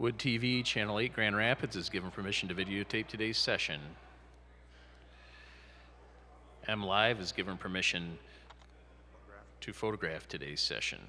Wood TV, Channel 8, Grand Rapids is given permission to videotape today's session. M Live is given permission to photograph today's session.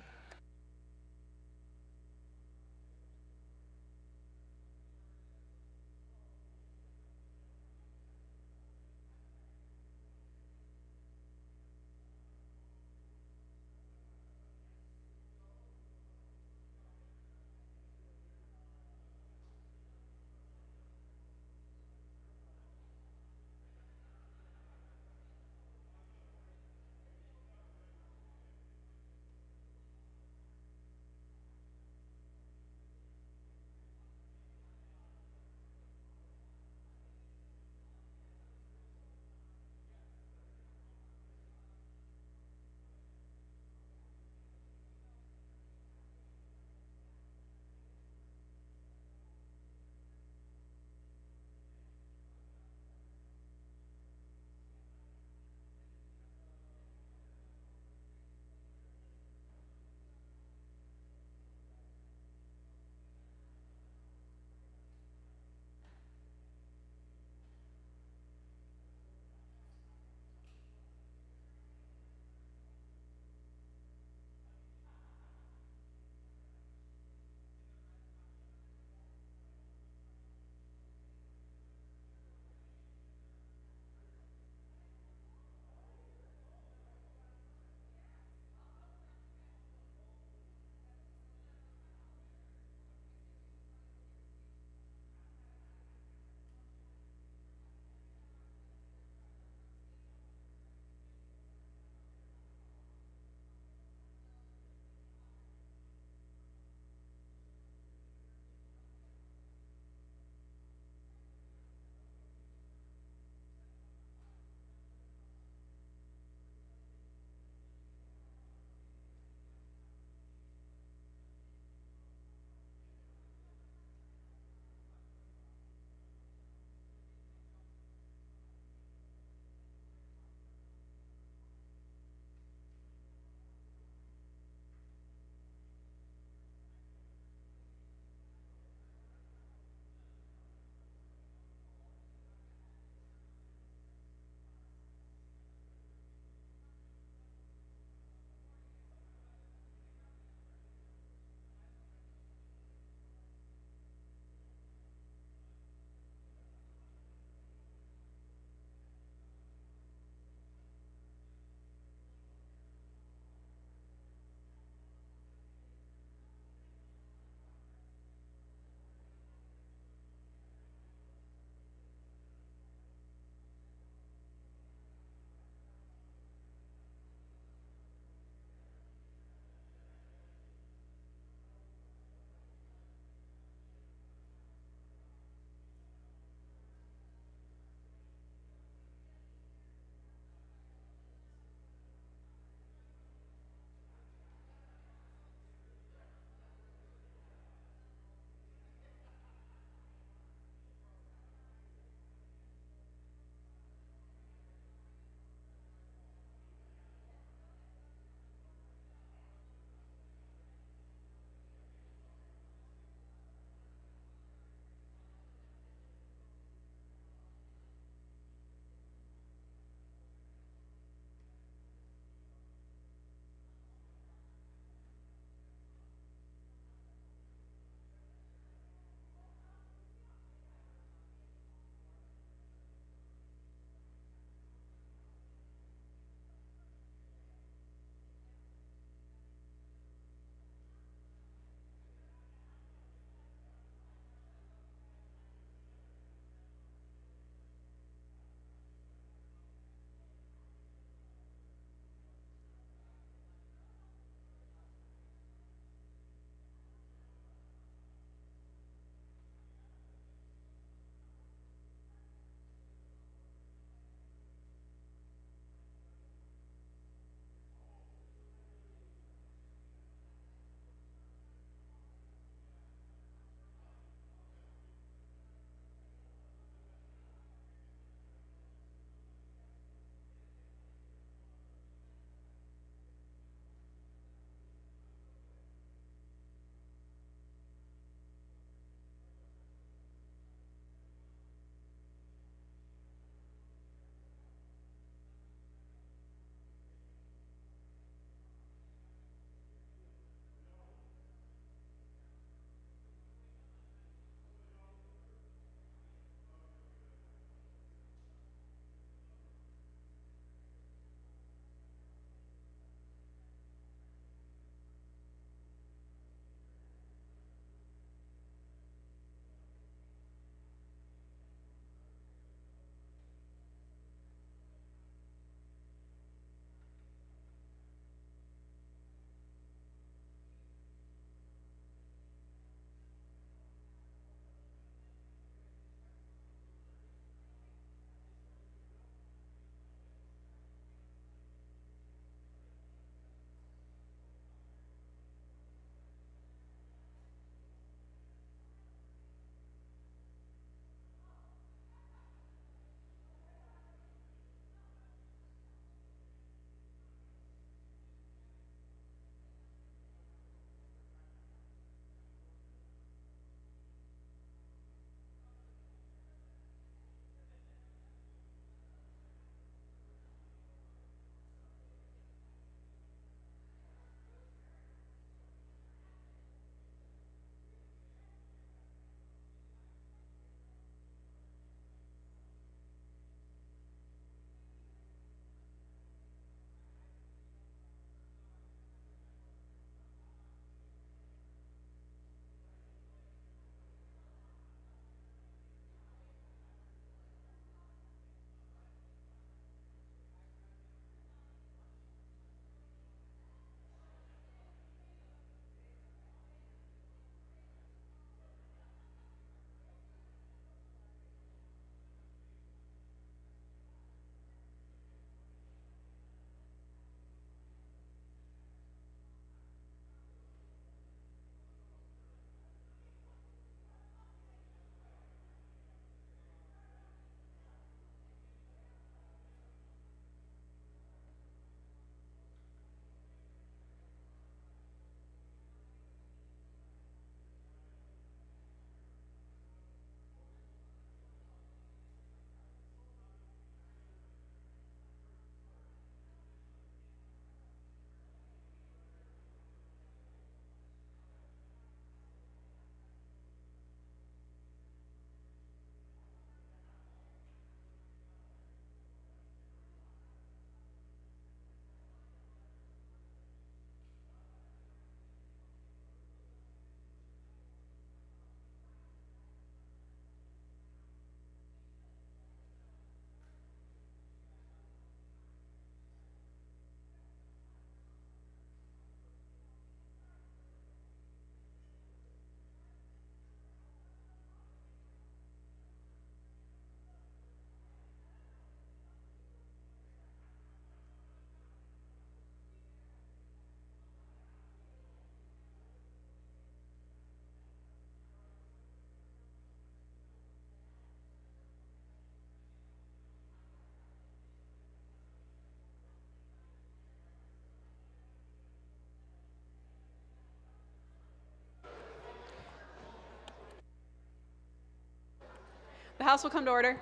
House will come to order.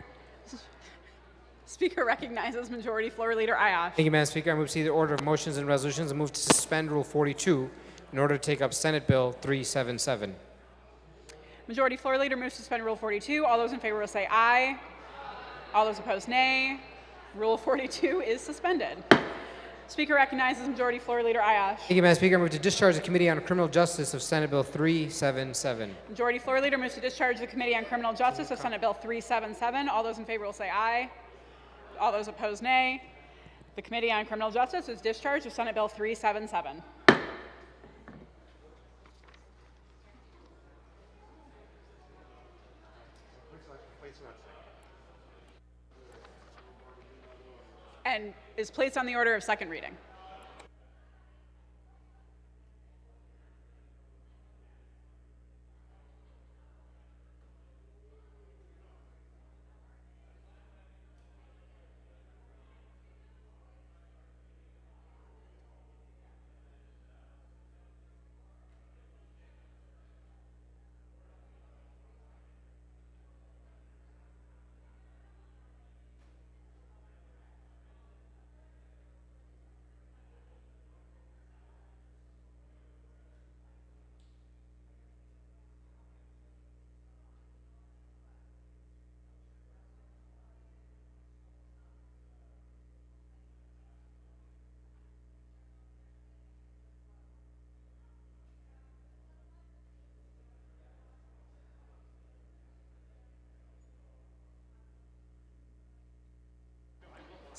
Speaker recognizes Majority Floor Leader Ayash. Thank you, Madam Speaker. I move to see the order of motions and resolutions and move to suspend Rule 42 in order to take up Senate Bill 377. Majority Floor Leader moves to suspend Rule 42. All those in favor will say aye. All those opposed, nay. Rule 42 is suspended. Speaker recognizes Majority Floor Leader Ayash. Thank you, Madam Speaker. I move to discharge the Committee on Criminal Justice of Senate Bill 377. Majority Floor Leader moves to discharge the Committee on Criminal Justice of Senate Bill 377. All those in favor will say aye. All those opposed, nay. The Committee on Criminal Justice is discharged of Senate Bill 377. And is placed on the order of second reading.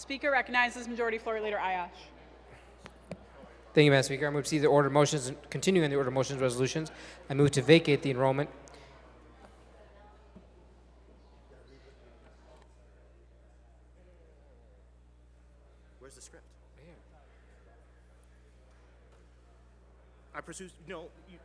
Speaker recognizes Majority Floor Leader Ayash. Thank you, Madam Speaker. I move to see the order of motions, continuing the order of motions and resolutions. I move to vacate the enrollment. Where's the script? I pursue, no, you,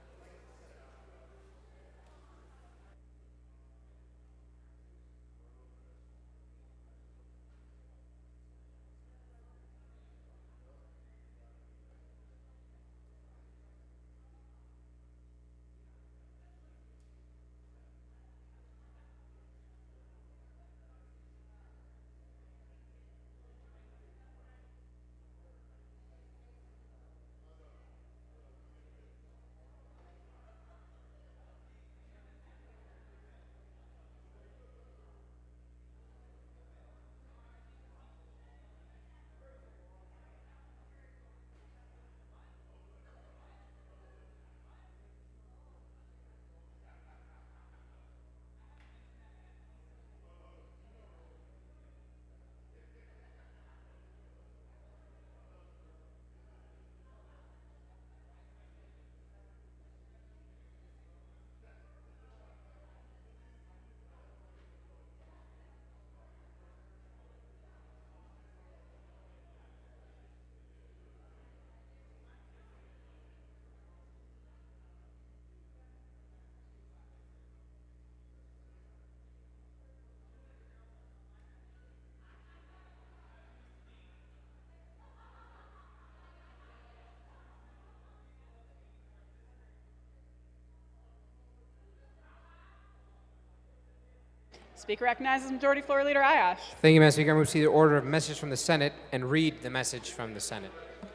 Speaker recognizes Majority Floor Leader Ayash. Thank you, Madam Speaker. I move to see the order of message from the Senate and read the message from the Senate.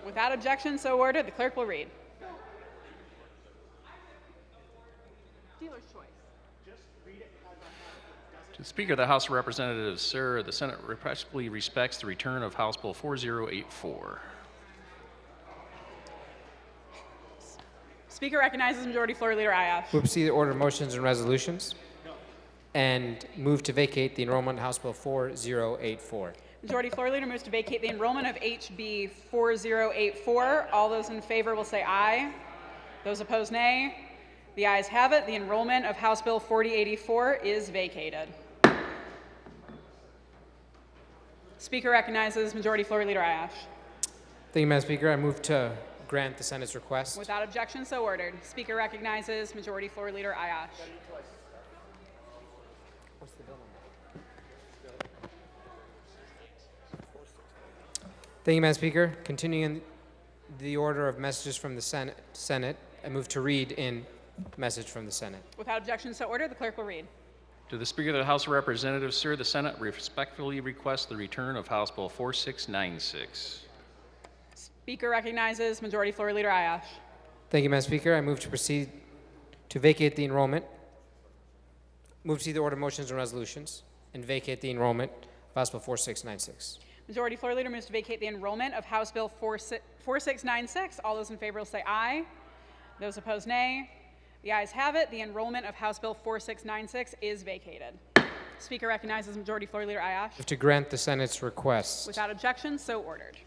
Without objection, so ordered. The clerk will read. Dealer's choice. To the Speaker of the House of Representatives, sir, the Senate respectfully respects the return of House Bill 4084. Speaker recognizes Majority Floor Leader Ayash. Move to see the order of motions and resolutions and move to vacate the enrollment House Bill 4084. Majority Floor Leader moves to vacate the enrollment of HB 4084. All those in favor will say aye. Those opposed, nay. The ayes have it. The enrollment of House Bill 4084 is vacated. Speaker recognizes Majority Floor Leader Ayash. Thank you, Madam Speaker. I move to grant the Senate's request. Without objection, so ordered. Speaker recognizes Majority Floor Leader Ayash. Thank you, Madam Speaker. Continuing the order of messages from the Senate, I move to read in message from the Senate. Without objection, so ordered. The clerk will read. To the Speaker of the House of Representatives, sir, the Senate respectfully requests the return of House Bill 4696. Speaker recognizes Majority Floor Leader Ayash. Thank you, Madam Speaker. I move to proceed to vacate the enrollment. Move to see the order, motions, and resolutions, and vacate the enrollment of House Bill 4696. Majority Floor Leader moves to vacate the enrollment of House Bill 4696. All those in favor will say aye. Those opposed, nay. The ayes have it. The enrollment of House Bill 4696 is vacated. Speaker recognizes Majority Floor Leader Ayash. Move to grant the Senate's request. Without objection, so ordered.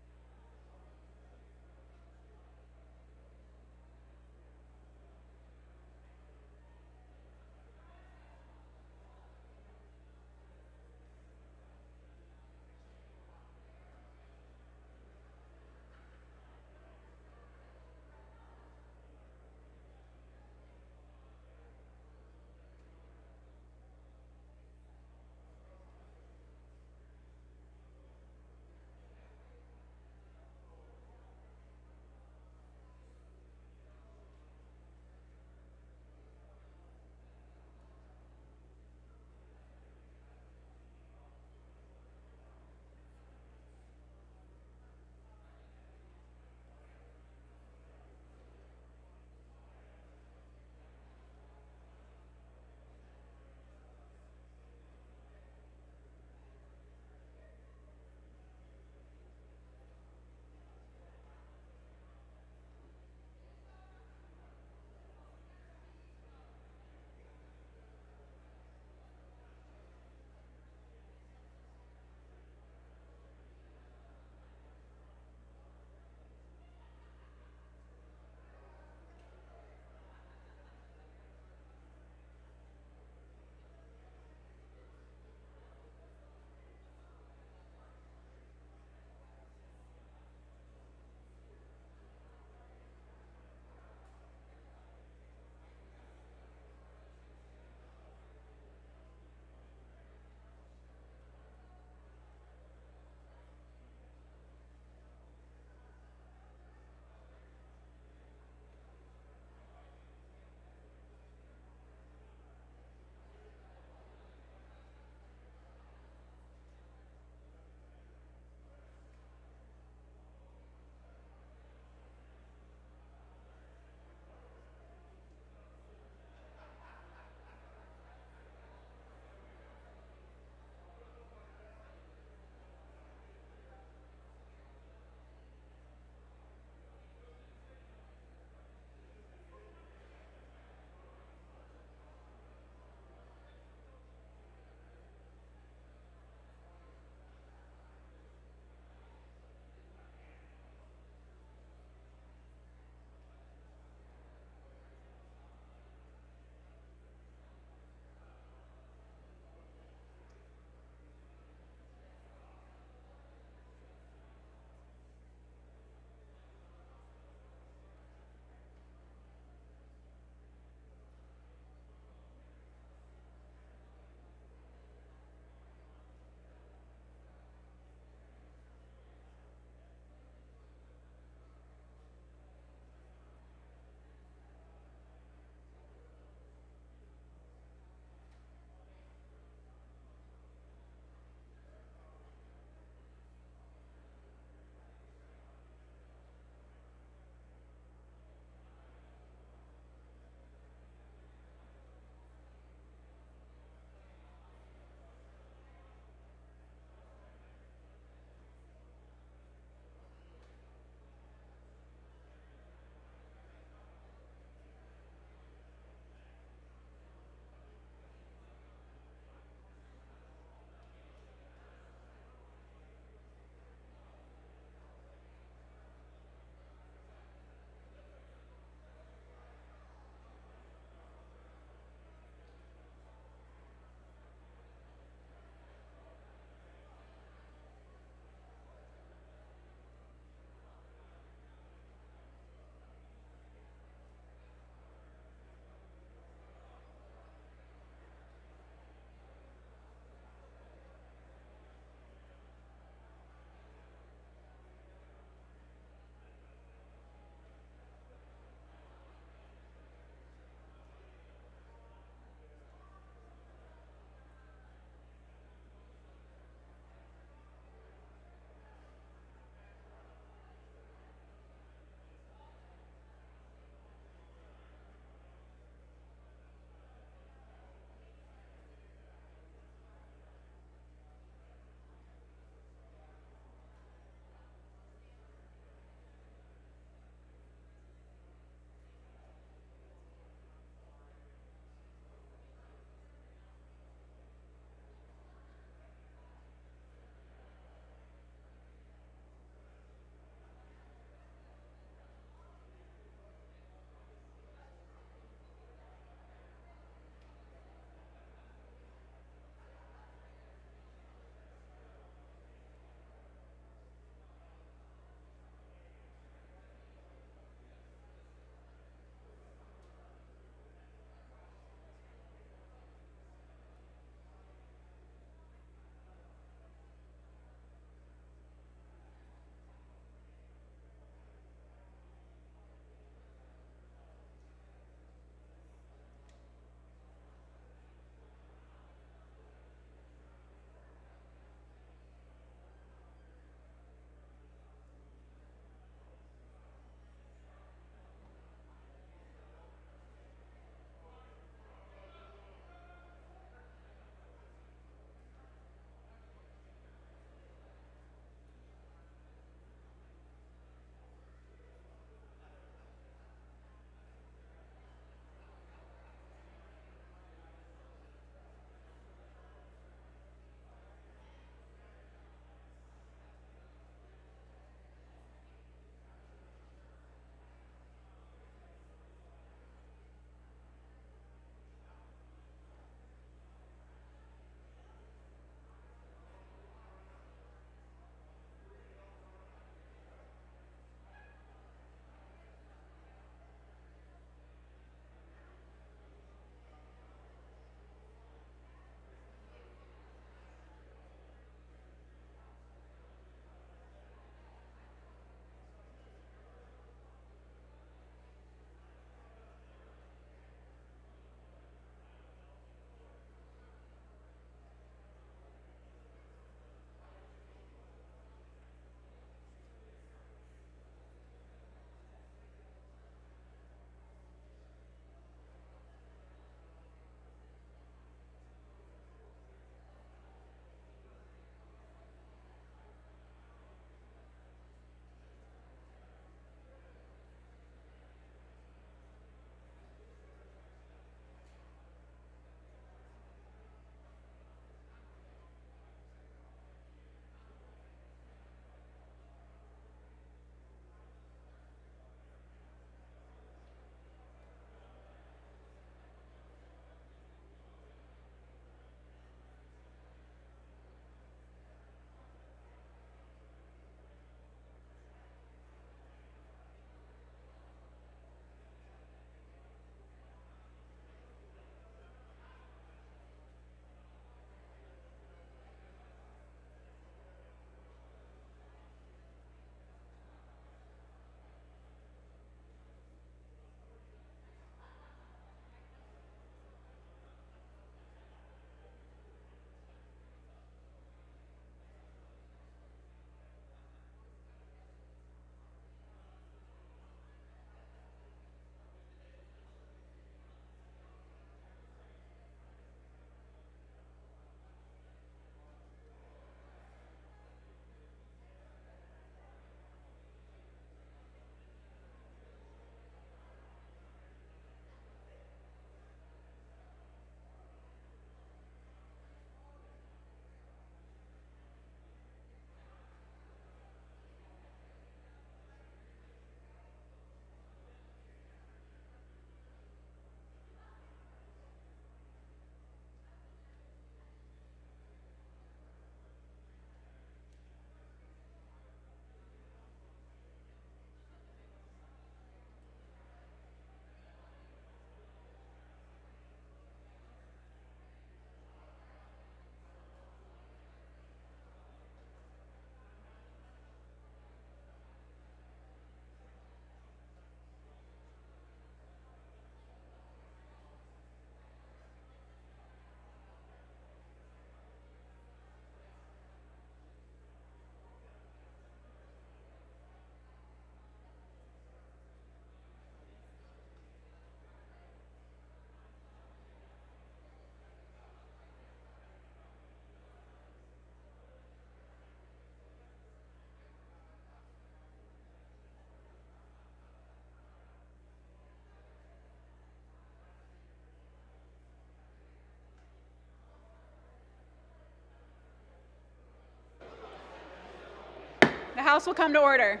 House will come to order.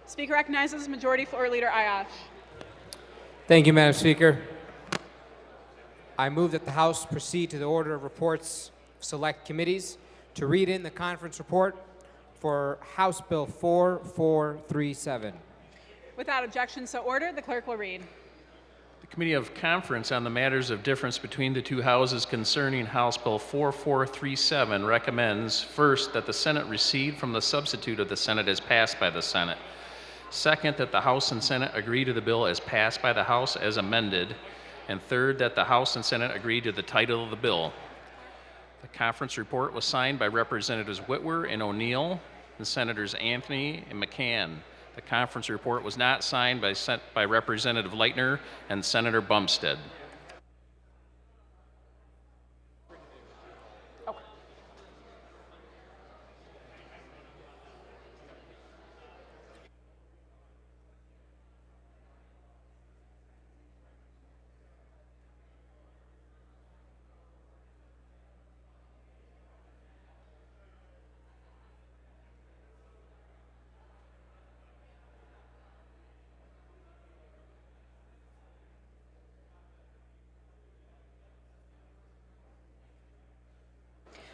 Speaker recognizes Majority Floor Leader Ayash. Thank you, Madam Speaker. I move that the House proceed to the order of reports of select committees to read in the conference report for House Bill 4437. Without objection, so ordered. The clerk will read. The Committee of Conference on the Matters of Difference between the two Houses concerning House Bill 4437 recommends, first, that the Senate recede from the substitute of the Senate as passed by the Senate. Second, that the House and Senate agree to the bill as passed by the House as amended. And third, that the House and Senate agree to the title of the bill. The conference report was signed by Representatives Whitwer and O'Neill and Senators Anthony and McCann. The conference report was not signed by Representative Leitner and Senator Bumstead.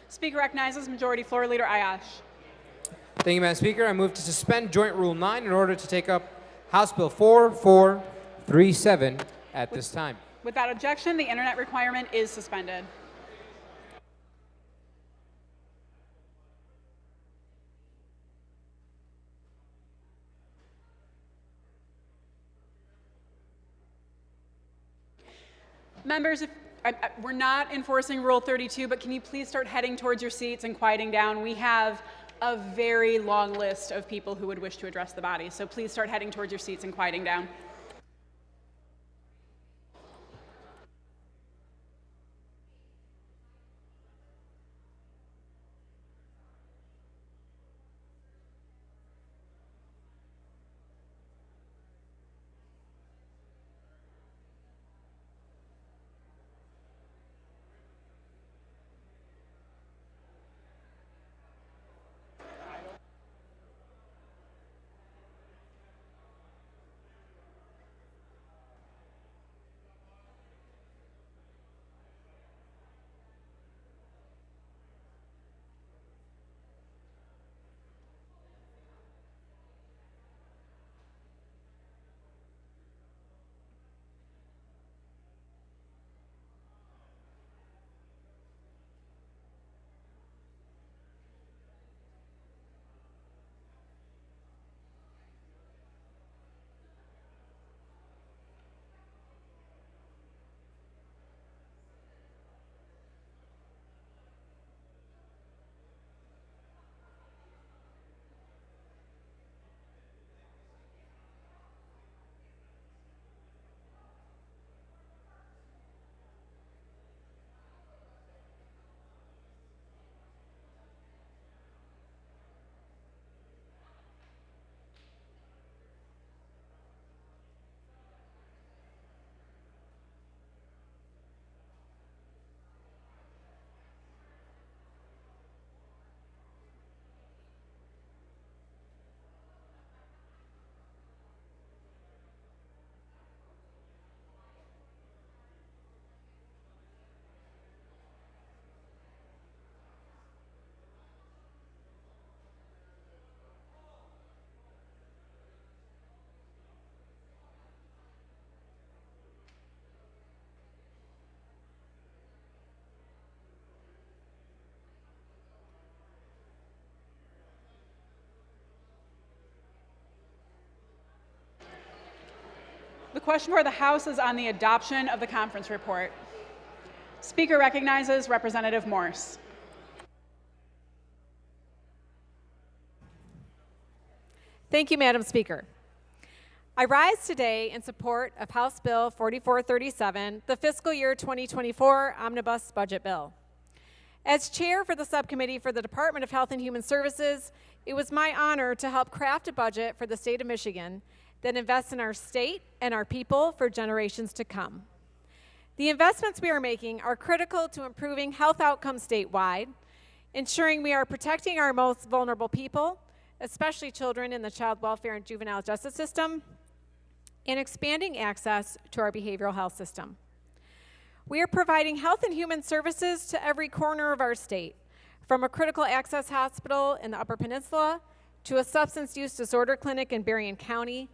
Speaker recognizes Majority Floor Leader Ayash. Thank you, Madam Speaker. I move to suspend Joint Rule 9 in order to take up House Bill 4437 at this time. Without objection, the internet requirement is suspended. Members, we're not enforcing Rule 32, but can you please start heading towards your seats and quieting down? We have a very long list of people who would wish to address the body, so please start heading towards your seats and quieting down. The question for the House is on the adoption of the conference report. Speaker recognizes Representative Morse. Thank you, Madam Speaker. I rise today in support of House Bill 4437, the fiscal year 2024 Omnibus Budget Bill. As chair for the subcommittee for the Department of Health and Human Services, it was my honor to help craft a budget for the state of Michigan that invests in our state and our people for generations to come. The investments we are making are critical to improving health outcomes statewide, ensuring we are protecting our most vulnerable people, especially children in the child welfare and juvenile justice system, and expanding access to our behavioral health system. We are providing health and human services to every corner of our state, from a critical access hospital in the Upper Peninsula to a substance use disorder clinic in Berrien County,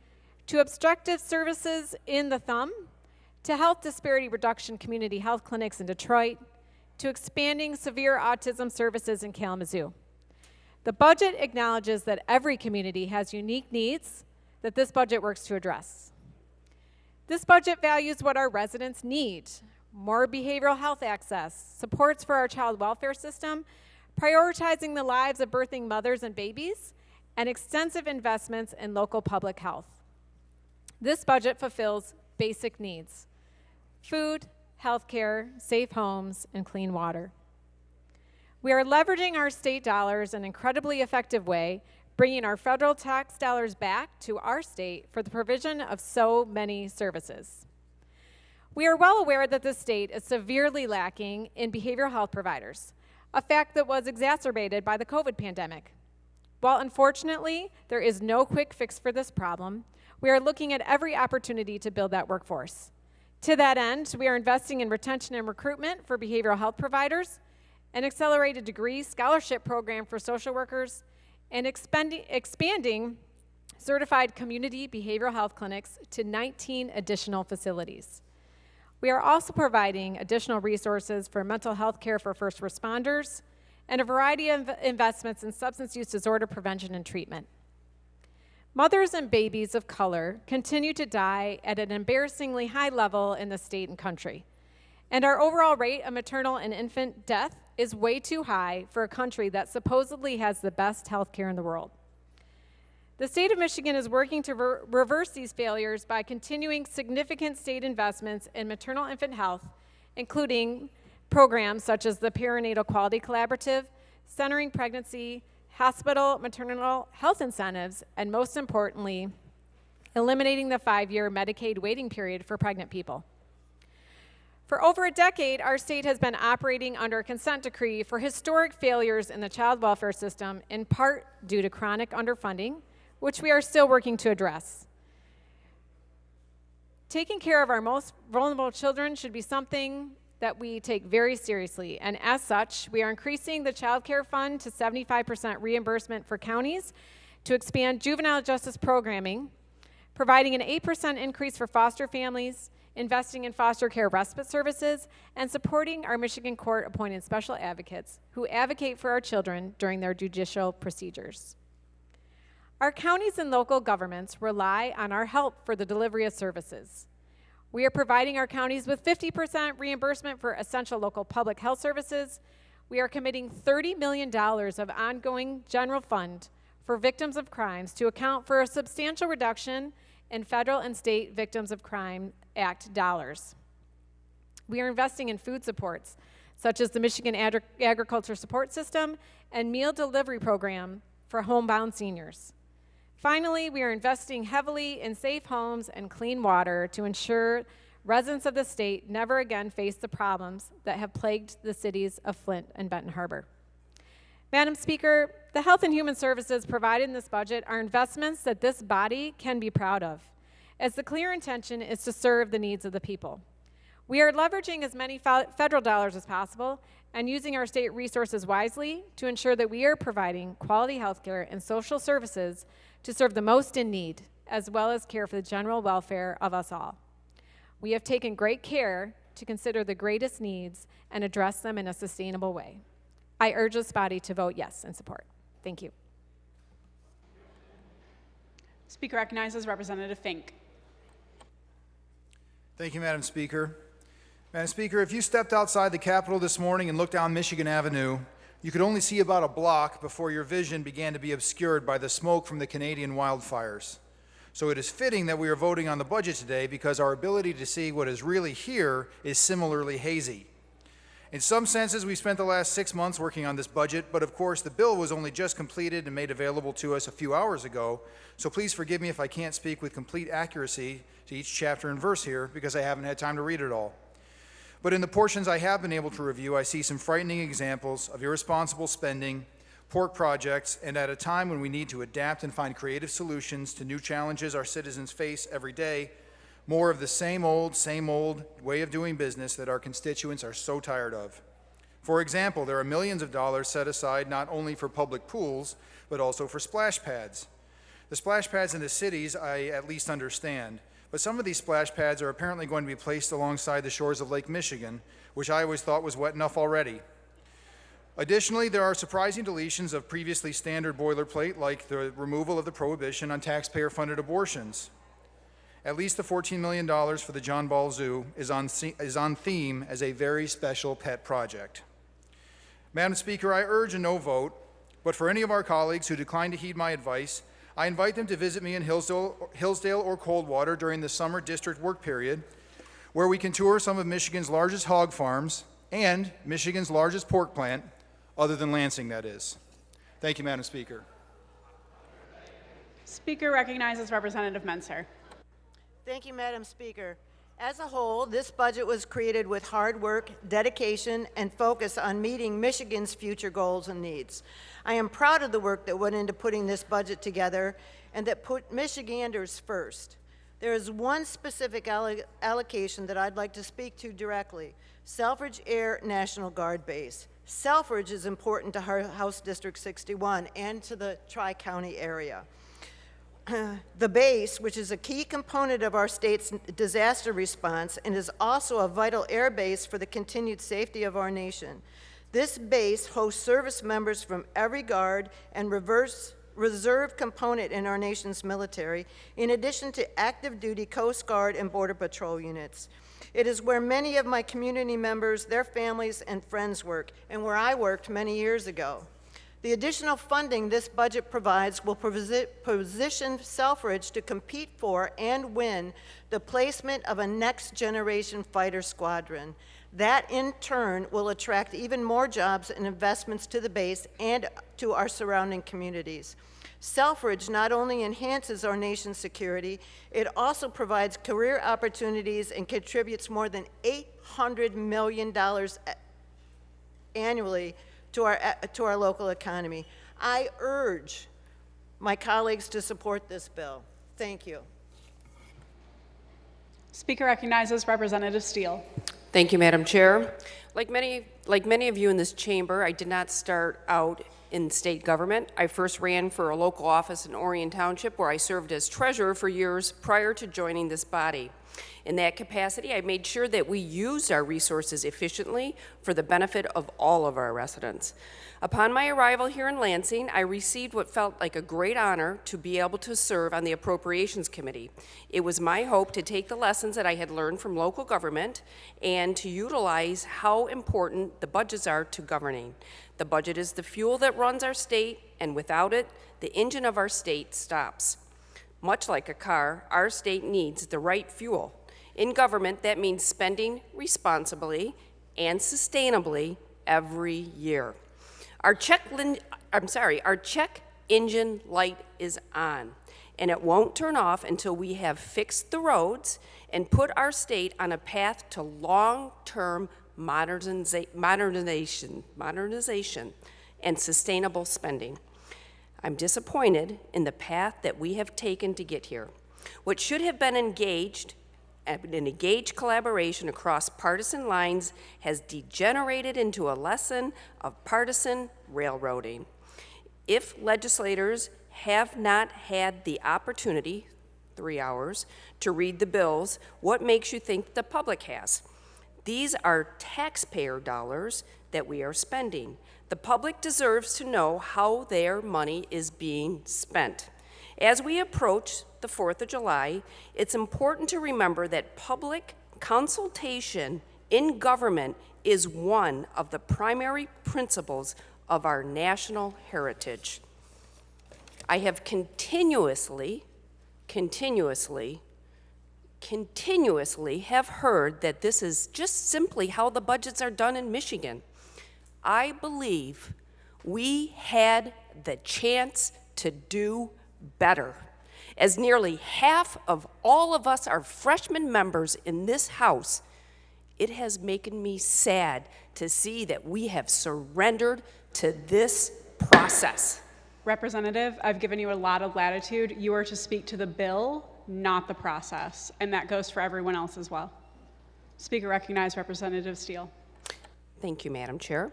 to obstructive services in the Thumb, to health disparity reduction community health clinics in Detroit, to expanding severe autism services in Kalamazoo. The budget acknowledges that every community has unique needs that this budget works to address. This budget values what our residents need: more behavioral health access, supports for our child welfare system, prioritizing the lives of birthing mothers and babies, and extensive investments in local public health. This budget fulfills basic needs: food, healthcare, safe homes, and clean water. We are leveraging our state dollars in an incredibly effective way, bringing our federal tax dollars back to our state for the provision of so many services. We are well aware that the state is severely lacking in behavioral health providers, a fact that was exacerbated by the COVID pandemic. While unfortunately there is no quick fix for this problem, we are looking at every opportunity to build that workforce. To that end, we are investing in retention and recruitment for behavioral health providers, an accelerated degree scholarship program for social workers, and expanding certified community behavioral health clinics to 19 additional facilities. We are also providing additional resources for mental health care for first responders and a variety of investments in substance use disorder prevention and treatment. Mothers and babies of color continue to die at an embarrassingly high level in the state and country, and our overall rate of maternal and infant death is way too high for a country that supposedly has the best health care in the world. The state of Michigan is working to reverse these failures by continuing significant state investments in maternal infant health, including programs such as the Perinatal Quality Collaborative, Centering Pregnancy, hospital maternal health incentives, and most importantly, eliminating the 5-year Medicaid waiting period for pregnant people. For over a decade, our state has been operating under a consent decree for historic failures in the child welfare system, in part due to chronic underfunding, which we are still working to address. Taking care of our most vulnerable children should be something that we take very seriously, and as such, we are increasing the Child Care Fund to 75% reimbursement for counties to expand juvenile justice programming, providing an 8% increase for foster families, investing in foster care respite services, and supporting our Michigan court-appointed special advocates who advocate for our children during their judicial procedures. Our counties and local governments rely on our help for the delivery of services. We are providing our counties with 50% reimbursement for essential local public health services. We are committing $30 million of ongoing general fund for victims of crimes to account for a substantial reduction in federal and state Victims of Crime Act dollars. We are investing in food supports, such as the Michigan Agriculture Support System and meal delivery program for homebound seniors. Finally, we are investing heavily in safe homes and clean water to ensure residents of the state never again face the problems that have plagued the cities of Flint and Benton Harbor. Madam Speaker, the health and human services provided in this budget are investments that this body can be proud of, as the clear intention is to serve the needs of the people. We are leveraging as many federal dollars as possible and using our state resources wisely to ensure that we are providing quality health care and social services to serve the most in need, as well as care for the general welfare of us all. We have taken great care to consider the greatest needs and address them in a sustainable way. I urge this body to vote yes in support. Thank you. Speaker recognizes Representative Fink. Thank you, Madam Speaker. Madam Speaker, if you stepped outside the Capitol this morning and looked down Michigan Avenue, you could only see about a block before your vision began to be obscured by the smoke from the Canadian wildfires. So it is fitting that we are voting on the budget today because our ability to see what is really here is similarly hazy. In some senses, we spent the last 6 months working on this budget, but of course the bill was only just completed and made available to us a few hours ago, so please forgive me if I can't speak with complete accuracy to each chapter and verse here because I haven't had time to read it all. But in the portions I have been able to review, I see some frightening examples of irresponsible spending, pork projects, and at a time when we need to adapt and find creative solutions to new challenges our citizens face every day, more of the same old way of doing business that our constituents are so tired of. For example, there are millions of dollars set aside not only for public pools, but also for splash pads. The splash pads in the cities I at least understand, but some of these splash pads are apparently going to be placed alongside the shores of Lake Michigan, which I always thought was wet enough already. Additionally, there are surprising deletions of previously standard boilerplate, like the removal of the prohibition on taxpayer-funded abortions. At least the $14 million for the John Ball Zoo is on theme as a very special pet project. Madam Speaker, I urge a no vote, but for any of our colleagues who decline to heed my advice, I invite them to visit me in Hillsdale or Coldwater during the summer district work period, where we can tour some of Michigan's largest hog farms and Michigan's largest pork plant, other than Lansing, that is. Thank you, Madam Speaker. Speaker recognizes Representative Menser. Thank you, Madam Speaker. As a whole, this budget was created with hard work, dedication, and focus on meeting Michigan's future goals and needs. I am proud of the work that went into putting this budget together and that put Michiganders first. There is one specific allocation that I'd like to speak to directly: Selfridge Air National Guard Base. Selfridge is important to House District 61 and to the Tri-County area. The base, which is a key component of our state's disaster response and is also a vital air base for the continued safety of our nation. This base hosts service members from every Guard and reserve component in our nation's military, in addition to active duty Coast Guard and Border Patrol units. It is where many of my community members, their families, and friends work, and where I worked many years ago. The additional funding this budget provides will position Selfridge to compete for and win the placement of a next-generation fighter squadron. That, in turn, will attract even more jobs and investments to the base and to our surrounding communities. Selfridge not only enhances our nation's security, it also provides career opportunities and contributes more than $800 million annually to our local economy. I urge my colleagues to support this bill. Thank you. Speaker recognizes Representative Steele. Thank you, Madam Chair. Like many of you in this chamber, I did not start out in state government. I first ran for a local office in Orion Township, where I served as treasurer for years prior to joining this body. In that capacity, I made sure that we used our resources efficiently for the benefit of all of our residents. Upon my arrival here in Lansing, I received what felt like a great honor to be able to serve on the Appropriations Committee. It was my hope to take the lessons that I had learned from local government and to utilize how important the budgets are to governing. The budget is the fuel that runs our state, and without it, the engine of our state stops. Much like a car, our state needs the right fuel. In government, that means spending responsibly and sustainably every year. Our check engine light is on, and it won't turn off until we have fixed the roads and put our state on a path to long-term modernization and sustainable spending. I'm disappointed in the path that we have taken to get here. What should have been an engaged collaboration across partisan lines has degenerated into a lesson of partisan railroading. If legislators have not had the opportunity, 3 hours, to read the bills, what makes you think the public has? These are taxpayer dollars that we are spending. The public deserves to know how their money is being spent. As we approach the 4th of July, it's important to remember that public consultation in government is one of the primary principles of our national heritage. I have continuously have heard that this is just simply how the budgets are done in Michigan. I believe we had the chance to do better. As nearly half of all of us are freshman members in this House, It has made me sad to see that we have surrendered to this process. Representative, I've given you a lot of latitude. You are to speak to the bill, not the process, and that goes for everyone else as well. Speaker recognized Representative Steele. Thank you, Madam Chair.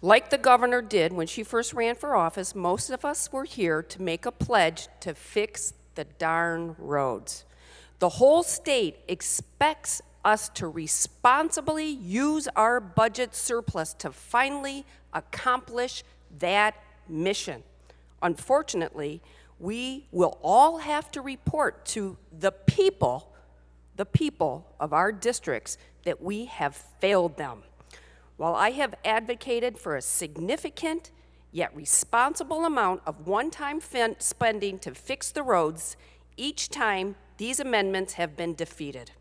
Like the governor did when she first ran for office, most of us were here to make a pledge to fix the darn roads. The whole state expects us to responsibly use our budget surplus to finally accomplish that mission. Unfortunately, we will all have to report to the people of our districts that we have failed them. While I have advocated for a significant yet responsible amount of one-time spending to fix the roads, each time these amendments have been defeated.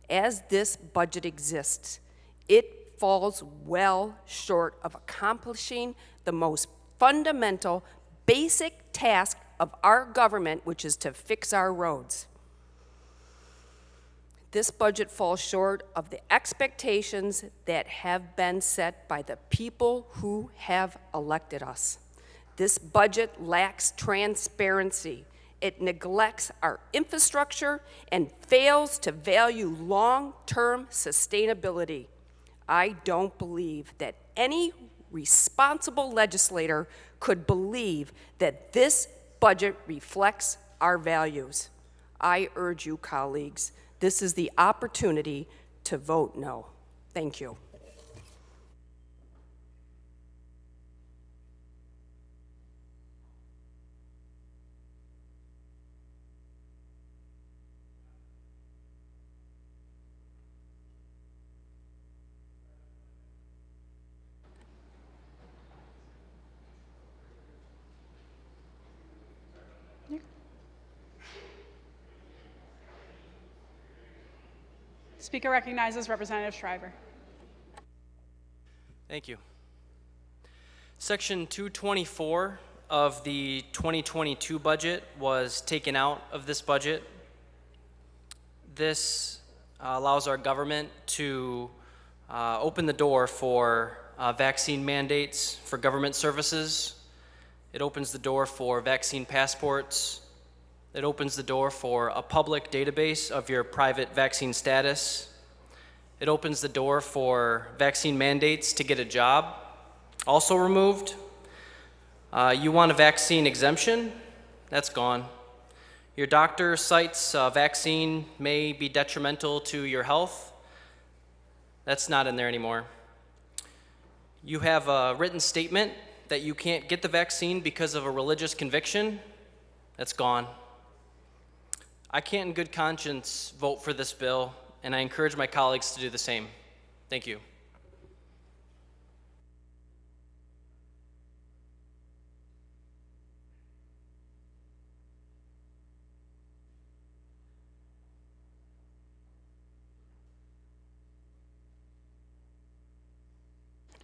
As this budget exists, it falls well short of accomplishing the most fundamental, basic task of our government, which is to fix our roads. This budget falls short of the expectations that have been set by the people who have elected us. This budget lacks transparency. It neglects our infrastructure and fails to value long-term sustainability. I don't believe that any responsible legislator could believe that this budget reflects our values. I urge you, colleagues, this is the opportunity to vote no. Thank you. Speaker recognizes Representative Shriver. Thank you. Section 224 of the 2022 budget was taken out of this budget. This allows our government to open the door for vaccine mandates for government services. It opens the door for vaccine passports. It opens the door for a public database of your private vaccine status. It opens the door for vaccine mandates to get a job, also removed. You want a vaccine exemption? That's gone. Your doctor cites a vaccine may be detrimental to your health. That's not in there anymore. You have a written statement that you can't get the vaccine because of a religious conviction. That's gone. I can't in good conscience vote for this bill, and I encourage my colleagues to do the same. Thank you.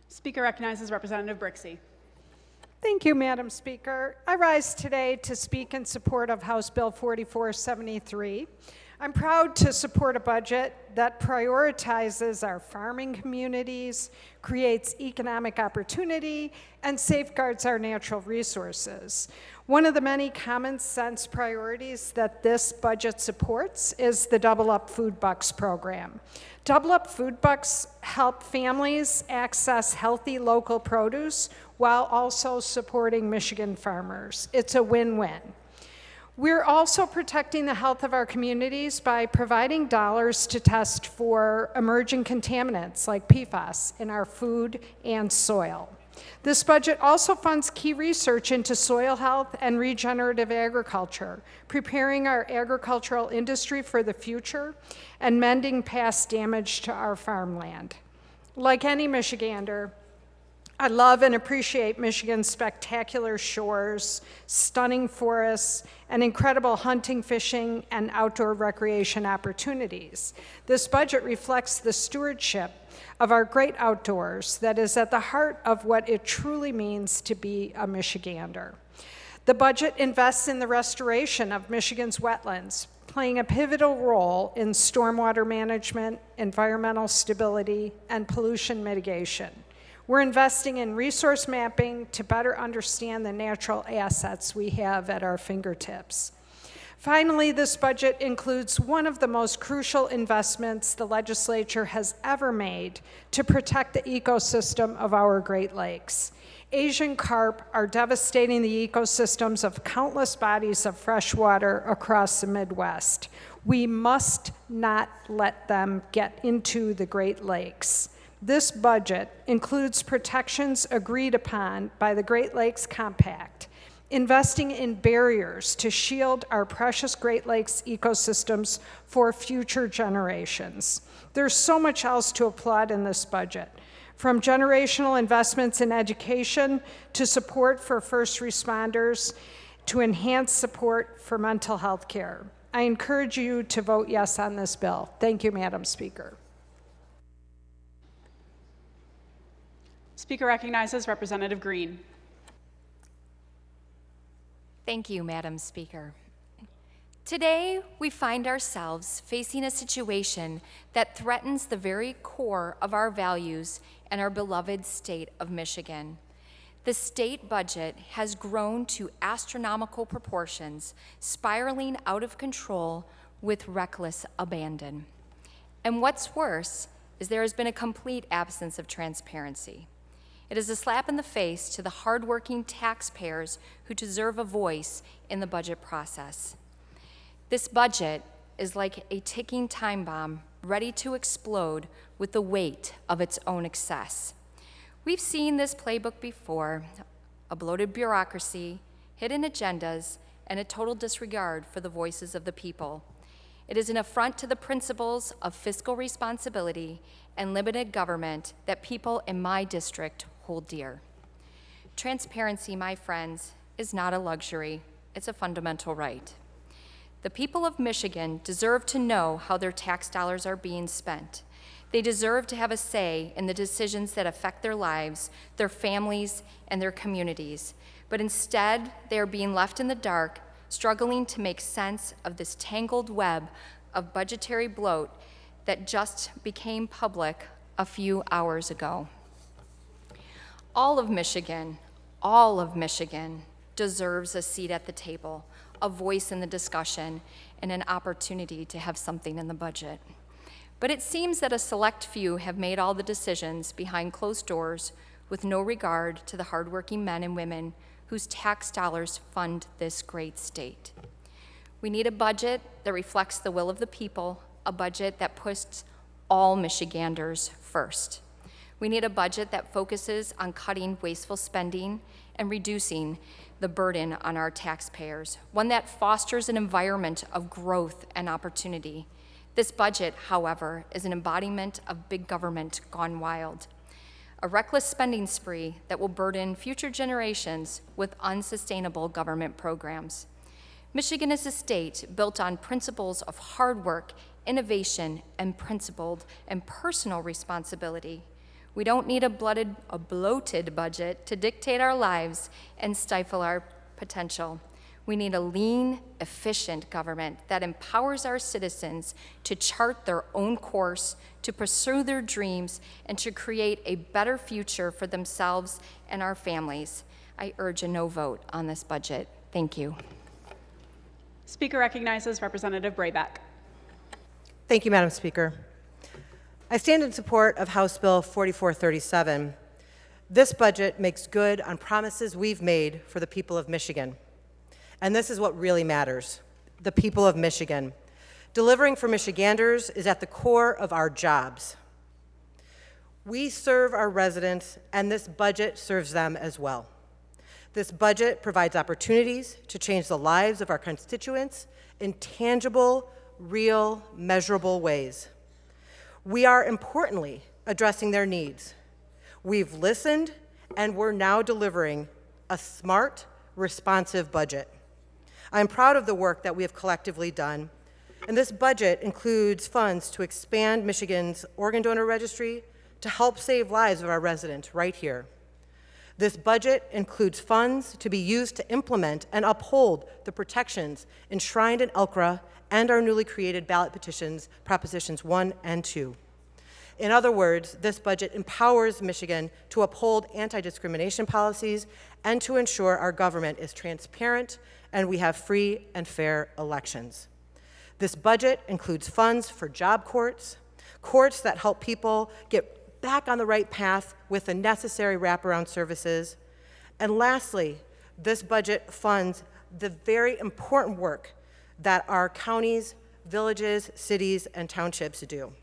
Speaker recognizes Representative Brixey. Thank you, Madam Speaker. I rise today to speak in support of House Bill 4473. I'm proud to support a budget that prioritizes our farming communities, creates economic opportunity, and safeguards our natural resources. One of the many common sense priorities that this budget supports is the Double Up Food Bucks program. Double Up Food Bucks help families access healthy local produce while also supporting Michigan farmers. It's a win-win. We're also protecting the health of our communities by providing dollars to test for emerging contaminants like PFAS in our food and soil. This budget also funds key research into soil health and regenerative agriculture, preparing our agricultural industry for the future and mending past damage to our farmland. Like any Michigander, I love and appreciate Michigan's spectacular shores, stunning forests, and incredible hunting, fishing, and outdoor recreation opportunities. This budget reflects the stewardship of our great outdoors that is at the heart of what it truly means to be a Michigander. The budget invests in the restoration of Michigan's wetlands, playing a pivotal role in stormwater management, environmental stability, and pollution mitigation. We're investing in resource mapping to better understand the natural assets we have at our fingertips. Finally, this budget includes one of the most crucial investments the legislature has ever made to protect the ecosystem of our Great Lakes. Asian carp are devastating the ecosystems of countless bodies of fresh water across the Midwest. We must not let them get into the Great Lakes. This budget includes protections agreed upon by the Great Lakes Compact, investing in barriers to shield our precious Great Lakes ecosystems for future generations. There's so much else to applaud in this budget, from generational investments in education to support for first responders to enhanced support for mental health care. I encourage you to vote yes on this bill. Thank you, Madam Speaker. Speaker recognizes Representative Green. Thank you, Madam Speaker. Today, we find ourselves facing a situation that threatens the very core of our values and our beloved state of Michigan. The state budget has grown to astronomical proportions, spiraling out of control with reckless abandon. And what's worse is there has been a complete absence of transparency. It is a slap in the face to the hardworking taxpayers who deserve a voice in the budget process. This budget is like a ticking time bomb ready to explode with the weight of its own excess. We've seen this playbook before: a bloated bureaucracy, hidden agendas, and a total disregard for the voices of the people. It is an affront to the principles of fiscal responsibility and limited government that people in my district hold dear. Transparency, my friends, is not a luxury, it's a fundamental right. The people of Michigan deserve to know how their tax dollars are being spent. They deserve to have a say in the decisions that affect their lives, their families, and their communities. But instead, they are being left in the dark, struggling to make sense of this tangled web of budgetary bloat that just became public a few hours ago. All of Michigan deserves a seat at the table, a voice in the discussion, and an opportunity to have something in the budget. But it seems that a select few have made all the decisions behind closed doors with no regard to the hardworking men and women whose tax dollars fund this great state. We need a budget that reflects the will of the people, a budget that puts all Michiganders first. We need a budget that focuses on cutting wasteful spending and reducing the burden on our taxpayers, one that fosters an environment of growth and opportunity. This budget, however, is an embodiment of big government gone wild, a reckless spending spree that will burden future generations with unsustainable government programs. Michigan is a state built on principles of hard work, innovation, and principled and personal responsibility. We don't need a bloated budget to dictate our lives and stifle our potential. We need a lean, efficient government that empowers our citizens to chart their own course, to pursue their dreams, and to create a better future for themselves and our families. I urge a no vote on this budget. Thank you. Speaker recognizes Representative Brayback. Thank you, Madam Speaker. I stand in support of House Bill 4437. This budget makes good on promises we've made for the people of Michigan. And this is what really matters: the people of Michigan. Delivering for Michiganders is at the core of our jobs. We serve our residents, and this budget serves them as well. This budget provides opportunities to change the lives of our constituents in tangible, real, measurable ways. We are importantly addressing their needs. We've listened, and we're now delivering a smart, responsive budget. I'm proud of the work that we have collectively done, and this budget includes funds to expand Michigan's organ donor registry to help save lives of our residents right here. This budget includes funds to be used to implement and uphold the protections enshrined in ELCRA and our newly created ballot petitions, Propositions 1 and 2. In other words, this budget empowers Michigan to uphold anti-discrimination policies and to ensure our government is transparent and we have free and fair elections. This budget includes funds for job courts, courts that help people get back on the right path with the necessary wraparound services. And lastly, this budget funds the very important work that our counties, villages, cities, and townships do.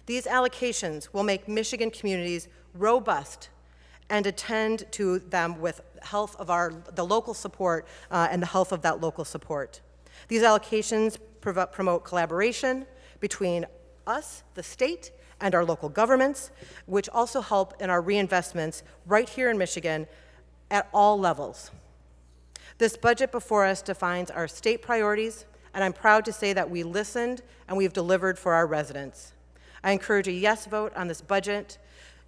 These allocations will make Michigan communities robust and attend to them with health of the local support and the health of that local support. These allocations promote collaboration between us, the state, and our local governments, which also help in our reinvestments right here in Michigan at all levels. This budget before us defines our state priorities, and I'm proud to say that we listened and we've delivered for our residents. I encourage a yes vote on this budget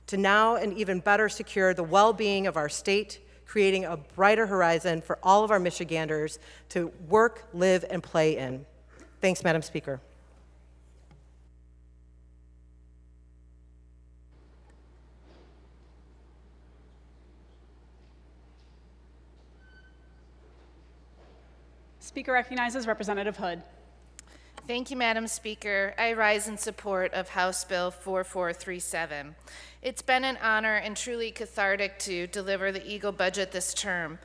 to now and even better secure the well-being of our state, creating a brighter horizon for all of our Michiganders to work, live, and play in. Thanks, Madam Speaker. Speaker recognizes Representative Hood. Thank you, Madam Speaker. I rise in support of House Bill 4437. It's been an honor and truly cathartic to deliver the Eagle budget this term.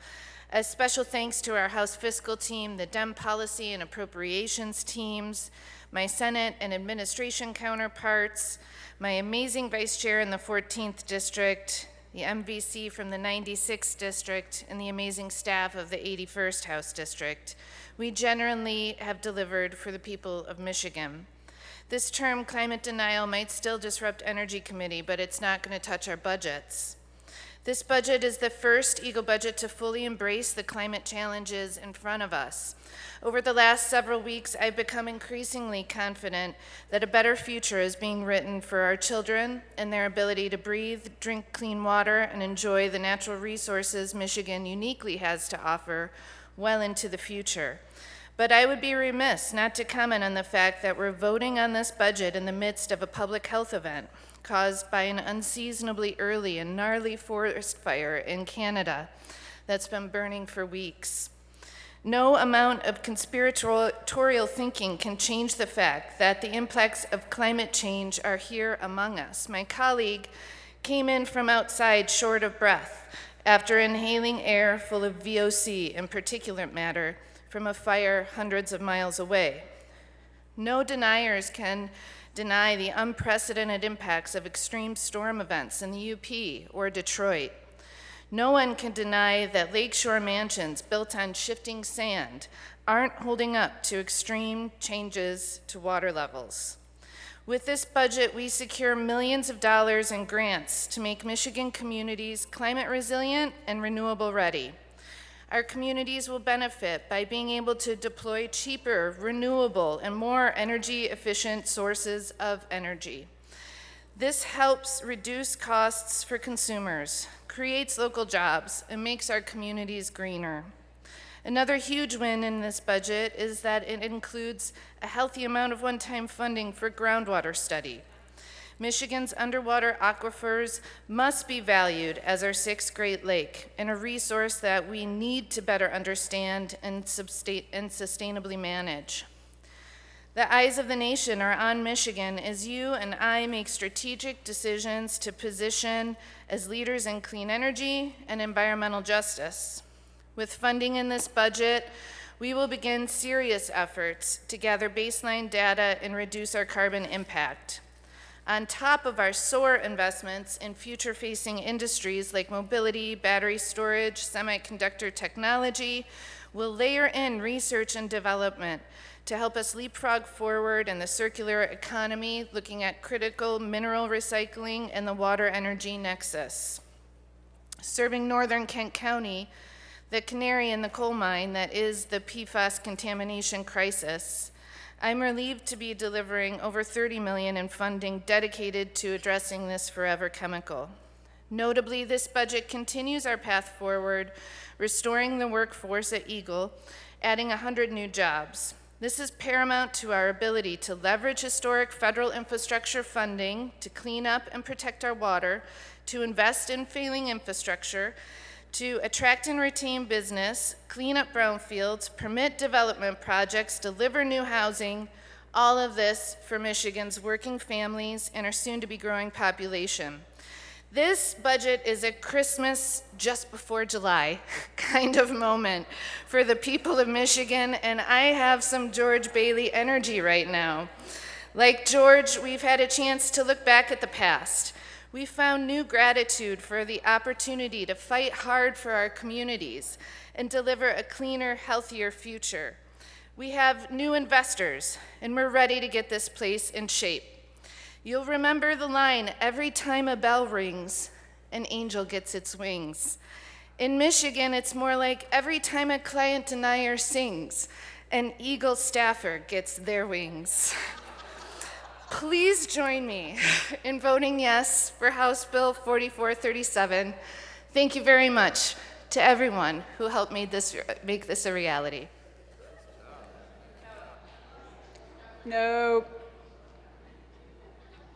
A special thanks to our House fiscal team, the Dem policy and appropriations teams, my Senate and administration counterparts, my amazing vice chair in the 14th District, the MVC from the 96th District, and the amazing staff of the 81st House District. We genuinely have delivered for the people of Michigan. This term, climate denial might still disrupt Energy Committee, but it's not going to touch our budgets. This budget is the first Eagle budget to fully embrace the climate challenges in front of us. Over the last several weeks, I've become increasingly confident that a better future is being written for our children and their ability to breathe, drink clean water, and enjoy the natural resources Michigan uniquely has to offer well into the future. But I would be remiss not to comment on the fact that we're voting on this budget in the midst of a public health event caused by an unseasonably early and gnarly forest fire in Canada that's been burning for weeks. No amount of conspiratorial thinking can change the fact that the impacts of climate change are here among us. My colleague came in from outside short of breath after inhaling air full of VOC and particulate matter from a fire hundreds of miles away. No deniers can deny the unprecedented impacts of extreme storm events in the UP or Detroit. No one can deny that lakeshore mansions built on shifting sand aren't holding up to extreme changes to water levels. With this budget, we secure millions of dollars in grants to make Michigan communities climate resilient and renewable ready. Our communities will benefit by being able to deploy cheaper, renewable, and more energy-efficient sources of energy. This helps reduce costs for consumers, creates local jobs, and makes our communities greener. Another huge win in this budget is that it includes a healthy amount of one-time funding for groundwater study. Michigan's underwater aquifers must be valued as our sixth Great Lake and a resource that we need to better understand and sustainably manage. The eyes of the nation are on Michigan as you and I make strategic decisions to position as leaders in clean energy and environmental justice. With funding in this budget, we will begin serious efforts to gather baseline data and reduce our carbon impact. On top of our SOAR investments in future-facing industries like mobility, battery storage, semiconductor technology, we'll layer in research and development to help us leapfrog forward in the circular economy, looking at critical mineral recycling and the water energy nexus. Serving northern Kent County, the canary in the coal mine that is the PFAS contamination crisis, I'm relieved to be delivering over $30 million in funding dedicated to addressing this forever chemical. Notably, this budget continues our path forward, restoring the workforce at Eagle, adding 100 new jobs. This is paramount to our ability to leverage historic federal infrastructure funding to clean up and protect our water, to invest in failing infrastructure, to attract and retain business, clean up brownfields, permit development projects, deliver new housing, all of this for Michigan's working families and our soon-to-be growing population. This budget is a Christmas just before July kind of moment for the people of Michigan, and I have some George Bailey energy right now. Like George, we've had a chance to look back at the past. We found new gratitude for the opportunity to fight hard for our communities and deliver a cleaner, healthier future. We have new investors, and we're ready to get this place in shape. You'll remember the line, every time a bell rings, an angel gets its wings. In Michigan, it's more like every time a client denier sings, an Eagle staffer gets their wings. Please join me in voting yes for House Bill 4437. Thank you very much to everyone who helped make this a reality. No.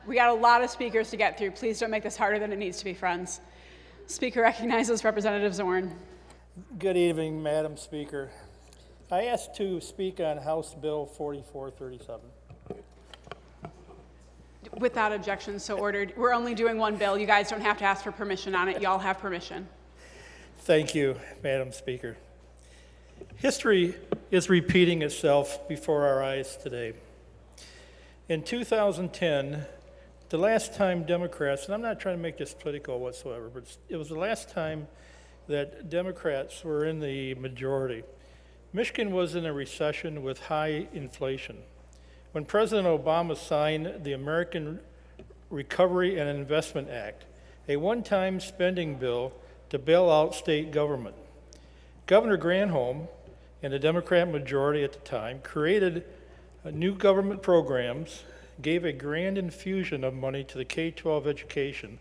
We got a lot of speakers to get through. Please don't make this harder than it needs to be, friends. Speaker recognizes Representative Zorn. Good evening, Madam Speaker. I asked to speak on House Bill 4437. Without objection, so ordered. We're only doing one bill. You guys don't have to ask for permission on it. Y'all have permission. Thank you, Madam Speaker. History is repeating itself before our eyes today. In 2010, the last time Democrats, and I'm not trying to make this political whatsoever, but it was the last time that Democrats were in the majority. Michigan was in a recession with high inflation. When President Obama signed the American Recovery and Investment Act, a one-time spending bill to bail out state government, Governor Granholm and the Democrat majority at the time created new government programs, gave a grand infusion of money to the K-12 education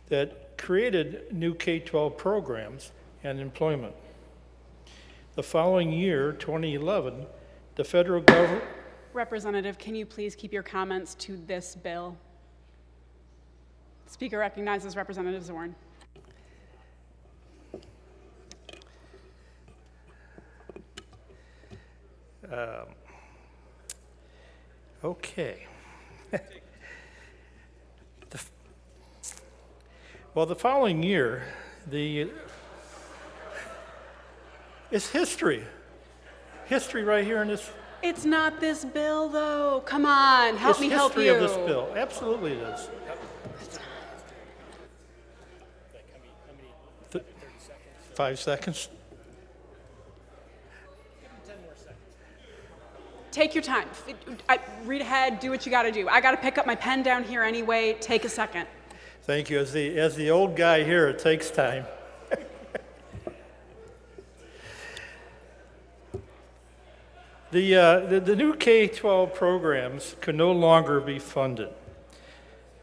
that created new K-12 programs and employment. The following year, 2011, the federal government... Representative, can you please keep your comments to this bill? Speaker recognizes Representative Zorn. Okay. Well, the following year, it's history. History right here in this. It's not this bill, though. Come on, help me help you. It's history of this bill. Absolutely it is. 5 seconds. Take your time. Read ahead, do what you gotta do. I gotta pick up my pen down here anyway. Take a second. Thank you. As the old guy here, it takes time. The new K-12 programs could no longer be funded.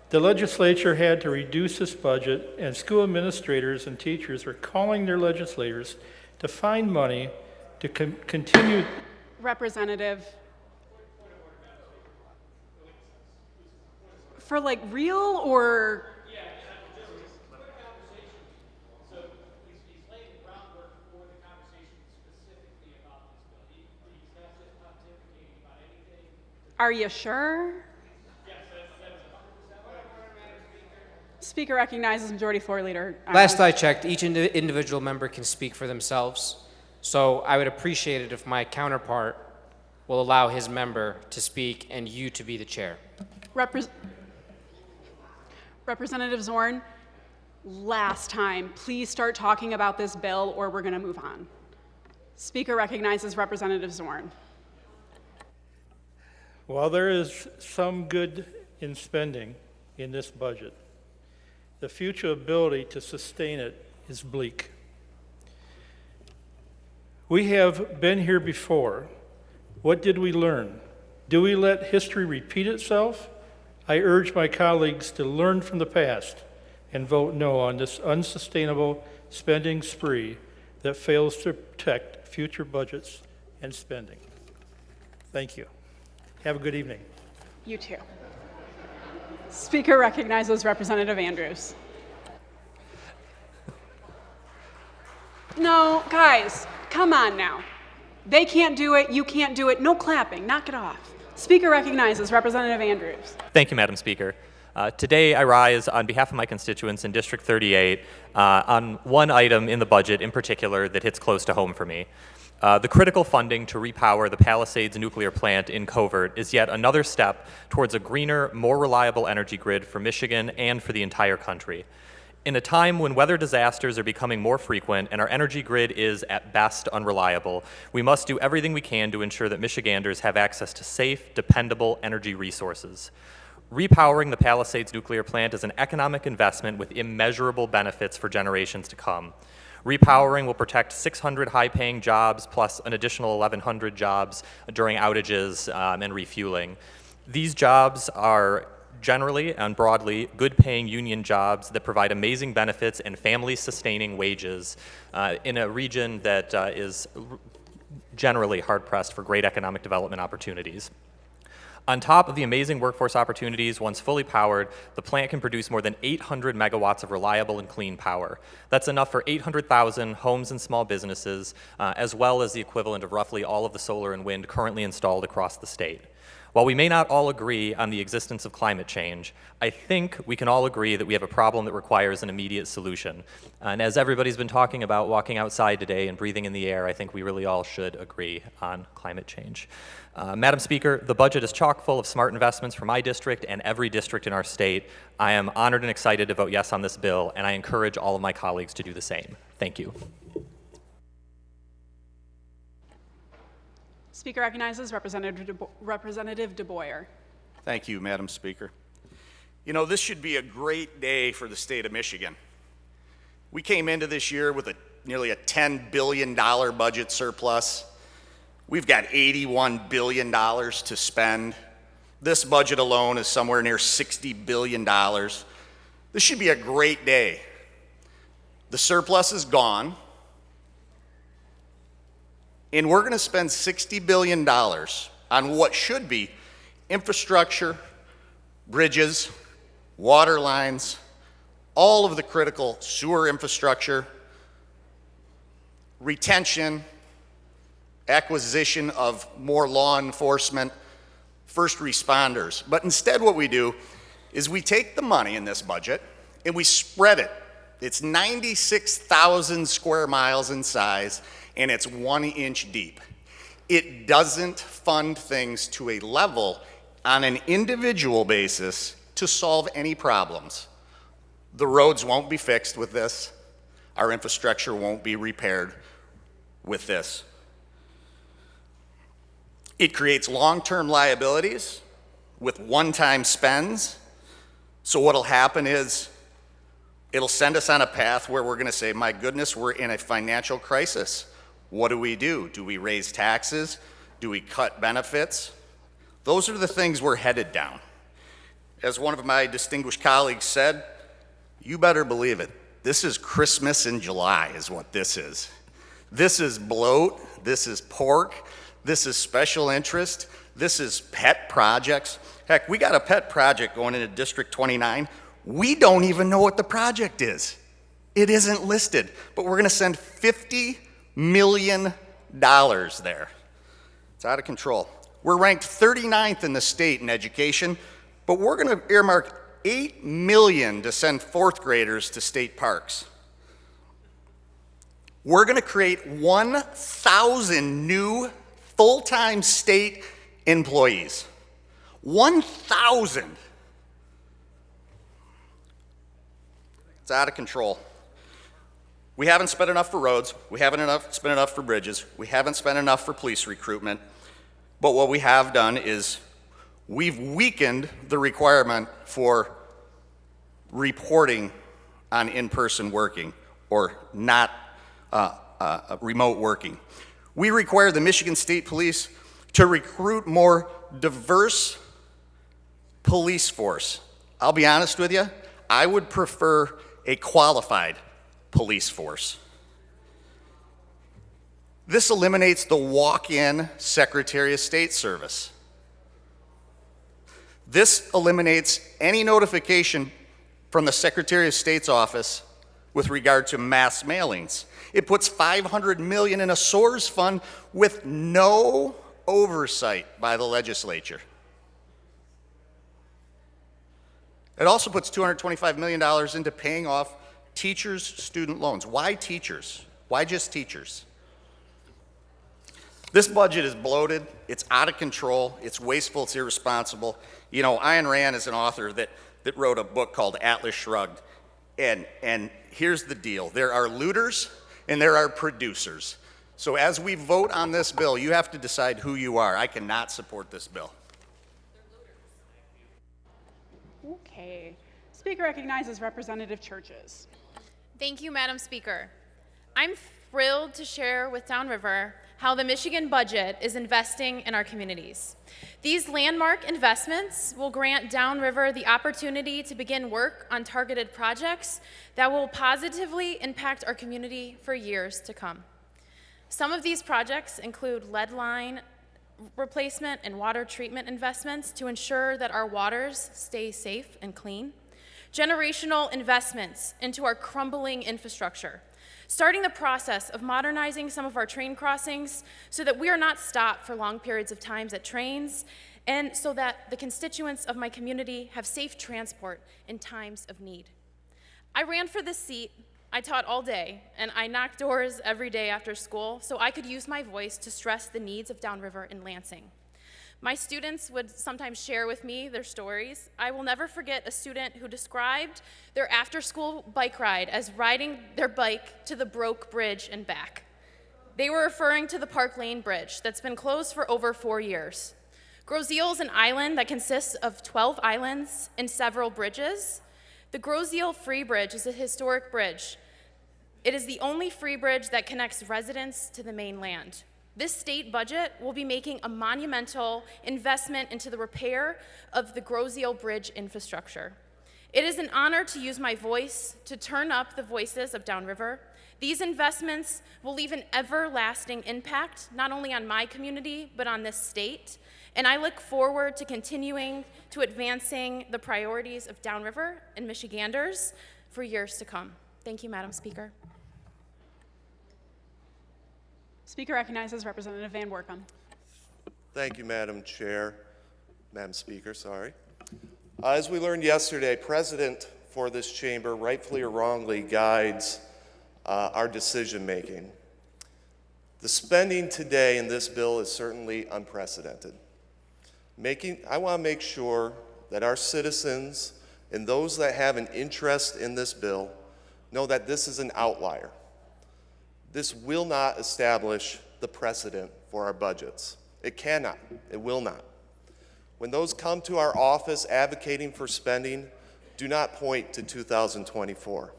The legislature had to reduce this budget, and school administrators and teachers are calling their legislators to find money to continue. Representative. For like real or? Are you sure? Speaker recognizes Majority Floor Leader. Last I checked, each individual member can speak for themselves. So I would appreciate it if my counterpart will allow his member to speak and you to be the chair. Representative Zorn, last time, please start talking about this bill or we're going to move on. Speaker recognizes Representative Zorn. While there is some good in spending in this budget, the future ability to sustain it is bleak. We have been here before. What did we learn? Do we let history repeat itself? I urge my colleagues to learn from the past and vote no on this unsustainable spending spree that fails to protect future budgets and spending. Thank you. Have a good evening. You too. Speaker recognizes Representative Andrews. No, guys, come on now. They can't do it, you can't do it. No clapping, knock it off. Speaker recognizes Representative Andrews. Thank you, Madam Speaker. Today, I rise on behalf of my constituents in District 38 on one item in the budget in particular that hits close to home for me. The critical funding to repower the Palisades nuclear plant in Covert is yet another step towards a greener, more reliable energy grid for Michigan and for the entire country. In a time when weather disasters are becoming more frequent and our energy grid is, at best, unreliable, we must do everything we can to ensure that Michiganders have access to safe, dependable energy resources. Repowering the Palisades nuclear plant is an economic investment with immeasurable benefits for generations to come. Repowering will protect 600 high-paying jobs plus an additional 1,100 jobs during outages and refueling. These jobs are generally and broadly good-paying union jobs that provide amazing benefits and family-sustaining wages in a region that is generally hard-pressed for great economic development opportunities. On top of the amazing workforce opportunities, once fully powered, the plant can produce more than 800 megawatts of reliable and clean power. That's enough for 800,000 homes and small businesses, as well as the equivalent of roughly all of the solar and wind currently installed across the state. While we may not all agree on the existence of climate change, I think we can all agree that we have a problem that requires an immediate solution. And as everybody's been talking about walking outside today and breathing in the air, I think we really all should agree on climate change. Madam Speaker, the budget is chock full of smart investments for my district and every district in our state. I am honored and excited to vote yes on this bill, and I encourage all of my colleagues to do the same. Thank you. Speaker recognizes Representative DeBoyer. Thank you, Madam Speaker. You know, this should be a great day for the state of Michigan. We came into this year with nearly a $10 billion budget surplus. We've got $81 billion to spend. This budget alone is somewhere near $60 billion. This should be a great day. The surplus is gone, and we're going to spend $60 billion on what should be infrastructure, bridges, water lines, all of the critical sewer infrastructure, retention, acquisition of more law enforcement, first responders. But instead what we do is we take the money in this budget and we spread it. It's 96,000 square miles in size and it's 1 inch deep. It doesn't fund things to a level on an individual basis to solve any problems. The roads won't be fixed with this. Our infrastructure won't be repaired with this. It creates long-term liabilities with one-time spends. So what'll happen is it'll send us on a path where we're gonna say, my goodness, we're in a financial crisis. What do? Do we raise taxes? Do we cut benefits? Those are the things we're headed down. As one of my distinguished colleagues said, you better believe it. This is Christmas in July is what this is. This is bloat, this is pork, this is special interest, this is pet projects. Heck, we got a pet project going into District 29. We don't even know what the project is. It isn't listed, but we're gonna send $50 million there. It's out of control. We're ranked 39th in the state in education, but we're gonna earmark $8 million to send fourth graders to state parks. We're gonna create 1,000 new full-time state employees. 1,000. It's out of control. We haven't spent enough for roads. We haven't spent enough for bridges. We haven't spent enough for police recruitment. But what we have done is we've weakened the requirement for reporting on in-person working or not remote working. We require the Michigan State Police to recruit more diverse police force. I'll be honest with you, I would prefer a qualified police force. This eliminates the walk-in Secretary of State service. This eliminates any notification from the Secretary of State's office with regard to mass mailings. It puts $500 million in a SOARS fund with no oversight by the legislature. It also puts $225 million into paying off teachers' student loans. Why teachers? Why just teachers? This budget is bloated, it's out of control, it's wasteful, it's irresponsible. You know, Ayn Rand is an author that wrote a book called Atlas Shrugged. And here's the deal. There are looters and there are producers. So as we vote on this bill, you have to decide who you are. I cannot support this bill. Okay. Speaker recognizes Representative Churches. Thank you, Madam Speaker. I'm thrilled to share with Downriver how the Michigan budget is investing in our communities. These landmark investments will grant Downriver the opportunity to begin work on targeted projects that will positively impact our community for years to come. Some of these projects include lead line replacement and water treatment investments to ensure that our waters stay safe and clean, generational investments into our crumbling infrastructure, starting the process of modernizing some of our train crossings so that we are not stopped for long periods of time at trains, and so that the constituents of my community have safe transport in times of need. I ran for this seat, I taught all day, and I knocked doors every day after school so I could use my voice to stress the needs of Downriver and Lansing. My students would sometimes share with me their stories. I will never forget a student who described their after-school bike ride as riding their bike to the Broke Bridge and back. They were referring to the Park Lane Bridge that's been closed for over 4 years. Groseille is an island that consists of 12 islands and several bridges. The Groseille Free Bridge is a historic bridge. It is the only free bridge that connects residents to the mainland. This state budget will be making a monumental investment into the repair of the Groseille Bridge infrastructure. It is an honor to use my voice to turn up the voices of Downriver. These investments will leave an everlasting impact, not only on my community, but on this state. And I look forward to continuing to advancing the priorities of Downriver and Michiganders for years to come. Thank you, Madam Speaker. Speaker recognizes Representative Van Workum. Thank you, Madam Speaker, sorry. As we learned yesterday, President for this chamber, rightfully or wrongly, guides our decision making. The spending today in this bill is certainly unprecedented. I want to make sure that our citizens and those that have an interest in this bill know that this is an outlier. This will not establish the precedent for our budgets. It cannot. It will not. When those come to our office advocating for spending, do not point to 2024.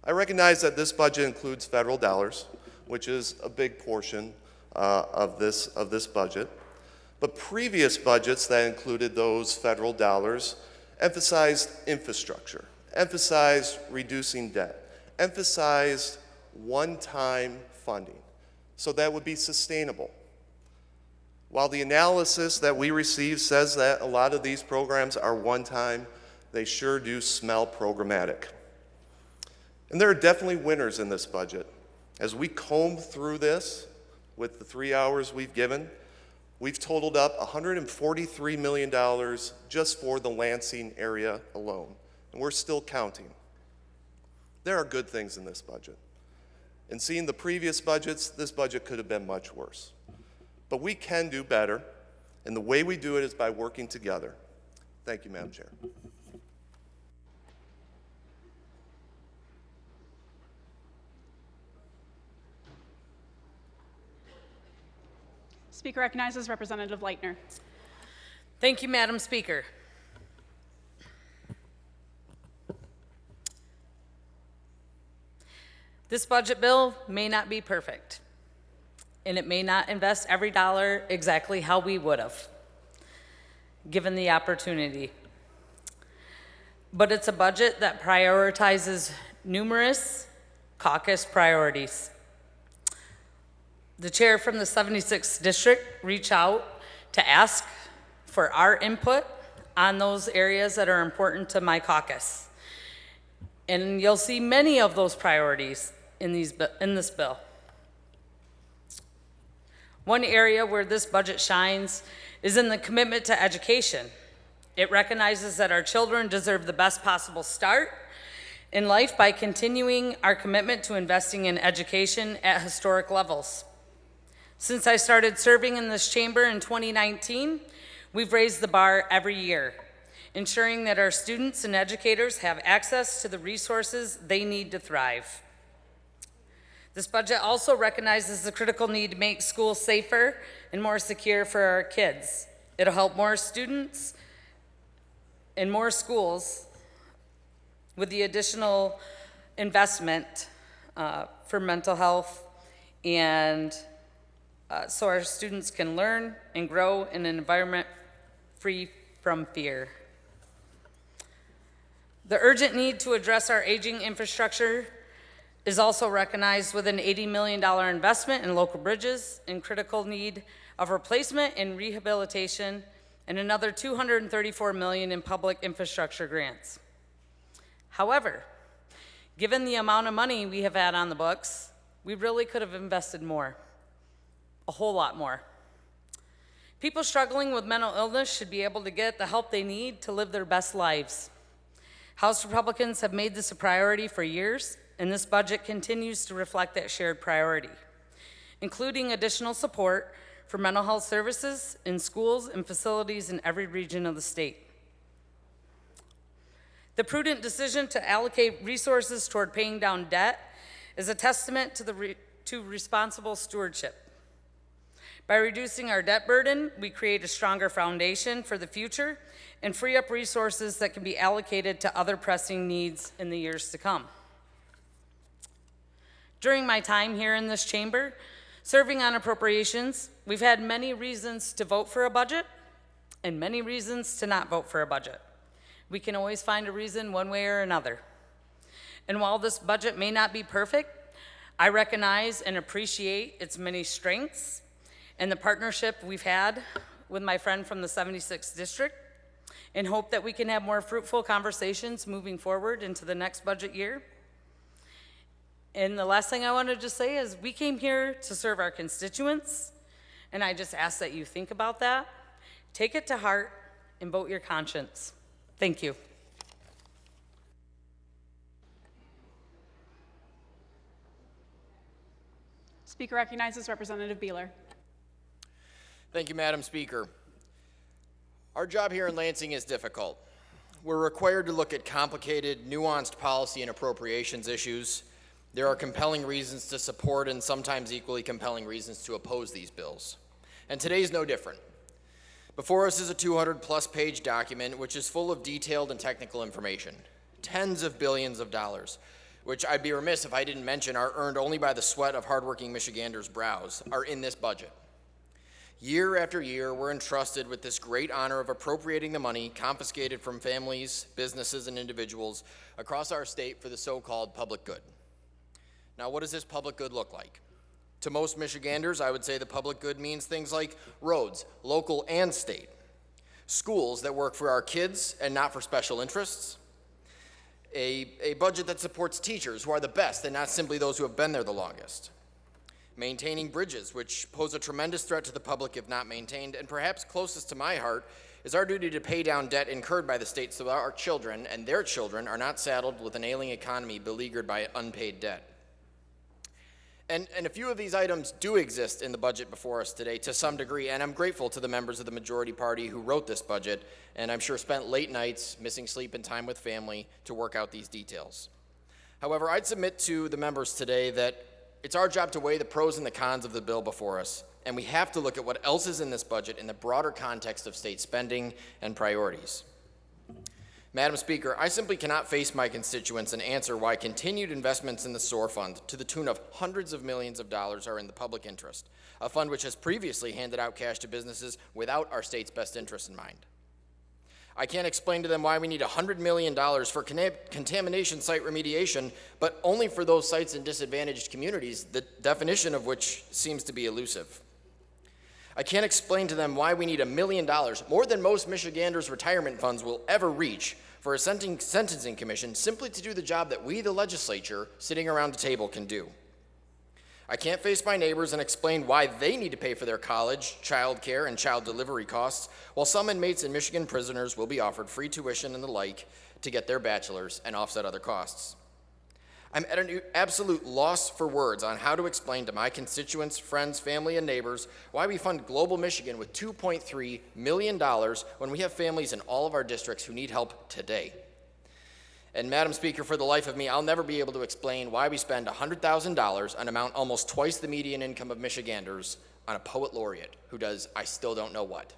I recognize that this budget includes federal dollars, which is a big portion of this budget. But previous budgets that included those federal dollars emphasized infrastructure, emphasized reducing debt, emphasized one-time funding, so that would be sustainable. While the analysis that we receive says that a lot of these programs are one-time, they sure do smell programmatic. And there are definitely winners in this budget. As we comb through this with the 3 hours we've given, we've totaled up $143 million just for the Lansing area alone, and we're still counting. There are good things in this budget. And seeing the previous budgets, this budget could have been much worse. But we can do better, and the way we do it is by working together. Thank you, Madam Chair. Speaker recognizes Representative Leitner. Thank you, Madam Speaker. This budget bill may not be perfect, and it may not invest every dollar exactly how we would have, given the opportunity. But it's a budget that prioritizes numerous caucus priorities. the chair from the 76th district reach out to ask for our input on those areas that are important to my caucus. And you'll see many of those priorities in this bill. One area where this budget shines is in the commitment to education. It recognizes that our children deserve the best possible start in life by continuing our commitment to investing in education at historic levels. Since I started serving in this chamber in 2019, we've raised the bar every year, ensuring that our students and educators have access to the resources they need to thrive. This budget also recognizes the critical need to make schools safer and more secure for our kids. It'll help more students in more schools with the additional investment for mental health and so our students can learn and grow in an environment free from fear. The urgent need to address our aging infrastructure is also recognized with an $80 million investment in local bridges, in critical need of replacement and rehabilitation, and another $234 million in public infrastructure grants. However, given the amount of money we have had on the books, we really could have invested more, a whole lot more. People struggling with mental illness should be able to get the help they need to live their best lives. House Republicans have made this a priority for years, and this budget continues to reflect that shared priority, including additional support for mental health services in schools and facilities in every region of the state. The prudent decision to allocate resources toward paying down debt is a testament to responsible stewardship. By reducing our debt burden, we create a stronger foundation for the future and free up resources that can be allocated to other pressing needs in the years to come. During my time here in this chamber, serving on appropriations, we've had many reasons to vote for a budget and many reasons to not vote for a budget. We can always find a reason one way or another. And while this budget may not be perfect, I recognize and appreciate its many strengths and the partnership we've had with my friend from the 76th district, and hope that we can have more fruitful conversations moving forward into the next budget year. And the last thing I wanted to say is we came here to serve our constituents, and I just ask that you think about that, take it to heart, and vote your conscience. Thank you. Speaker recognizes Representative Beeler. Thank you, Madam Speaker. Our job here in Lansing is difficult. We're required to look at complicated, nuanced policy and appropriations issues. There are compelling reasons to support and sometimes equally compelling reasons to oppose these bills. And today's no different. Before us is a 200-plus page document which is full of detailed and technical information, tens of billions of dollars, which I'd be remiss if I didn't mention are earned only by the sweat of hardworking Michiganders' brows, are in this budget. Year after year, we're entrusted with this great honor of appropriating the money confiscated from families, businesses, and individuals across our state for the so-called public good. Now, what does this public good look like? To most Michiganders, I would say the public good means things like roads, local and state, schools that work for our kids and not for special interests, a budget that supports teachers who are the best and not simply those who have been there the longest, maintaining bridges, which pose a tremendous threat to the public if not maintained, and perhaps closest to my heart is our duty to pay down debt incurred by the state so that our children and their children are not saddled with an ailing economy beleaguered by unpaid debt. And a few of these items do exist in the budget before us today to some degree, and I'm grateful to the members of the majority party who wrote this budget, and I'm sure spent late nights, missing sleep and time with family to work out these details. However, I'd submit to the members today that it's our job to weigh the pros and the cons of the bill before us, and we have to look at what else is in this budget in the broader context of state spending and priorities. Madam Speaker, I simply cannot face my constituents and answer why continued investments in the SOAR Fund to the tune of hundreds of millions of dollars are in the public interest, a fund which has previously handed out cash to businesses without our state's best interests in mind. I can't explain to them why we need $100 million for contamination site remediation, but only for those sites in disadvantaged communities, the definition of which seems to be elusive. I can't explain to them why we need $1 million, more than most Michiganders' retirement funds will ever reach, for a sentencing commission simply to do the job that we, the legislature, sitting around the table can do. I can't face my neighbors and explain why they need to pay for their college, child care, and child delivery costs, while some inmates and Michigan prisoners will be offered free tuition and the like to get their bachelor's and offset other costs. I'm at an absolute loss for words on how to explain to my constituents, friends, family, and neighbors why we fund Global Michigan with $2.3 million when we have families in all of our districts who need help today. And Madam Speaker, for the life of me, I'll never be able to explain why we spend $100,000, an amount almost twice the median income of Michiganders, on a poet laureate who does I still don't know what.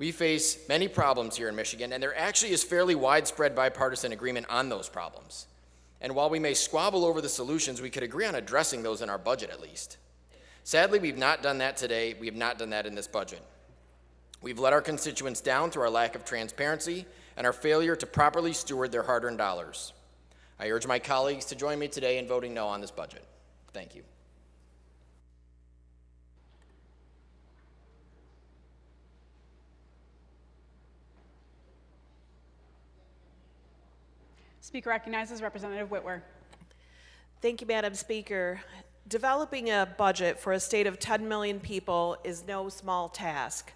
We face many problems here in Michigan, and there actually is fairly widespread bipartisan agreement on those problems. And while we may squabble over the solutions, we could agree on addressing those in our budget at least. Sadly, we've not done that today. We have not done that in this budget. We've let our constituents down through our lack of transparency and our failure to properly steward their hard-earned dollars. I urge my colleagues to join me today in voting no on this budget. Thank you. Speaker recognizes Representative Whitwer. Thank you, Madam Speaker. Developing a budget for a state of 10 million people is no small task.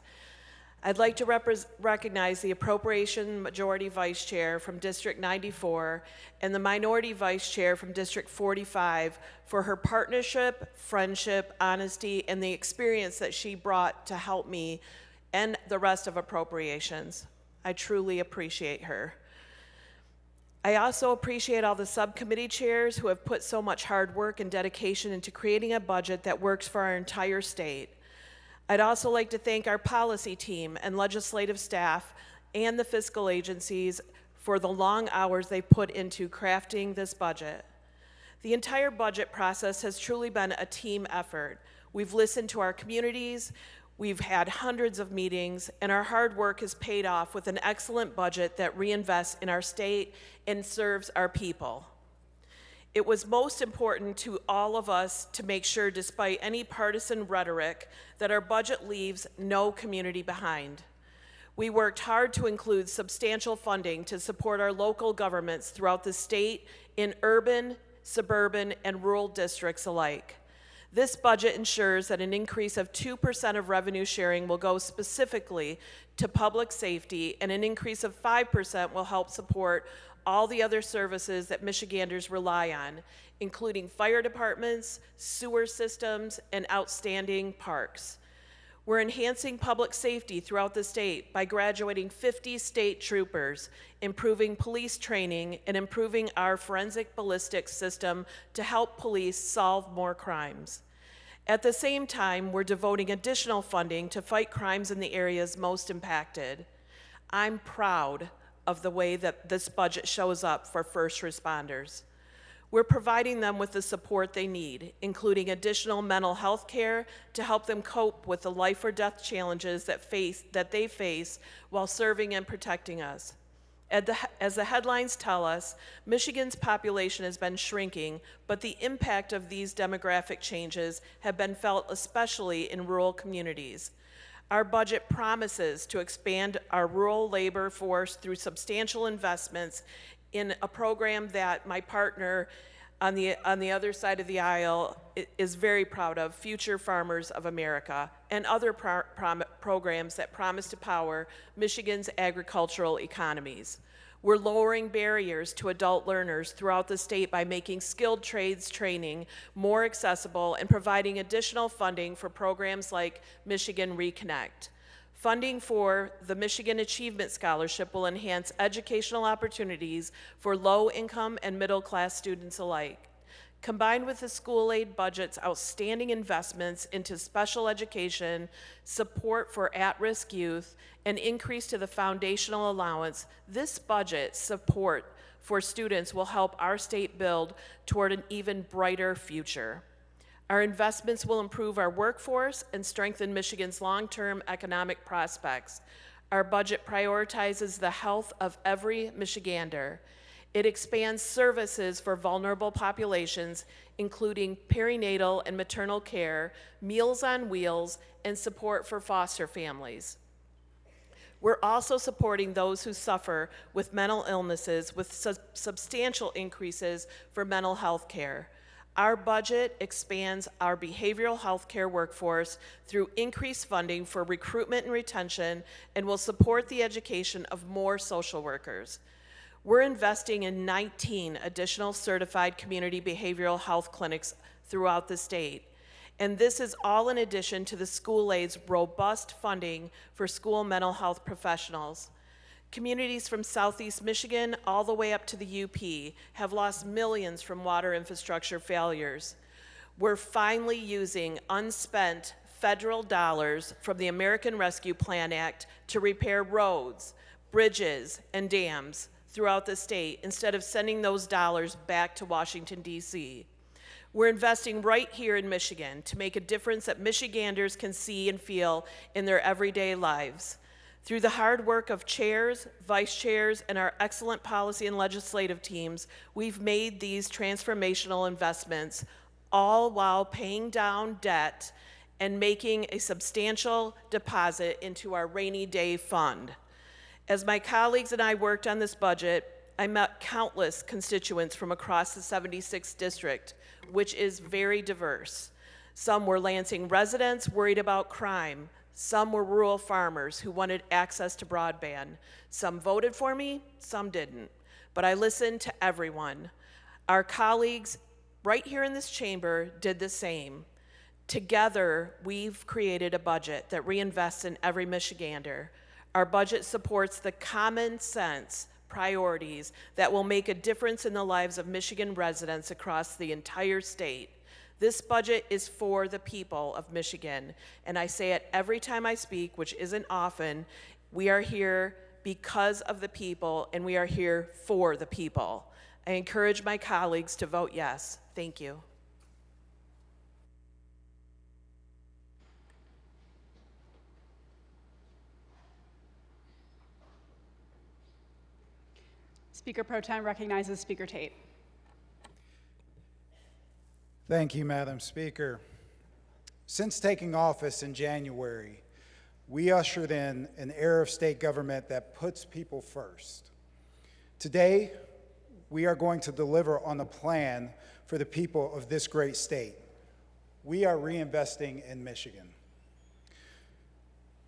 I'd like to recognize the Appropriation Majority Vice Chair from District 94 and the Minority Vice Chair from District 45 for her partnership, friendship, honesty, and the experience that she brought to help me and the rest of Appropriations. I truly appreciate her. I also appreciate all the subcommittee chairs who have put so much hard work and dedication into creating a budget that works for our entire state. I'd also like to thank our policy team and legislative staff and the fiscal agencies for the long hours they put into crafting this budget. The entire budget process has truly been a team effort. We've listened to our communities, we've had hundreds of meetings, and our hard work has paid off with an excellent budget that reinvests in our state and serves our people. It was most important to all of us to make sure, despite any partisan rhetoric, that our budget leaves no community behind. We worked hard to include substantial funding to support our local governments throughout the state in urban, suburban, and rural districts alike. This budget ensures that an increase of 2% of revenue sharing will go specifically to public safety, and an increase of 5% will help support all the other services that Michiganders rely on, including fire departments, sewer systems, and outstanding parks. We're enhancing public safety throughout the state by graduating 50 state troopers, improving police training, and improving our forensic ballistics system to help police solve more crimes. At the same time, we're devoting additional funding to fight crimes in the areas most impacted. I'm proud of the way that this budget shows up for first responders. We're providing them with the support they need, including additional mental health care to help them cope with the life or death challenges that they face while serving and protecting us. As the headlines tell us, Michigan's population has been shrinking, but the impact of these demographic changes have been felt especially in rural communities. Our budget promises to expand our rural labor force through substantial investments in a program that my partner on the other side of the aisle is very proud of, Future Farmers of America, and other programs that promise to power Michigan's agricultural economies. We're lowering barriers to adult learners throughout the state by making skilled trades training more accessible and providing additional funding for programs like Michigan Reconnect. Funding for the Michigan Achievement Scholarship will enhance educational opportunities for low-income and middle-class students alike. Combined with the school aid budget's outstanding investments into special education, support for at-risk youth, and increase to the foundational allowance, this budget support for students will help our state build toward an even brighter future. Our investments will improve our workforce and strengthen Michigan's long-term economic prospects. Our budget prioritizes the health of every Michigander. It expands services for vulnerable populations, including perinatal and maternal care, Meals on Wheels, and support for foster families. We're also supporting those who suffer with mental illnesses with substantial increases for mental health care. Our budget expands our behavioral health care workforce through increased funding for recruitment and retention, and will support the education of more social workers. We're investing in 19 additional certified community behavioral health clinics throughout the state. And this is all in addition to the school aid's robust funding for school mental health professionals. Communities from Southeast Michigan all the way up to the UP have lost millions from water infrastructure failures. We're finally using unspent federal dollars from the American Rescue Plan Act to repair roads, bridges, and dams throughout the state instead of sending those dollars back to Washington, D.C. We're investing right here in Michigan to make a difference that Michiganders can see and feel in their everyday lives. Through the hard work of chairs, vice chairs, and our excellent policy and legislative teams, we've made these transformational investments, all while paying down debt and making a substantial deposit into our rainy day fund. As my colleagues and I worked on this budget, I met countless constituents from across the 76th district, which is very diverse. Some were Lansing residents worried about crime. Some were rural farmers who wanted access to broadband. Some voted for me, some didn't. But I listened to everyone. Our colleagues right here in this chamber did the same. Together, we've created a budget that reinvests in every Michigander. Our budget supports the common sense priorities that will make a difference in the lives of Michigan residents across the entire state. This budget is for the people of Michigan, and I say it every time I speak, which isn't often. We are here because of the people, and we are here for the people. I encourage my colleagues to vote yes. Thank you. Speaker Pro Tem recognizes Speaker Tate. Thank you, Madam Speaker. Since taking office in January, we ushered in an era of state government that puts people first. Today, we are going to deliver on a plan for the people of this great state. We are reinvesting in Michigan.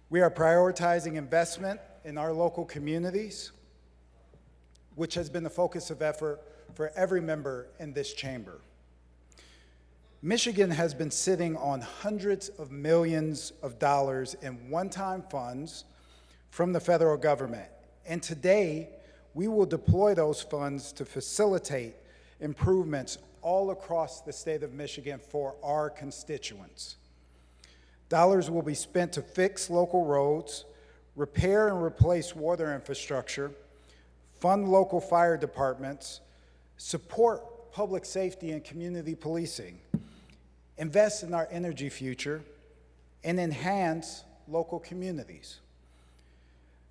We are prioritizing investment in our local communities, which has been the focus of effort for every member in this chamber. Michigan has been sitting on hundreds of millions of dollars in one-time funds from the federal government. And today, we will deploy those funds to facilitate improvements all across the state of Michigan for our constituents. Dollars will be spent to fix local roads, repair and replace water infrastructure, fund local fire departments, support public safety and community policing, invest in our energy future, and enhance local communities.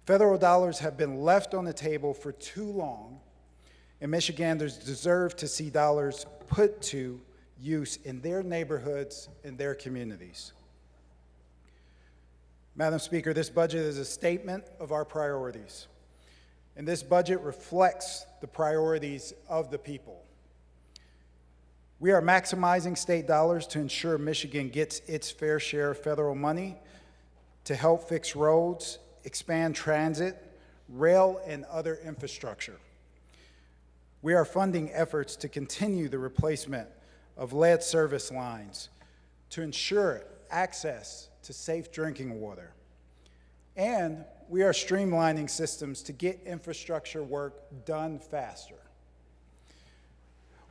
Federal dollars have been left on the table for too long, and Michiganders deserve to see dollars put to use in their neighborhoods and their communities. Madam Speaker, this budget is a statement of our priorities, and this budget reflects the priorities of the people. We are maximizing state dollars to ensure Michigan gets its fair share of federal money to help fix roads, expand transit, rail, and other infrastructure. We are funding efforts to continue the replacement of lead service lines to ensure access to safe drinking water. And we are streamlining systems to get infrastructure work done faster.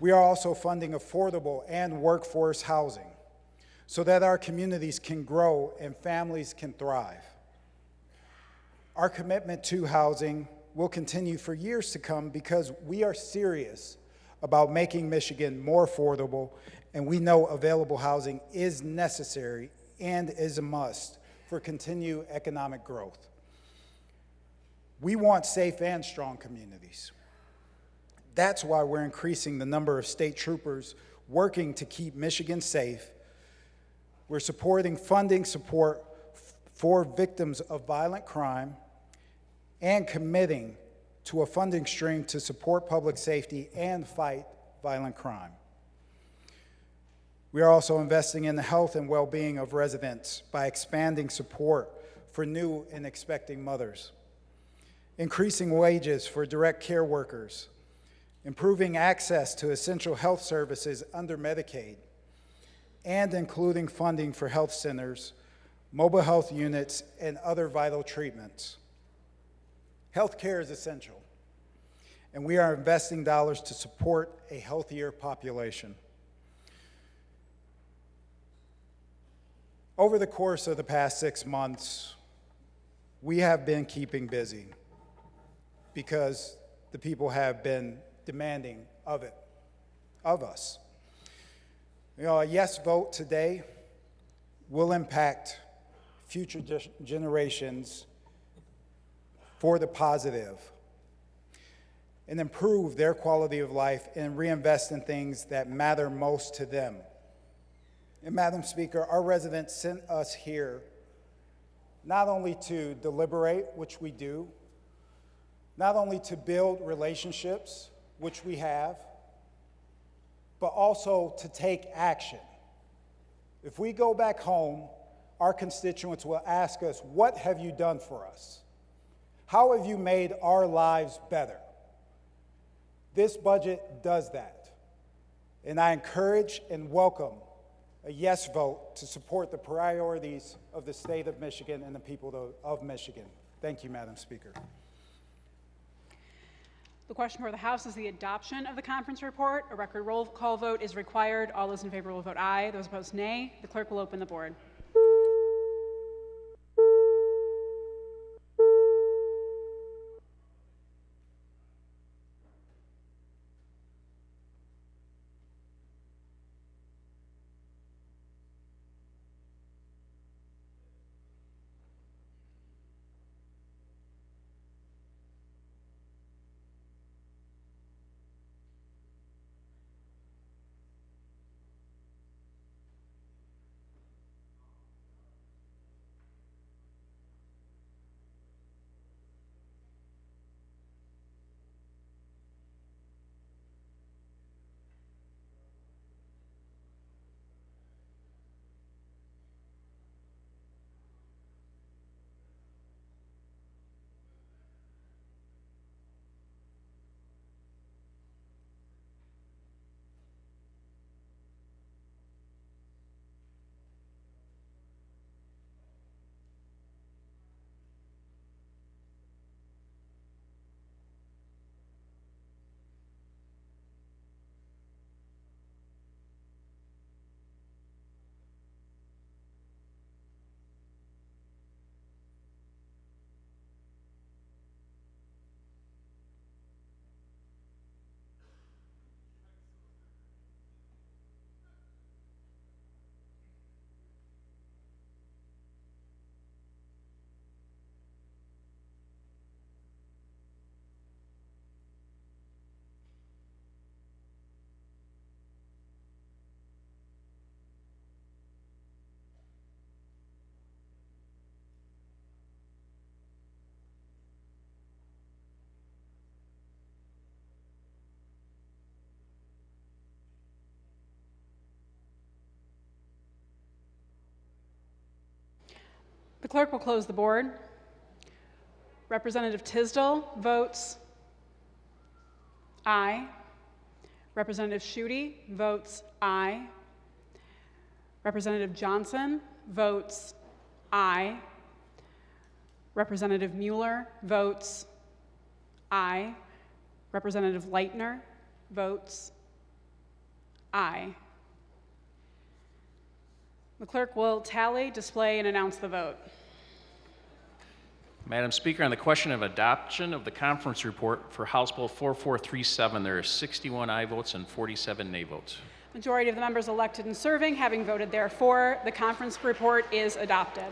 We are also funding affordable and workforce housing so that our communities can grow and families can thrive. Our commitment to housing will continue for years to come because we are serious about making Michigan more affordable, and we know available housing is necessary and is a must for continued economic growth. We want safe and strong communities. That's why we're increasing the number of state troopers working to keep Michigan safe. We're supporting funding support for victims of violent crime and committing to a funding stream to support public safety and fight violent crime. We are also investing in the health and well-being of residents by expanding support for new and expecting mothers, increasing wages for direct care workers, improving access to essential health services under Medicaid, and including funding for health centers, mobile health units, and other vital treatments. Healthcare is essential, and we are investing dollars to support a healthier population. Over the course of the past 6 months, we have been keeping busy because the people have been demanding of us. You know, a yes vote today will impact future generations for the positive and improve their quality of life and reinvest in things that matter most to them. And Madam Speaker, our residents sent us here not only to deliberate, which we do, not only to build relationships, which we have, but also to take action. If we go back home, our constituents will ask us, what have you done for us? How have you made our lives better? This budget does that. And I encourage and welcome a yes vote to support the priorities of the state of Michigan and the people of Michigan. Thank you, Madam Speaker. The question before the House is the adoption of the conference report. A record roll call vote is required. All those in favor will vote aye. Those opposed, nay. The clerk will open the board. The clerk will close the board. Representative Tisdall votes aye. Representative Schuette votes aye. Representative Johnson votes aye. Representative Mueller votes aye. Representative Leitner votes aye. The clerk will tally, display, and announce the vote. Madam Speaker, on the question of adoption of the conference report for House Bill 4437, there are 61 aye votes and 47 nay votes. Majority of the members elected and serving having voted therefore, the conference report is adopted.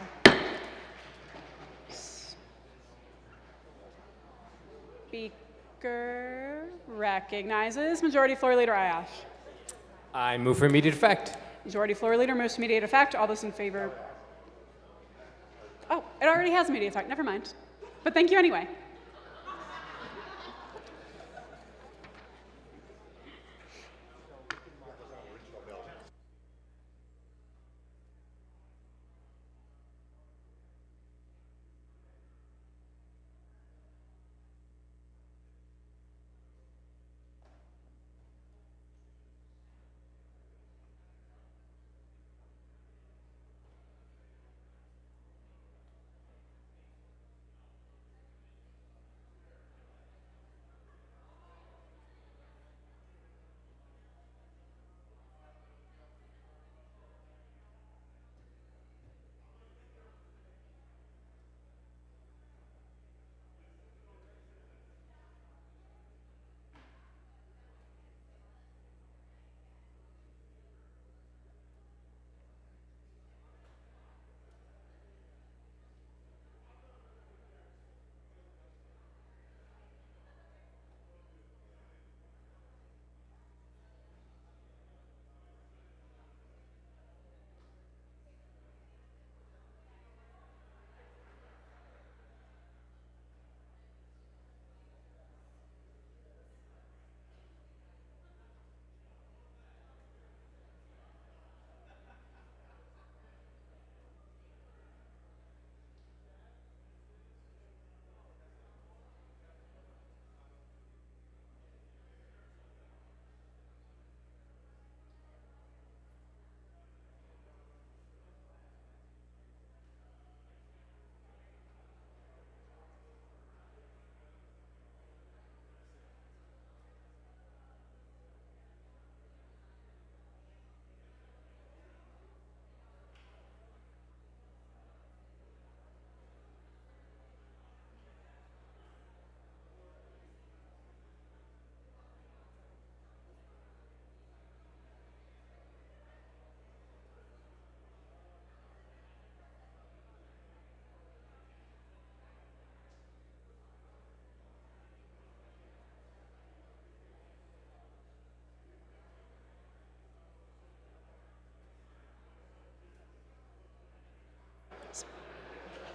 Speaker recognizes Majority Floor Leader Ayash. I move for immediate effect. Majority Floor Leader moves to immediate effect. All those in favor? Oh, it already has immediate effect. Never mind. But thank you anyway.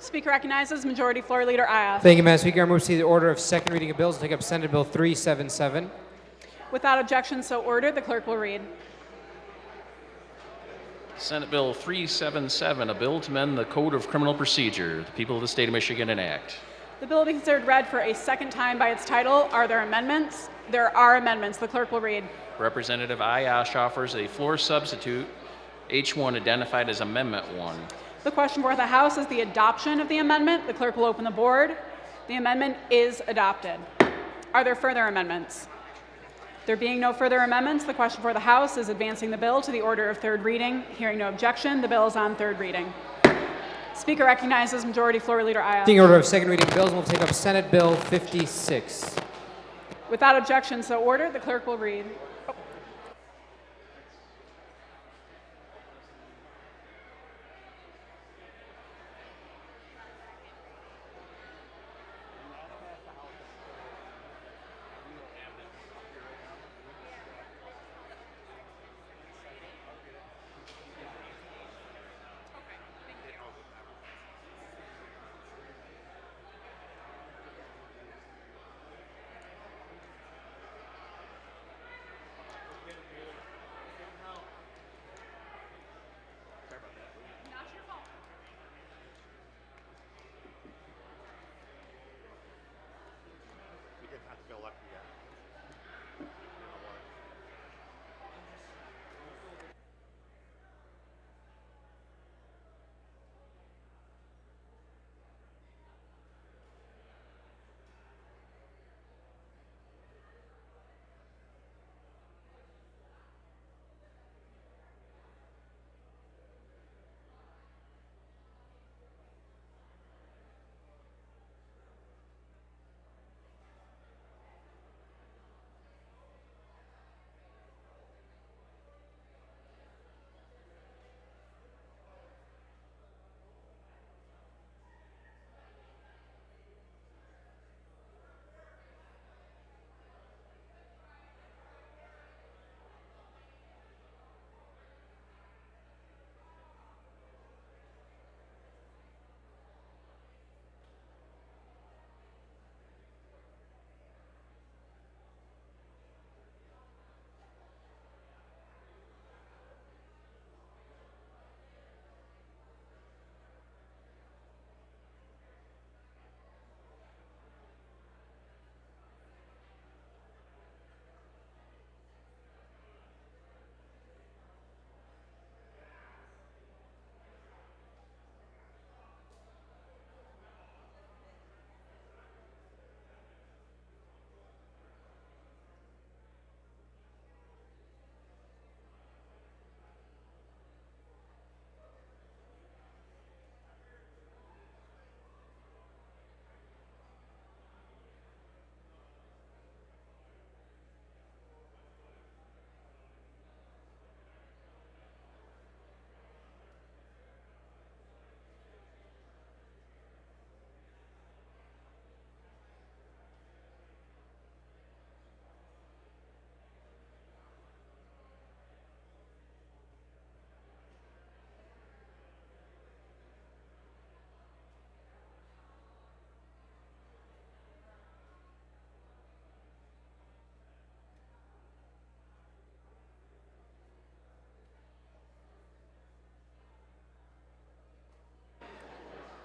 Speaker recognizes Majority Floor Leader Ayash. Thank you, Madam Speaker. I move to see the order of second reading of bills and take up Senate Bill 377. Without objection, so ordered. The clerk will read. Senate Bill 377, a bill to amend the Code of Criminal Procedure, the people of the state of Michigan enact. The bill will be considered read for a second time by its title. Are there amendments? There are amendments. The clerk will read. Representative Ayash offers a floor substitute, H1 identified as Amendment 1. The question before the House is the adoption of the amendment. The clerk will open the board. The amendment is adopted. Are there further amendments? There being no further amendments, the question for the House is advancing the bill to the order of third reading. Hearing no objection, the bill is on third reading. Speaker recognizes Majority Floor Leader Ayash. In order of second reading bills, we'll take up Senate Bill 56. Without objection, so ordered. The clerk will read.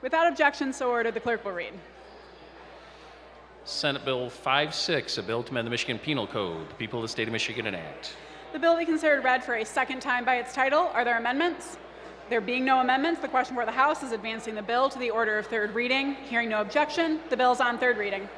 Without objection, so ordered. The clerk will read. Senate Bill 56, a bill to amend the Michigan Penal Code. The people of the state of Michigan enact. The bill be considered read for a second time by its title. Are there amendments? There being no amendments, the question for the House is advancing the bill to the order of third reading. Hearing no objection, the bill is on third reading.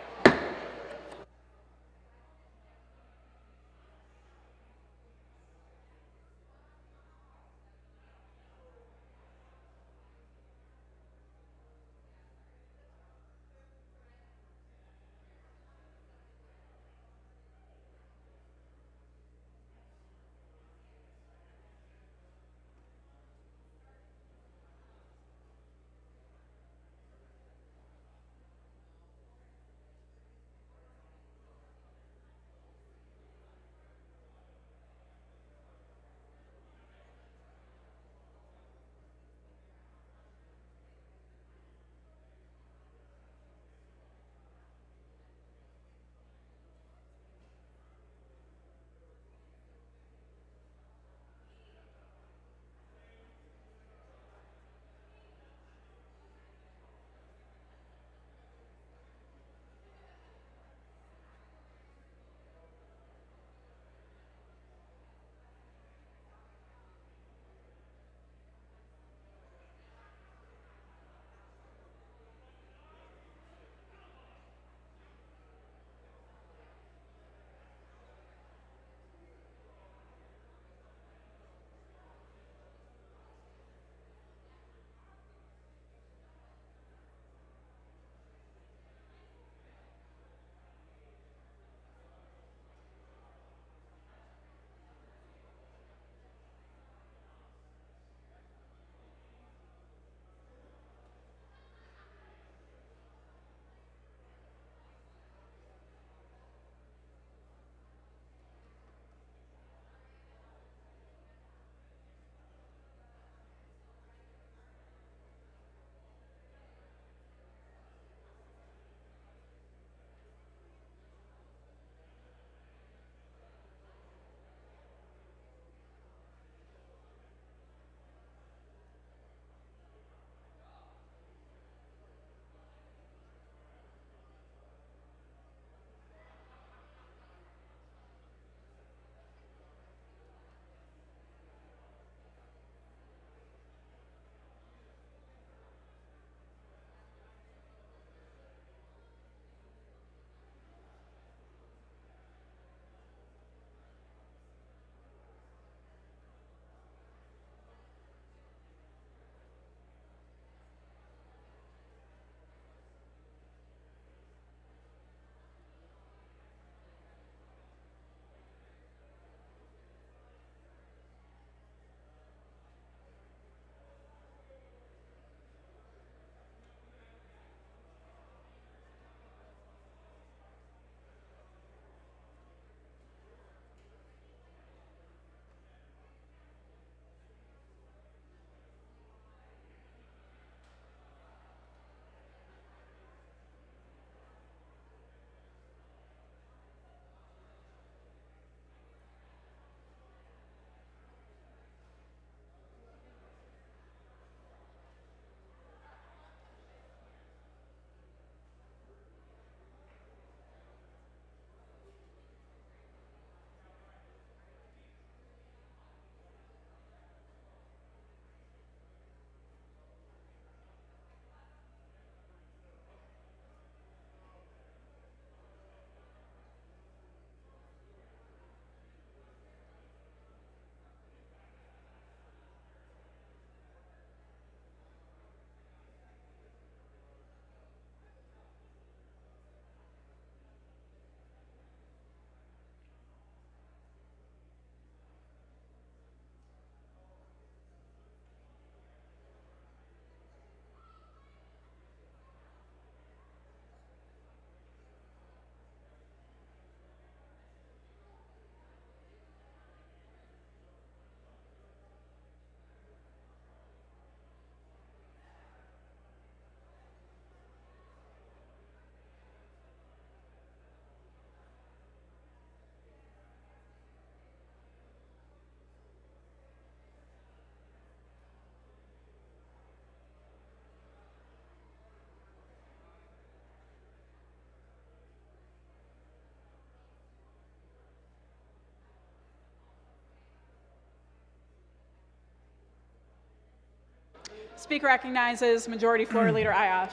Speaker recognizes Majority Floor Leader Ayash.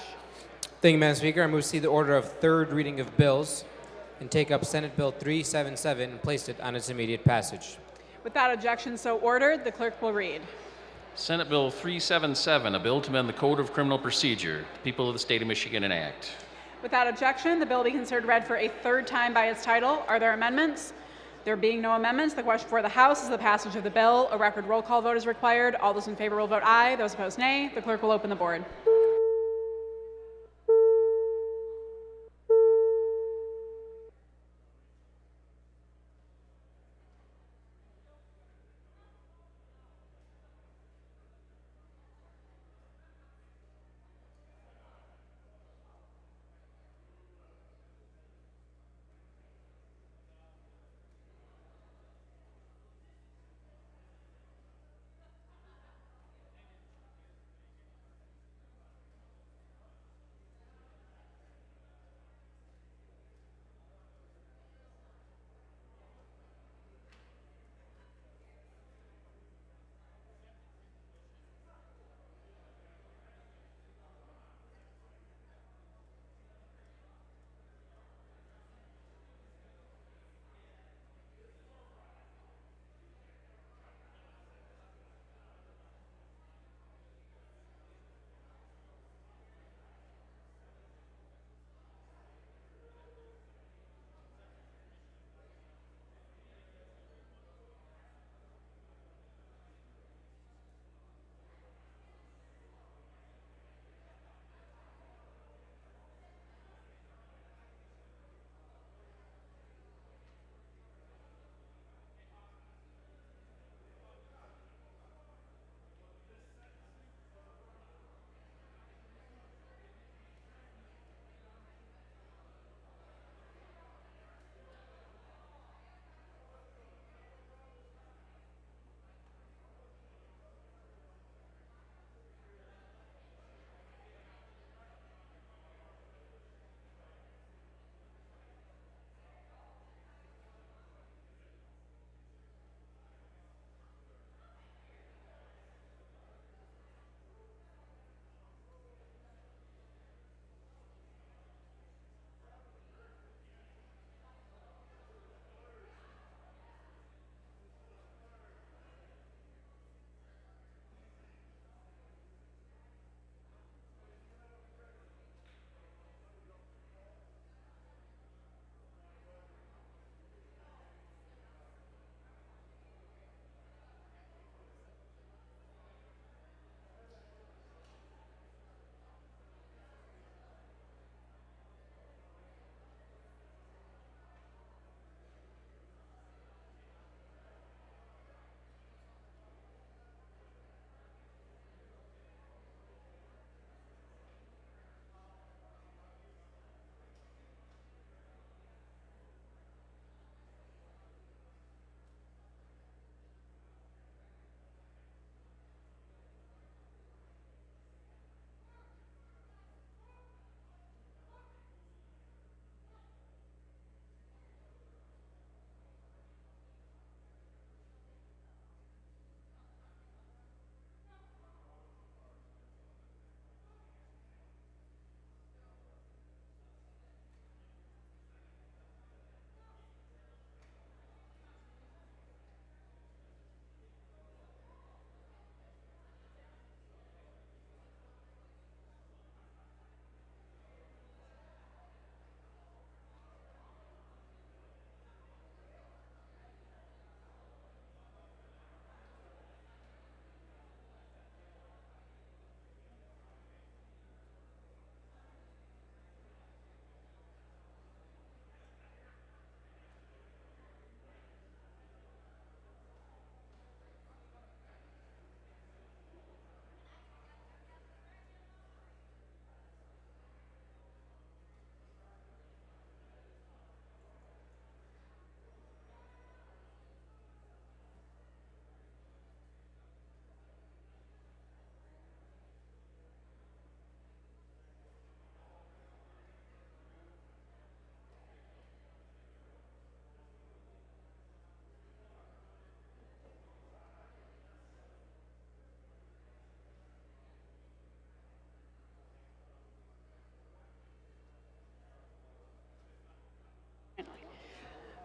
Thank you, Madam Speaker. I move to see the order of third reading of bills and take up Senate Bill 377 and place it on its immediate passage. Without objection, so ordered. The clerk will read. Senate Bill 377, a bill to amend the Code of Criminal Procedure, the people of the state of Michigan enact. Without objection, the bill be considered read for a third time by its title. Are there amendments? There being no amendments, the question for the House is the passage of the bill. A record roll call vote is required. All those in favor will vote aye. Those opposed, nay. The clerk will open the board.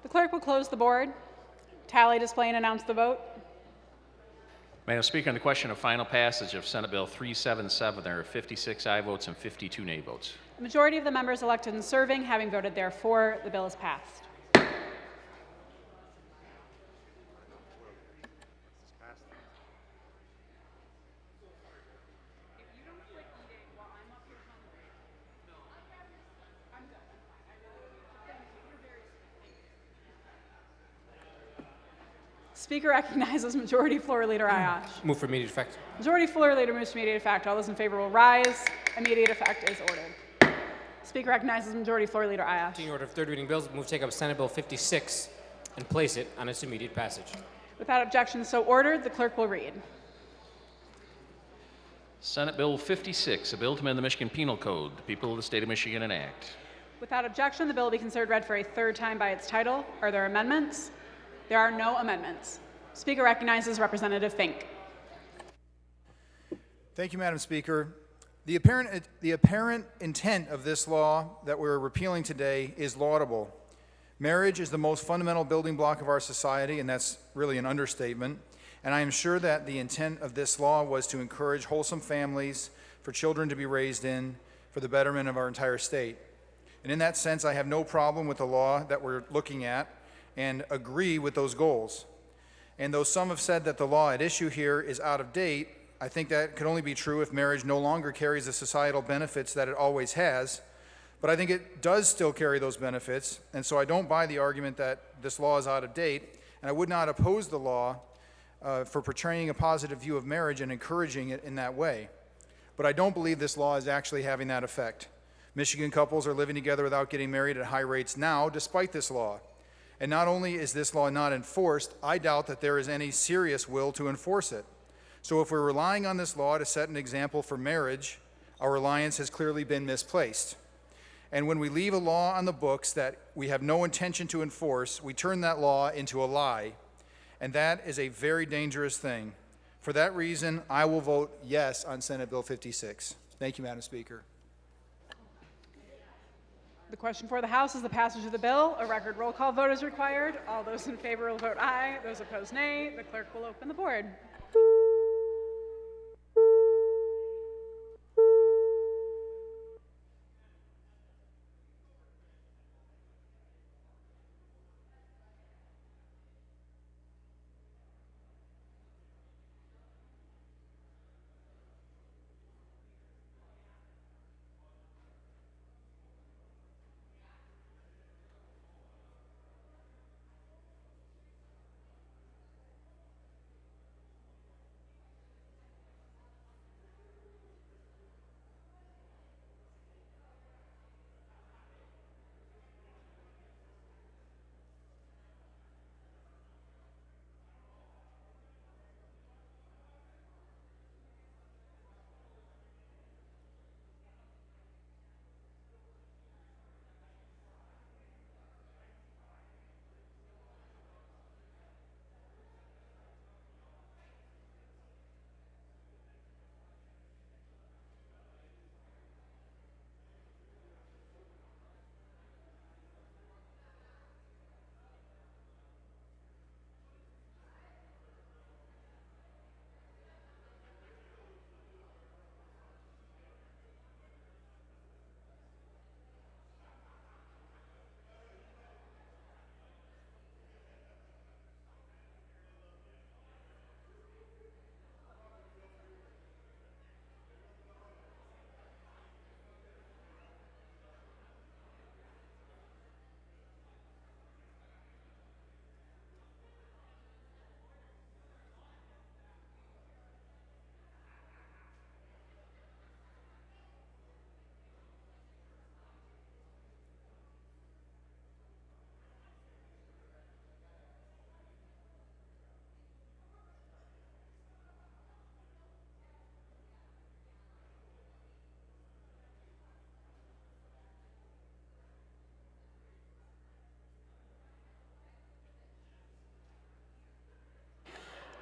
The clerk will close the board, tally, display, and announce the vote. Madam Speaker, on the question of final passage of Senate Bill 377, there are 56 aye votes and 52 nay votes. The majority of the members elected and serving having voted therefore, the bill is passed. Speaker recognizes Majority Floor Leader Ayash. Move for immediate effect. Majority Floor Leader moves to immediate effect. All those in favor will rise. Immediate effect is ordered. Speaker recognizes Majority Floor Leader Ayash. Continuing order of third reading bills, move to take up Senate Bill 56 and place it on its immediate passage. Without objection so ordered, the clerk will read. Senate Bill 56, a bill to amend the Michigan Penal Code. The people of the state of Michigan enact. Without objection, the bill will be considered read for a third time by its title. Are there amendments? There are no amendments. Speaker recognizes Representative Fink. Thank you, Madam Speaker. The apparent intent of this law that we're repealing today is laudable. Marriage is the most fundamental building block of our society, and that's really an understatement. And I am sure that the intent of this law was to encourage wholesome families for children to be raised in for the betterment of our entire state. And in that sense, I have no problem with the law that we're looking at and agree with those goals. And though some have said that the law at issue here is out of date, I think that could only be true if marriage no longer carries the societal benefits that it always has. But I think it does still carry those benefits, and so I don't buy the argument that this law is out of date, and I would not oppose the law for portraying a positive view of marriage and encouraging it in that way. But I don't believe this law is actually having that effect. Michigan couples are living together without getting married at high rates now, despite this law. And not only is this law not enforced, I doubt that there is any serious will to enforce it. So if we're relying on this law to set an example for marriage, our reliance has clearly been misplaced. And when we leave a law on the books that we have no intention to enforce, we turn that law into a lie. And that is a very dangerous thing. For that reason, I will vote yes on Senate Bill 56. Thank you, Madam Speaker. The question for the House is the passage of the bill. A record roll call vote is required. All those in favor will vote aye. Those opposed, nay. The clerk will open the board.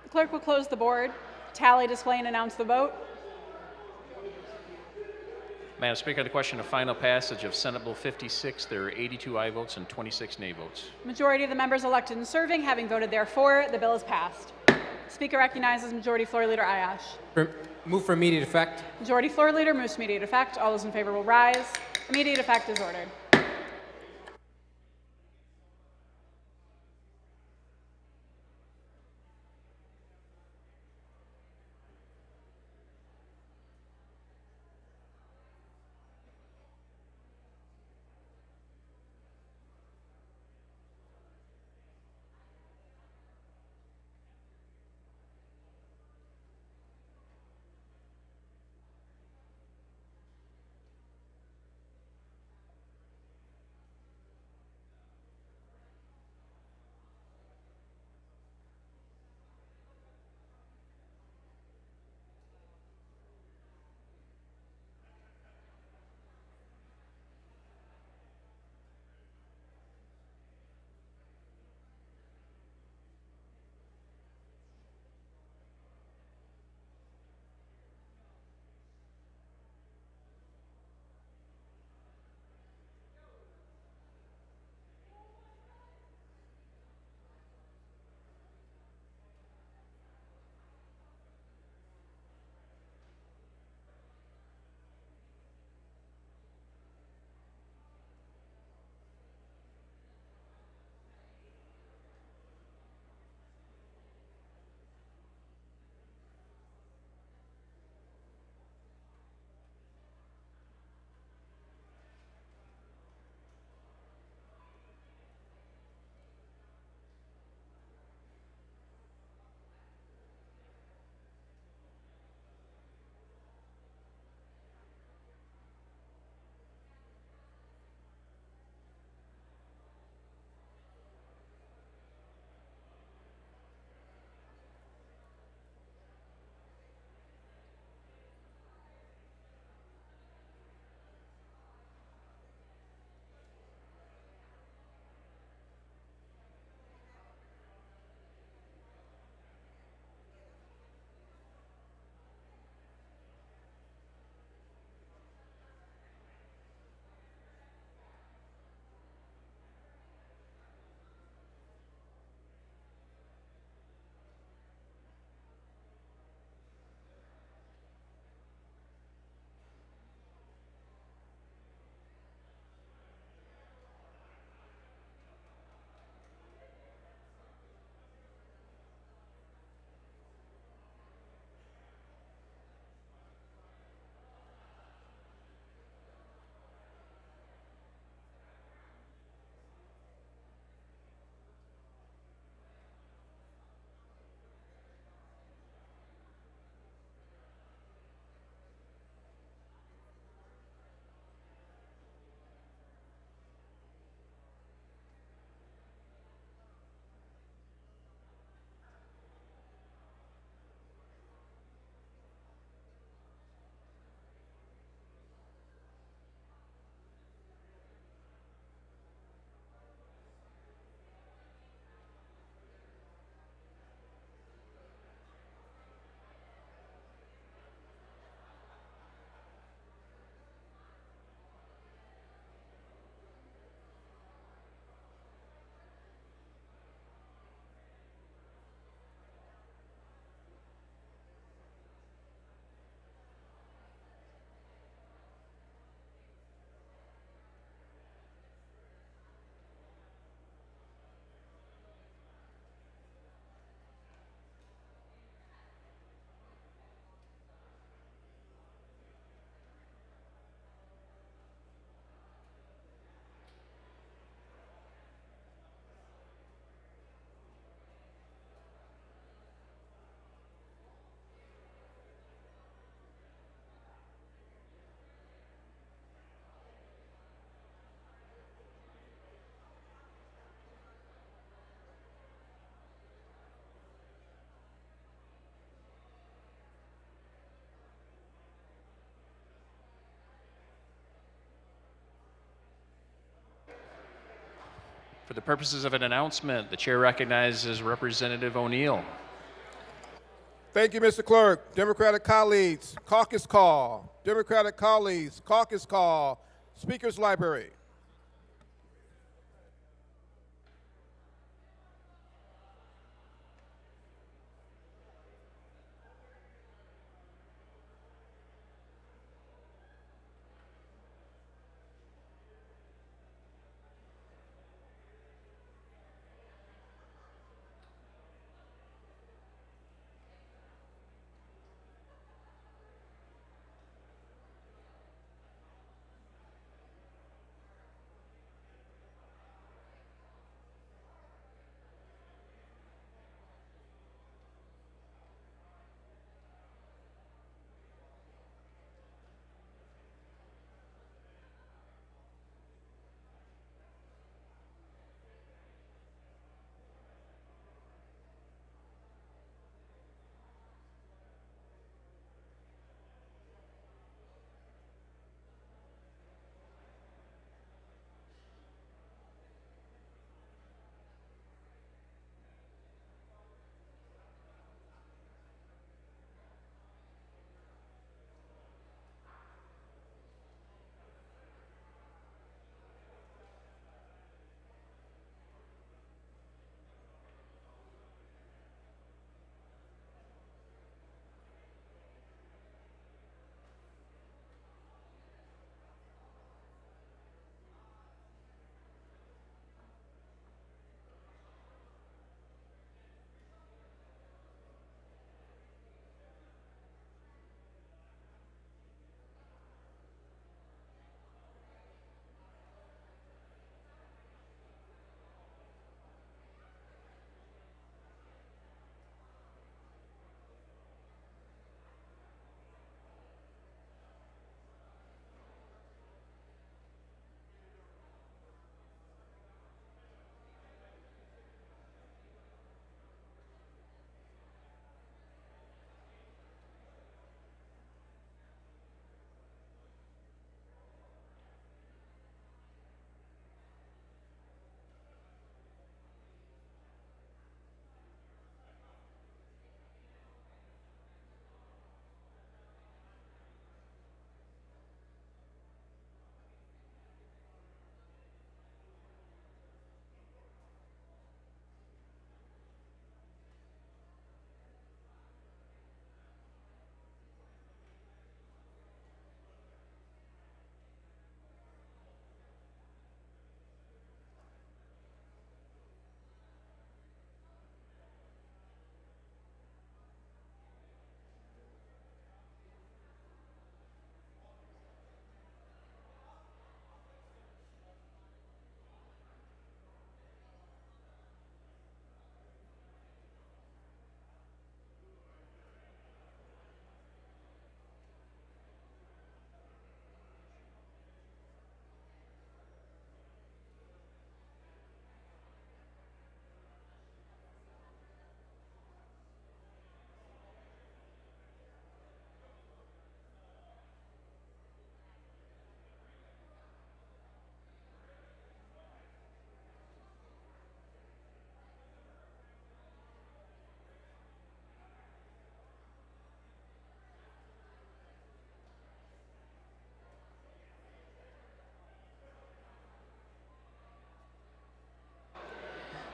The clerk will close the board, tally, display, and announce the vote. Madam Speaker, on the question of final passage of Senate Bill 56, there are 82 aye votes and 26 nay votes. Majority of the members elected and serving having voted therefore, the bill is passed. Speaker recognizes Majority Floor Leader Ayash. Move for immediate effect. Majority Floor Leader moves to immediate effect. All those in favor will rise. Immediate effect is ordered. For the purposes of an announcement, the chair recognizes Representative O'Neill. Thank you, Mr. Clerk. Democratic colleagues, caucus call. Democratic colleagues, caucus call. Speaker's Library.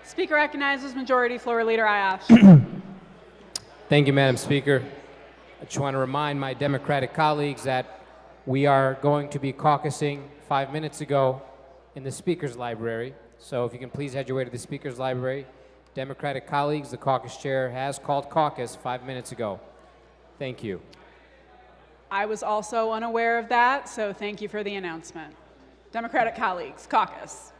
Speaker recognizes Majority Floor Leader Ayash. Thank you, Madam Speaker. I just want to remind my Democratic colleagues that we are going to be caucusing 5 minutes ago in the Speaker's Library. So if you can please head your way to the Speaker's Library. Democratic colleagues, the caucus chair has called caucus 5 minutes ago. Thank you. I was also unaware of that, so thank you for the announcement. Democratic colleagues, caucus.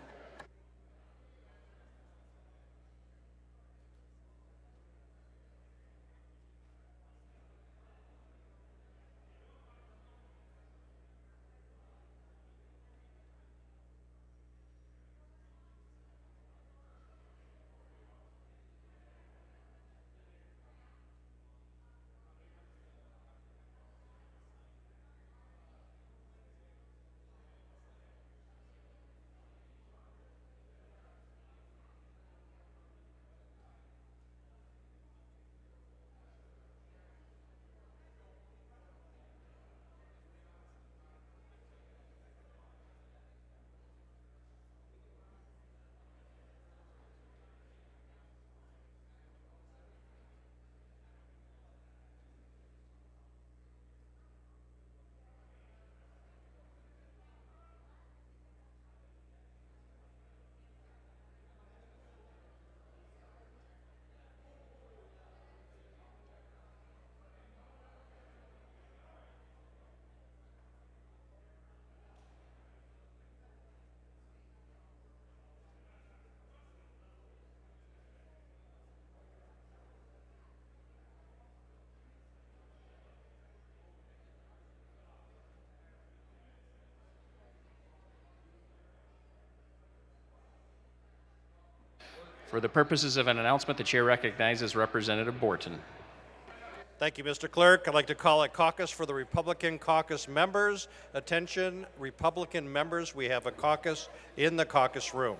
For the purposes of an announcement, the chair recognizes Representative Borton. Thank you, Mr. Clerk. I'd like to call a caucus for the Republican caucus members. Attention, Republican members, we have a caucus in the caucus room.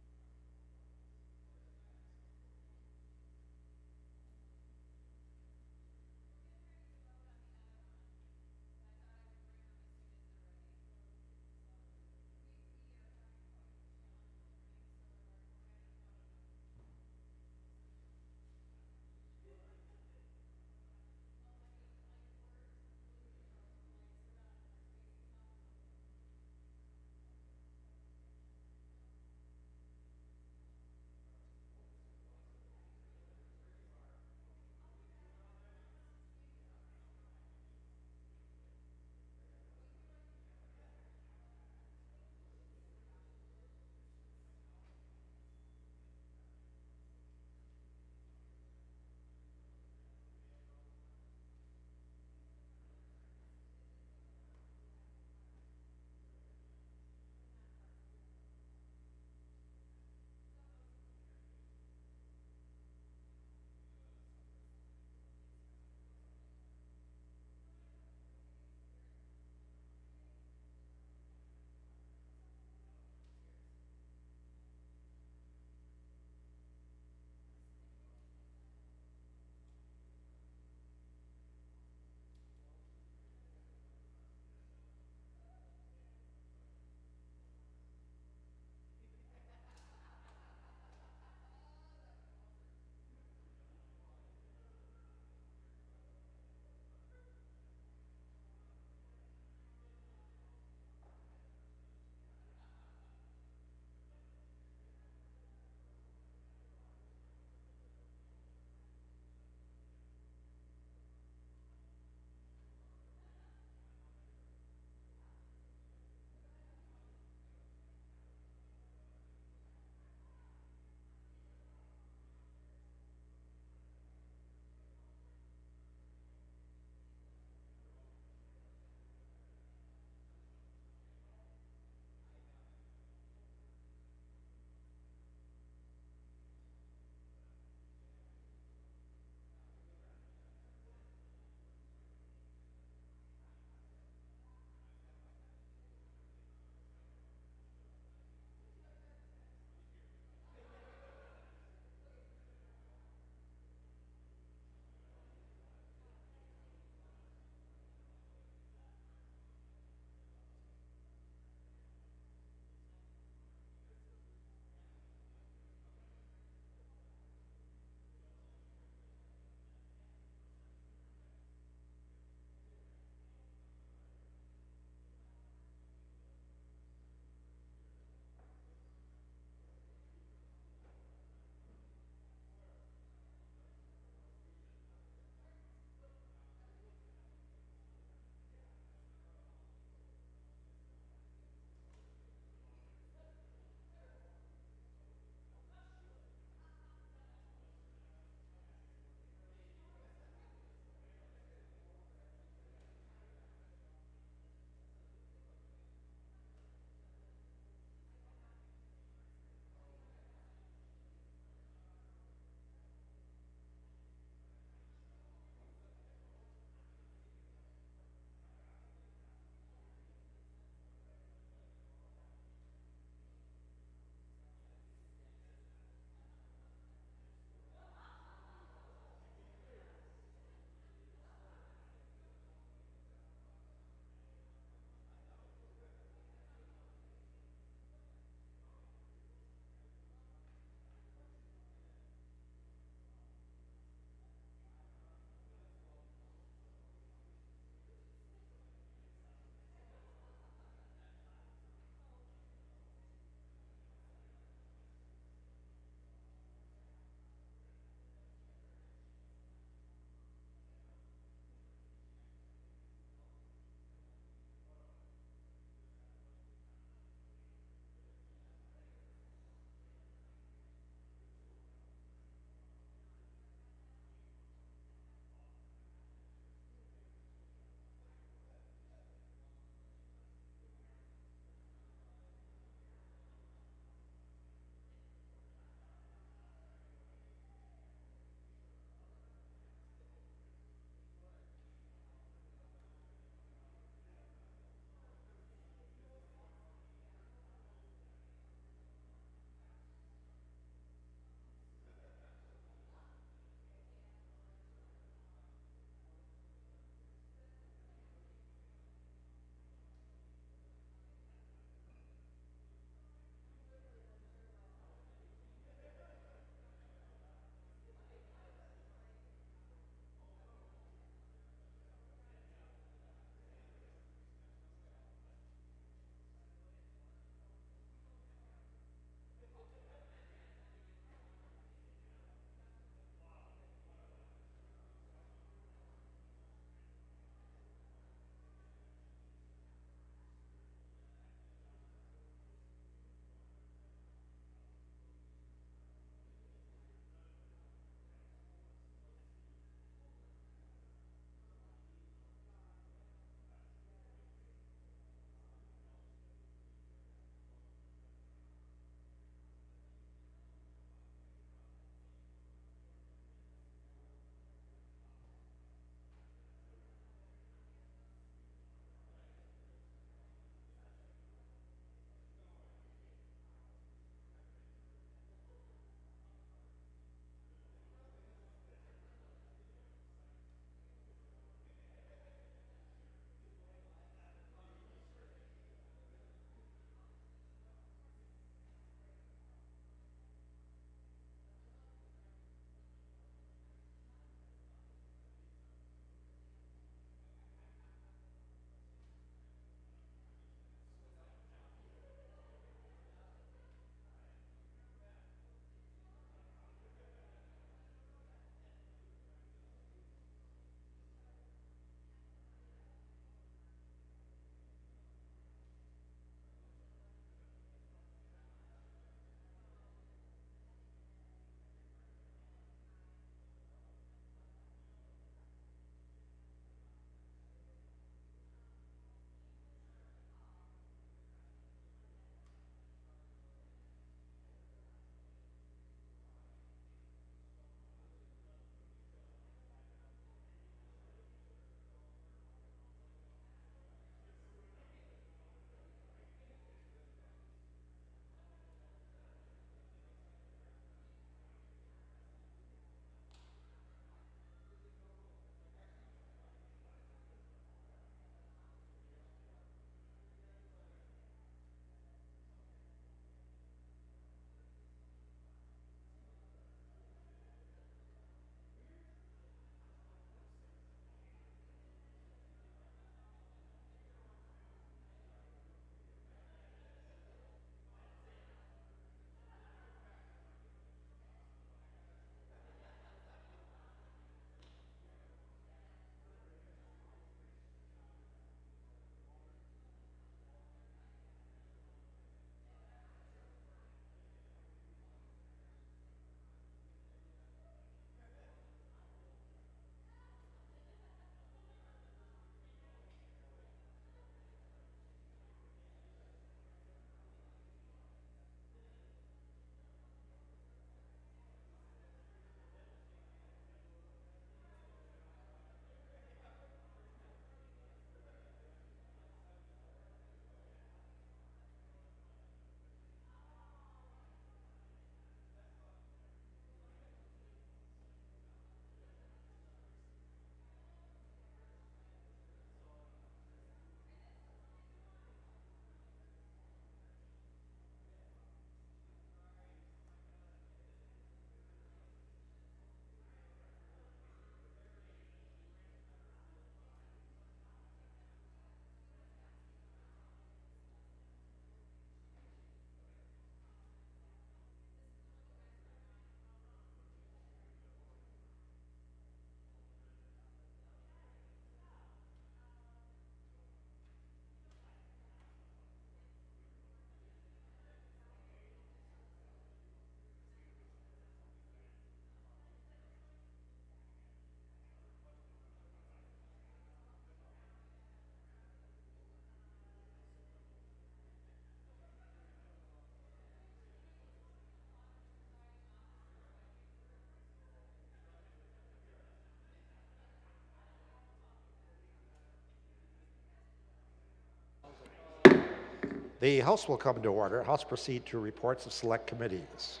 The House will come to order. House proceed to reports of select committees.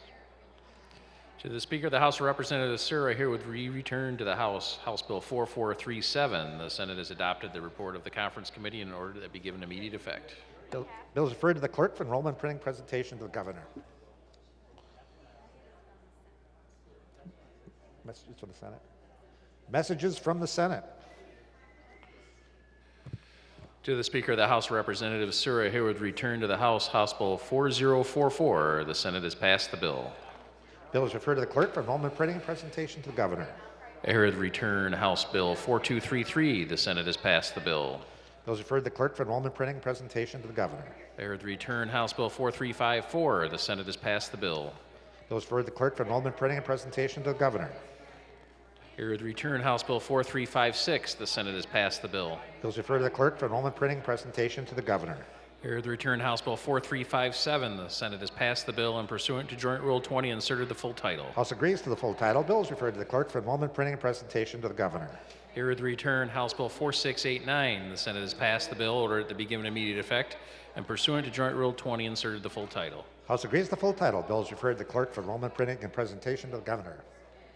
To the Speaker of the House of Representatives, sir, I herewith return to the House House Bill 4437. The Senate has adopted the report of the conference committee in order that be given immediate effect. Bill is referred to the clerk for enrollment printing presentation to the governor. Messages from the Senate. Messages from the Senate. To the Speaker of the House of Representatives, sir, I herewith return to the House House Bill 4044. The Senate has passed the bill. Bill is referred to the clerk for enrollment printing and presentation to the governor. I herewith return House Bill 4233. The Senate has passed the bill. Bill is referred to the clerk for enrollment printing and presentation to the governor. I herewith return House Bill 4354. The Senate has passed the bill. Bill is referred to the clerk for enrollment printing and presentation to the governor. I herewith return House Bill 4356. The Senate has passed the bill. Bill is referred to the clerk for enrollment printing and presentation to the governor. I herewith return House Bill 4357. The Senate has passed the bill and pursuant to Joint Rule 20 inserted the full title. House agrees to the full title. Bill is referred to the clerk for enrollment printing and presentation to the governor. I herewith return House Bill 4689. The Senate has passed the bill, ordered it to be given immediate effect, and pursuant to Joint Rule 20 inserted the full title. House agrees to the full title. Bill is referred to the clerk for enrollment printing and presentation to the governor.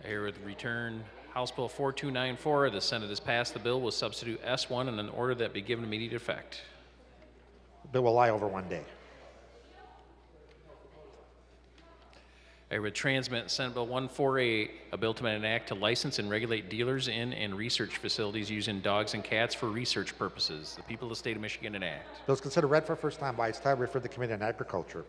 I herewith return House Bill 4294. The Senate has passed the bill with substitute S1 and an order that be given immediate effect. Bill will lie over one day. I would transmit Senate Bill 148, a bill to amend an act to license and regulate dealers in and research facilities using dogs and cats for research purposes. The people of the state of Michigan enact. Bill is considered read for the first time by its title, referred to the Committee on Agriculture.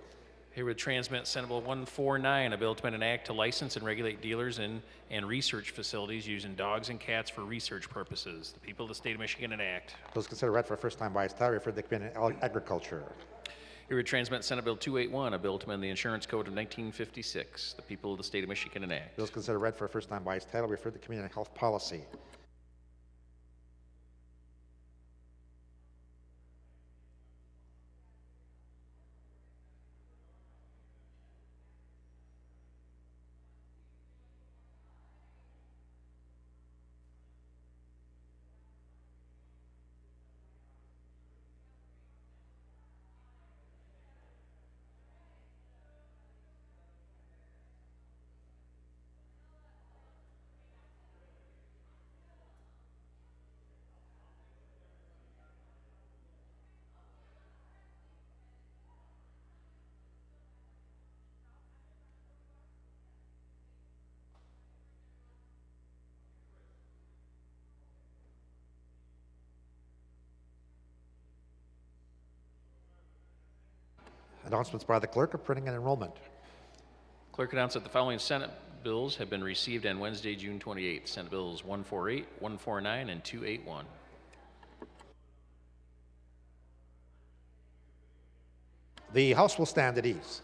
Here would transmit Senate Bill 149, a bill to amend an act to license and regulate dealers in and research facilities using dogs and cats for research purposes. The people of the state of Michigan enact. Bill is considered read for the first time by its title, referred to the Committee on Agriculture. Here would transmit Senate Bill 281, a bill to amend the Insurance Code of 1956. The people of the state of Michigan enact. Bill is considered read for the first time by its title, referred to the Committee on Health Policy. Announcements by the clerk of printing and enrollment. Clerk announced that the following Senate bills have been received on Wednesday, June 28th. Senate Bills 148, 149, and 281. The House will stand at ease.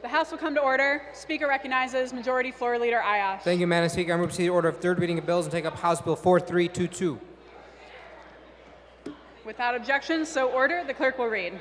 House will come to order. Speaker recognizes Majority Floor Leader Ayash. Thank you, Madam Speaker. I move to proceed to order of third reading of bills and take up House Bill 4322. Without objection, so ordered. The clerk will read.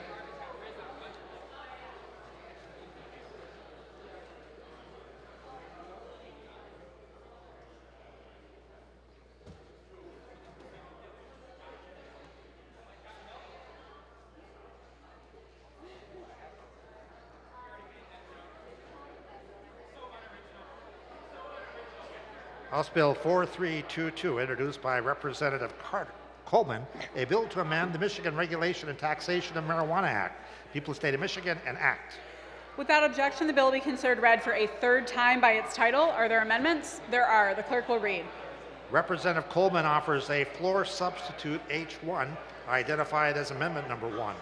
House Bill 4322, introduced by Representative Coleman, a bill to amend the Michigan Regulation and Taxation of Marijuana Act, People of the State of Michigan, and Act. Without objection, the bill will be considered read for a third time by its title. Are there amendments? There are. The clerk will read. Representative Coleman offers a floor substitute H1, identified as Amendment Number 1.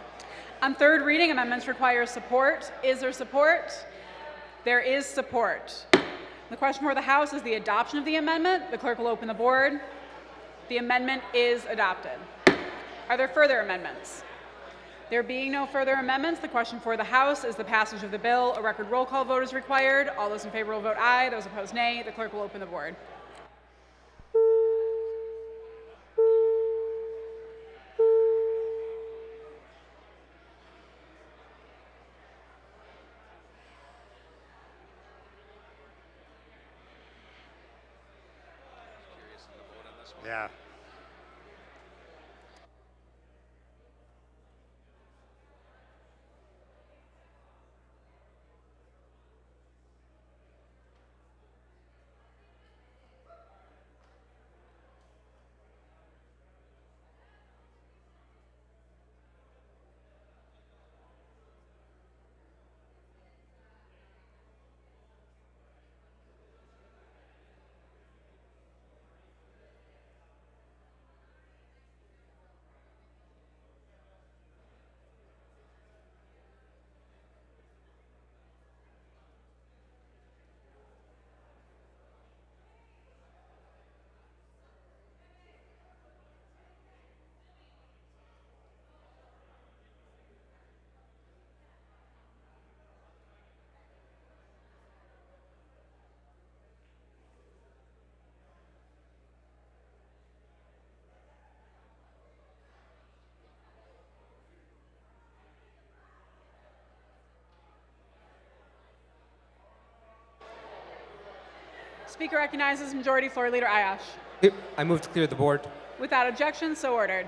On third reading, amendments require support. Is there support? There is support. The question for the House is the adoption of the amendment. The clerk will open the board. The amendment is adopted. Are there further amendments? There being no further amendments, the question for the House is the passage of the bill. A record roll call vote is required. All those in favor will vote aye. Those opposed, nay. The clerk will open the board. Yeah. Speaker recognizes Majority Floor Leader Ayash. I move to clear the board. Without objection, so ordered.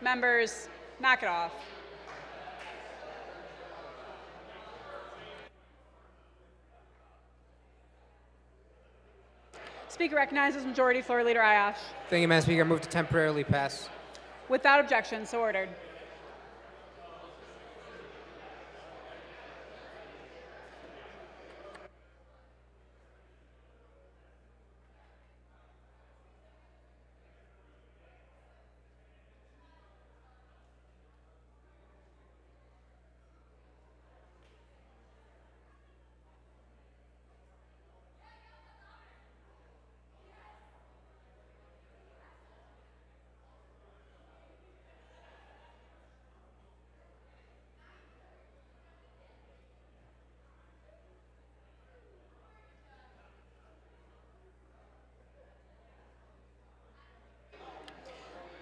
Members, knock it off. Speaker recognizes Majority Floor Leader Ayash. Thank you, Madam Speaker. I move to temporarily pass. Without objection, so ordered.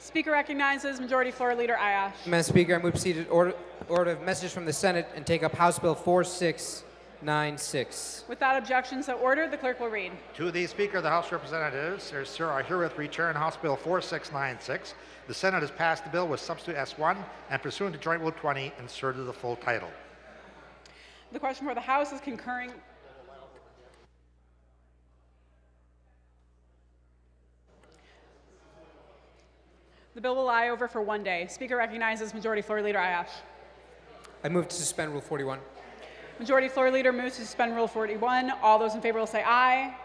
Speaker recognizes Majority Floor Leader Ayash. Madam Speaker, I move to proceed to order of messages from the Senate and take up House Bill 4696. Without objection, so ordered. The clerk will read. To the Speaker of the House of Representatives, sir, I herewith return House Bill 4696. The Senate has passed the bill with substitute S1 and pursuant to Joint Rule 20, inserted the full title. The question for the House is concurring. The bill will lie over for 1 day. Speaker recognizes Majority Floor Leader Ayash. I move to suspend Rule 41. Majority Floor Leader moves to suspend Rule 41. All those in favor will say aye.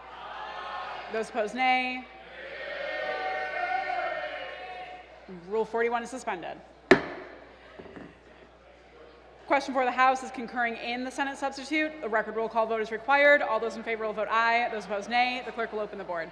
Those opposed, nay. Rule 41 is suspended. Question for the House is concurring in the Senate substitute. A record roll call vote is required. All those in favor will vote aye. Those opposed, nay. The clerk will open the board.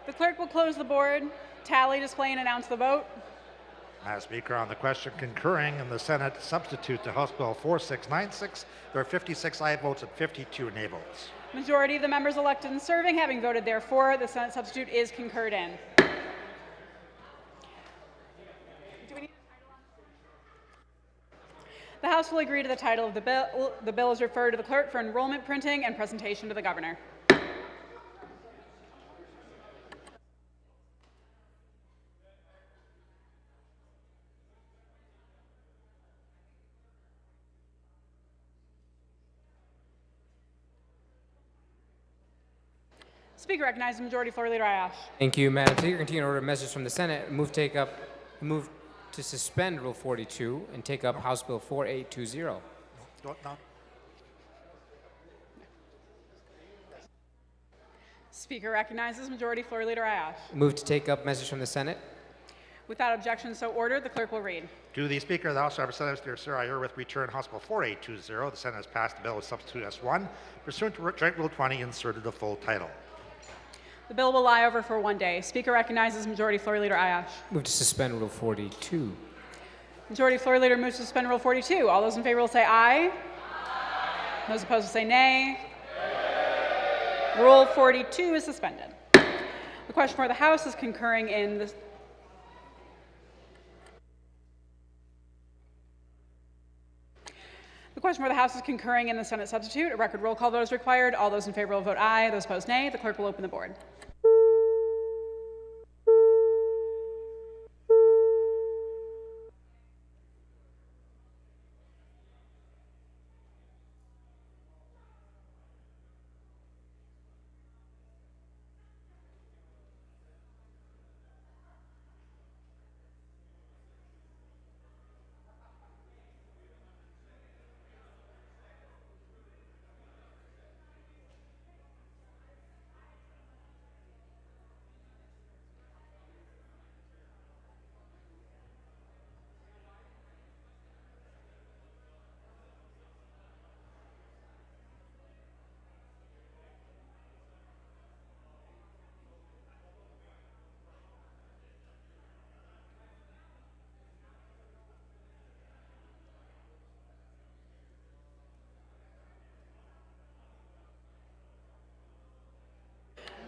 The clerk will close the board, tally, display, and announce the vote. Madam Speaker, on the question concurring in the Senate substitute to House Bill 4696, there are 56 aye votes and 52 nay votes. Majority of the members elected and serving having voted therefore, the Senate substitute is concurred in. The House will agree to the title of the bill. The bill is referred to the clerk for enrollment, printing, and presentation to the governor. Speaker recognizes Majority Floor Leader Ayash. Thank you, Madam Speaker. Continue to order message from the Senate. Move to suspend Rule 42 and take up House Bill 4820. No. Speaker recognizes Majority Floor Leader Ayash. Move to take up message from the Senate. Without objection so ordered, the clerk will read. To the Speaker of the House of Representatives, dear sir, I herewith return House Bill 4820. The Senate has passed the bill with substitute S1. Pursuant to Joint Rule 20, inserted the full title. The bill will lie over for 1 day. Speaker recognizes Majority Floor Leader Ayash. Move to suspend Rule 42. Majority Floor Leader moves to suspend Rule 42. All those in favor will say aye. Those opposed will say nay. Rule 42 is suspended. The question for the House is concurring in the Senate substitute. A record roll call vote is required. All those in favor will vote aye. Those opposed nay. The clerk will open the board.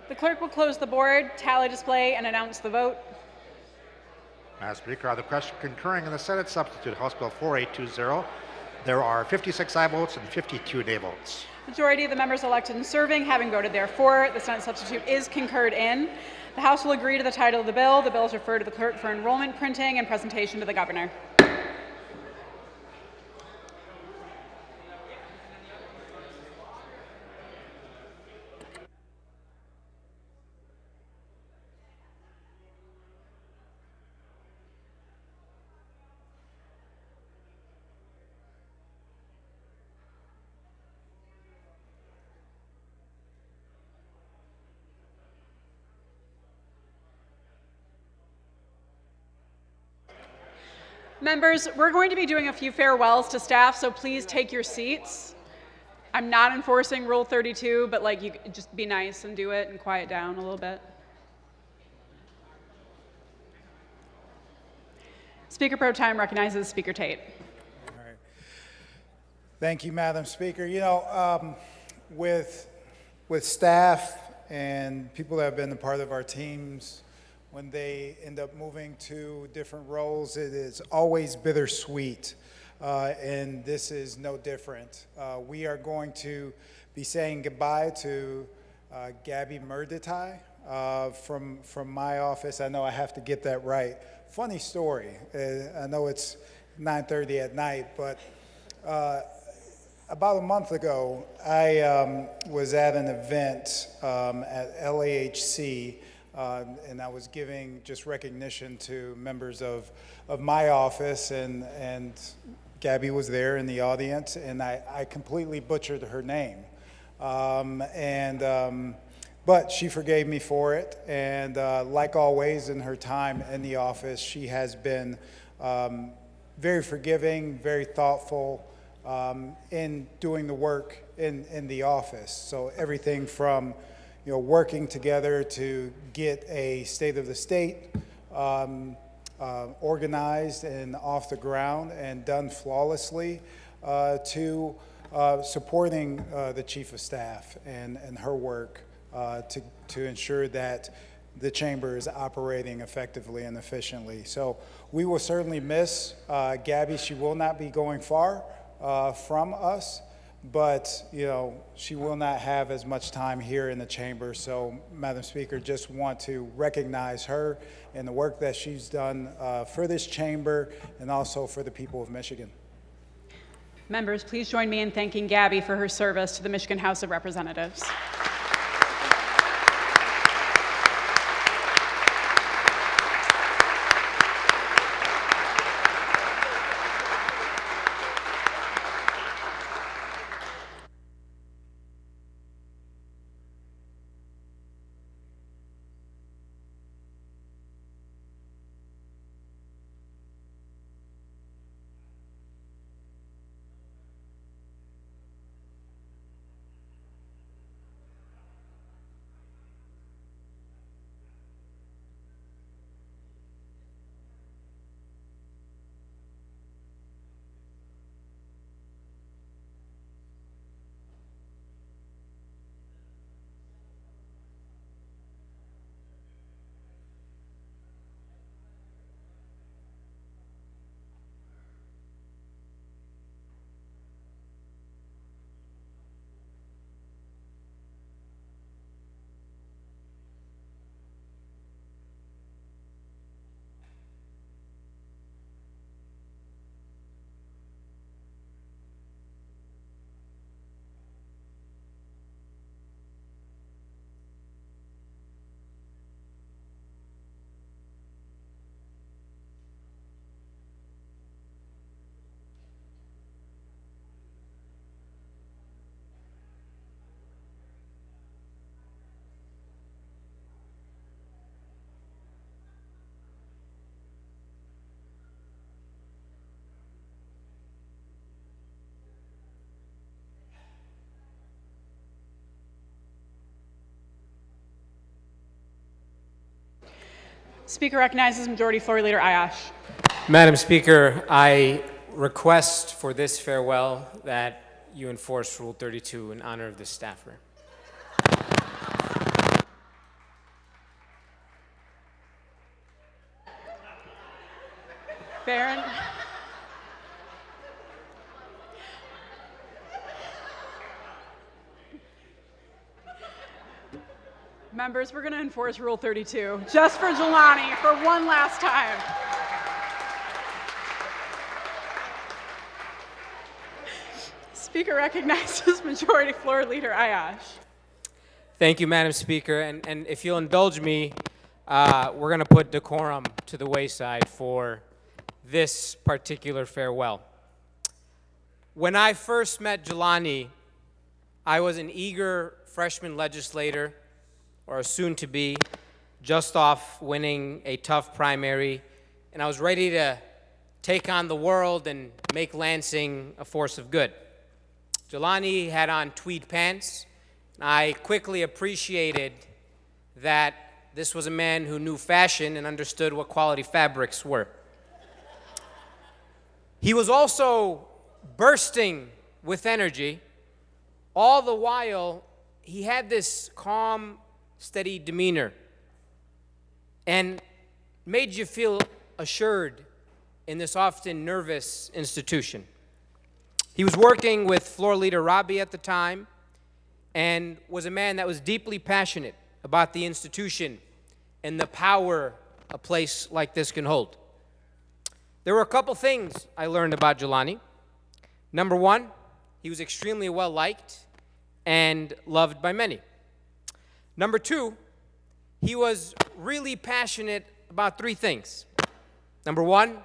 The clerk will close the board, tally, display, and announce the vote. Madam Speaker, on the question concurring in the Senate substitute, House Bill 4820, there are 56 aye votes and 52 nay votes. Majority of the members elected and serving having voted therefore, the Senate substitute is concurred in. The House will agree to the title of the bill. The bill is referred to the clerk for enrollment, printing, and presentation to the governor. Members, we're going to be doing a few farewells to staff, so please take your seats. I'm not enforcing Rule 32, but you just be nice and do it and quiet down a little bit. Speaker Pro Tem recognizes Speaker Tate. All right. Thank you, Madam Speaker. You know, with staff and people that have been a part of our teams, when they end up moving to different roles, it is always bittersweet, and this is no different. We are going to be saying goodbye to Gabby Murdetai from my office. I know I have to get that right. Funny story. I know it's 9:30 at night, but about a month ago, I was at an event at LAHC, and I was giving just recognition to members of my office, and Gabby was there in the audience, and I completely butchered her name. But she forgave me for it, and like always in her time in the office, she has been very forgiving, very thoughtful in doing the work in the office. So everything from working together to get a state of the state organized and off the ground and done flawlessly, to supporting the Chief of Staff and her work to ensure that the chamber is operating effectively and efficiently. So we will certainly miss Gabby. She will not be going far from us, but she will not have as much time here in the chamber. So, Madam Speaker, just want to recognize her and the work that she's done for this chamber and also for the people of Michigan. Members, please join me in thanking Gabby for her service to the Michigan House of Representatives. Speaker recognizes Majority Floor Leader Ayash. Madam Speaker, I request for this farewell that you enforce Rule 32 in honor of this staffer. Barron. Members, we're going to enforce Rule 32 just for Jelani for one last time. Speaker recognizes Majority Floor Leader Ayash. Thank you, Madam Speaker. And if you'll indulge me, we're going to put decorum to the wayside for this particular farewell. When I first met Jelani, I was an eager freshman legislator, or a soon-to-be, just off winning a tough primary, and I was ready to take on the world and make Lansing a force of good. Jelani had on tweed pants, and I quickly appreciated that this was a man who knew fashion and understood what quality fabrics were. He was also bursting with energy. All the while, he had this calm, steady demeanor and made you feel assured in this often nervous institution. He was working with Floor Leader Robbie at the time and was a man that was deeply passionate about the institution and the power a place like this can hold. There were a couple things I learned about Jelani. Number one, he was extremely well-liked and loved by many. Number two, he was really passionate about three things. Number one,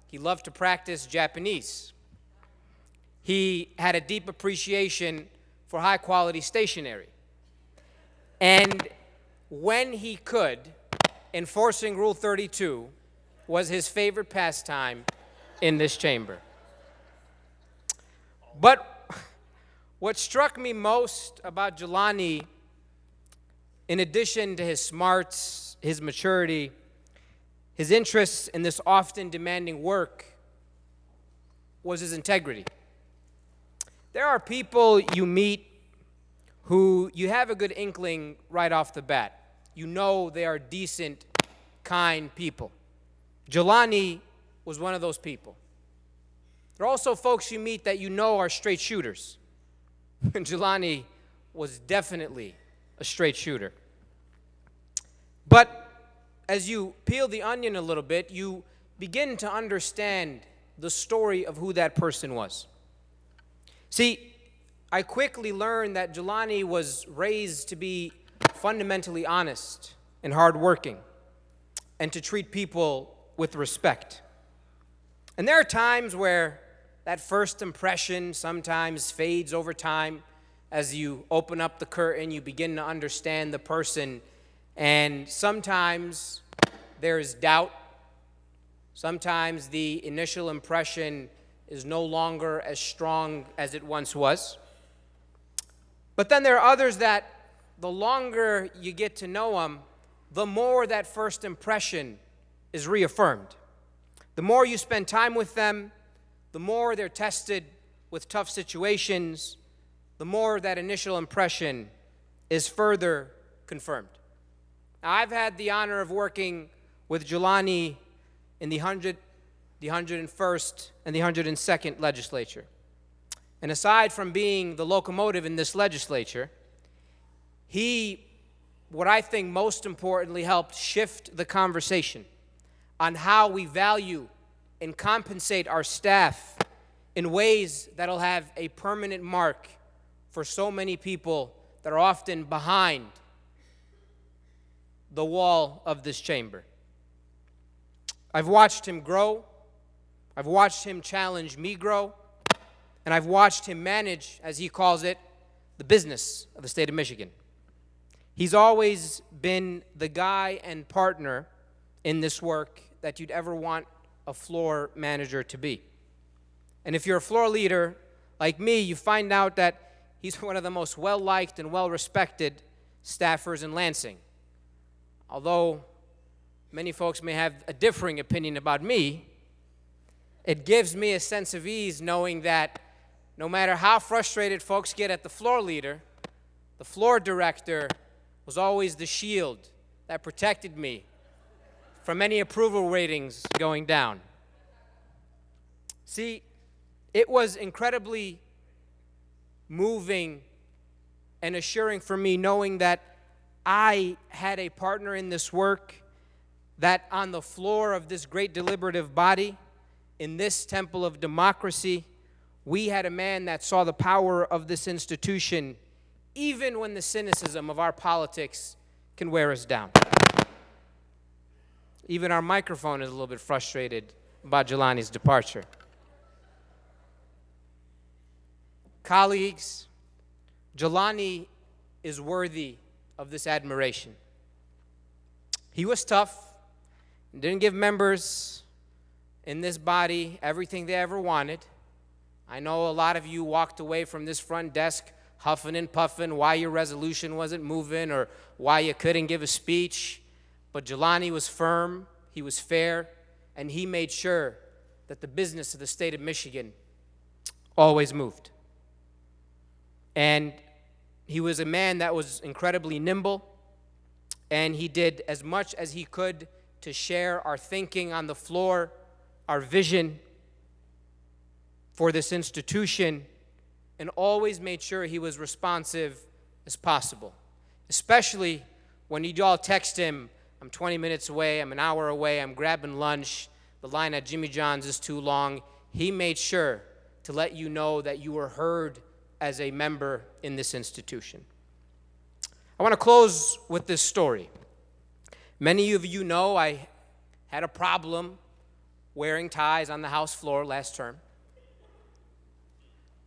he loved to practice Japanese. He had a deep appreciation for high-quality stationery. And when he could, enforcing Rule 32 was his favorite pastime in this chamber. But what struck me most about Jelani in addition to his smarts, his maturity, his interests in this often demanding work was his integrity. There are people you meet who you have a good inkling right off the bat. You know they are decent, kind people. Jelani was one of those people. There are also folks you meet that you know are straight shooters. And Jelani was definitely a straight shooter. But as you peel the onion a little bit, you begin to understand the story of who that person was. See, I quickly learned that Jelani was raised to be fundamentally honest and hardworking and to treat people with respect. And there are times where that first impression sometimes fades over time. As you open up the curtain, you begin to understand the person, and sometimes there is doubt. Sometimes the initial impression is no longer as strong as it once was. But then there are others that the longer you get to know them, the more that first impression is reaffirmed. The more you spend time with them, the more they're tested with tough situations, the more that initial impression is further confirmed. Now, I've had the honor of working with Jelani in the 100th, the 101st, and the 102nd legislature. And aside from being the locomotive in this legislature, he, what I think most importantly, helped shift the conversation on how we value and compensate our staff in ways that'll have a permanent mark for so many people that are often behind the wall of this chamber. I've watched him grow. I've watched him challenge me grow. And I've watched him manage, as he calls it, the business of the state of Michigan. He's always been the guy and partner in this work that you'd ever want a floor manager to be. And if you're a floor leader like me, you find out that he's one of the most well-liked and well-respected staffers in Lansing. Although many folks may have a differing opinion about me, it gives me a sense of ease knowing that no matter how frustrated folks get at the floor leader, the floor director was always the shield that protected me from any approval ratings going down. See, it was incredibly moving and assuring for me knowing that I had a partner in this work, that on the floor of this great deliberative body, in this temple of democracy, we had a man that saw the power of this institution even when the cynicism of our politics can wear us down. Even our microphone is a little bit frustrated about Jelani's departure. Colleagues, Jelani is worthy of this admiration. He was tough and didn't give members in this body everything they ever wanted. I know a lot of you walked away from this front desk huffing and puffing why your resolution wasn't moving or why you couldn't give a speech. But Jelani was firm, he was fair, and he made sure that the business of the state of Michigan always moved. And he was a man that was incredibly nimble, and he did as much as he could to share our thinking on the floor, our vision for this institution, and always made sure he was responsive as possible, especially when you'd all text him, I'm 20 minutes away, I'm an hour away, I'm grabbing lunch, the line at Jimmy John's is too long. He made sure to let you know that you were heard as a member in this institution. I want to close with this story. Many of you know I had a problem wearing ties on the House floor last term.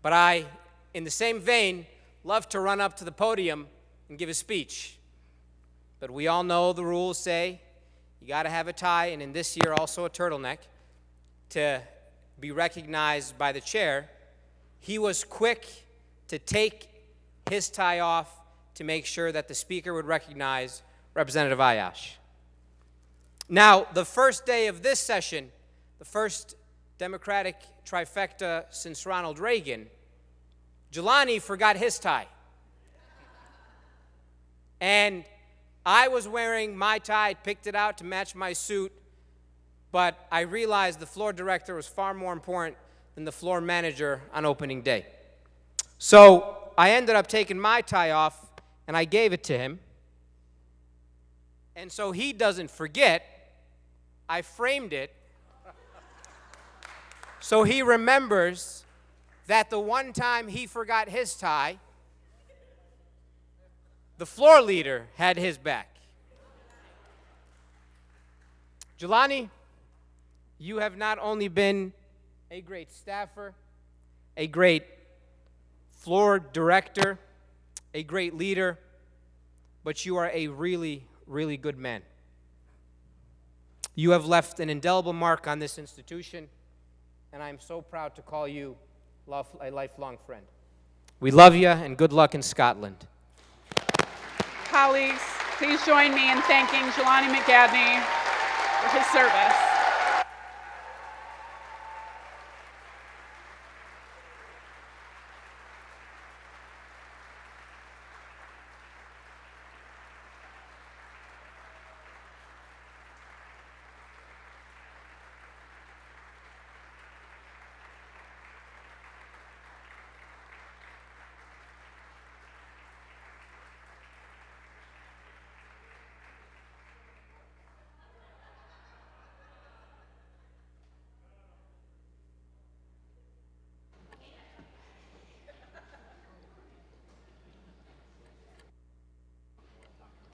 But I, in the same vein, love to run up to the podium and give a speech. But we all know the rules say you got to have a tie, and in this year also a turtleneck, to be recognized by the chair. He was quick to take his tie off to make sure that the Speaker would recognize Representative Ayash. Now, the first day of this session, the first Democratic trifecta since Ronald Reagan, Jelani forgot his tie. And I was wearing my tie, picked it out to match my suit, but I realized the floor director was far more important than the floor manager on opening day. So I ended up taking my tie off, and I gave it to him. And so he doesn't forget, I framed it so he remembers that the one time he forgot his tie, the floor leader had his back. Jelani, you have not only been a great staffer, a great floor director, a great leader, but you are a really, really good man. You have left an indelible mark on this institution, and I'm so proud to call you a lifelong friend. We love you, and good luck in Scotland. Colleagues, please join me in thanking Jelani McGadney for his service.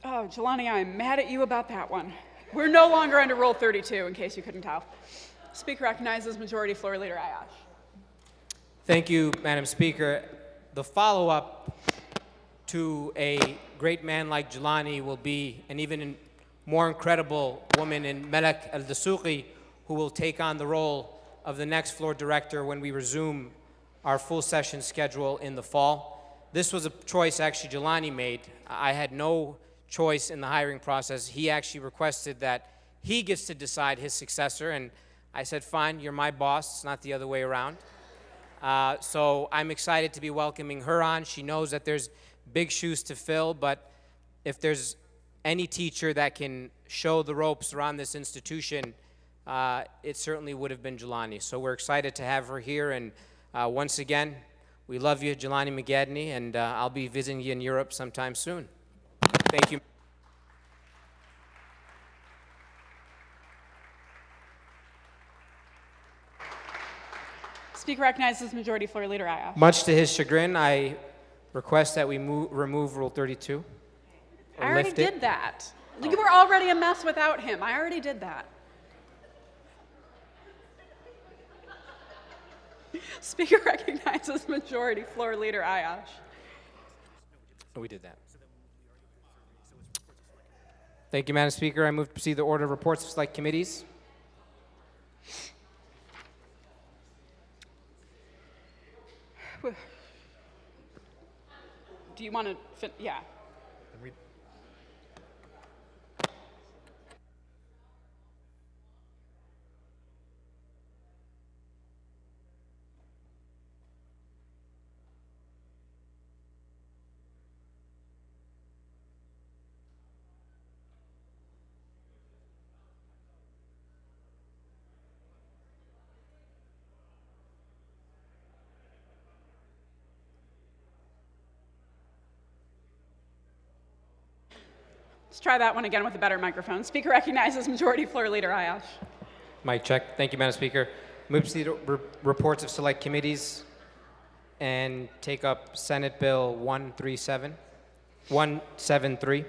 Oh, Jelani, I'm mad at you about that one. We're no longer under Rule 32, in case you couldn't tell. Speaker recognizes Majority Floor Leader Ayash. Thank you, Madam Speaker. The follow-up to a great man like Jelani will be an even more incredible woman in Melek El-Dasuqi, who will take on the role of the next floor director when we resume our full session schedule in the fall. This was a choice actually Jelani made. I had no choice in the hiring process. He actually requested that he gets to decide his successor, and I said, fine, you're my boss, it's not the other way around. So I'm excited to be welcoming her on. She knows that there's big shoes to fill, but if there's any teacher that can show the ropes around this institution, it certainly would have been Jelani. So we're excited to have her here, and once again, we love you, Jelani McGadney, and I'll be visiting you in Europe sometime soon. Thank you. Speaker recognizes Majority Floor Leader Ayash. Much to his chagrin, I request that we remove Rule 32. I already did that. You were already a mess without him. I already did that. Speaker recognizes Majority Floor Leader Ayash. We did that. Thank you, Madam Speaker. I move to proceed the order of reports of select committees. Do you want to, yeah. Let's try that one again with a better microphone. Speaker recognizes Majority Floor Leader Ayash. Mic check. Thank you, Madam Speaker. Move to the reports of select committees and take up Senate Bill 173. It's 173.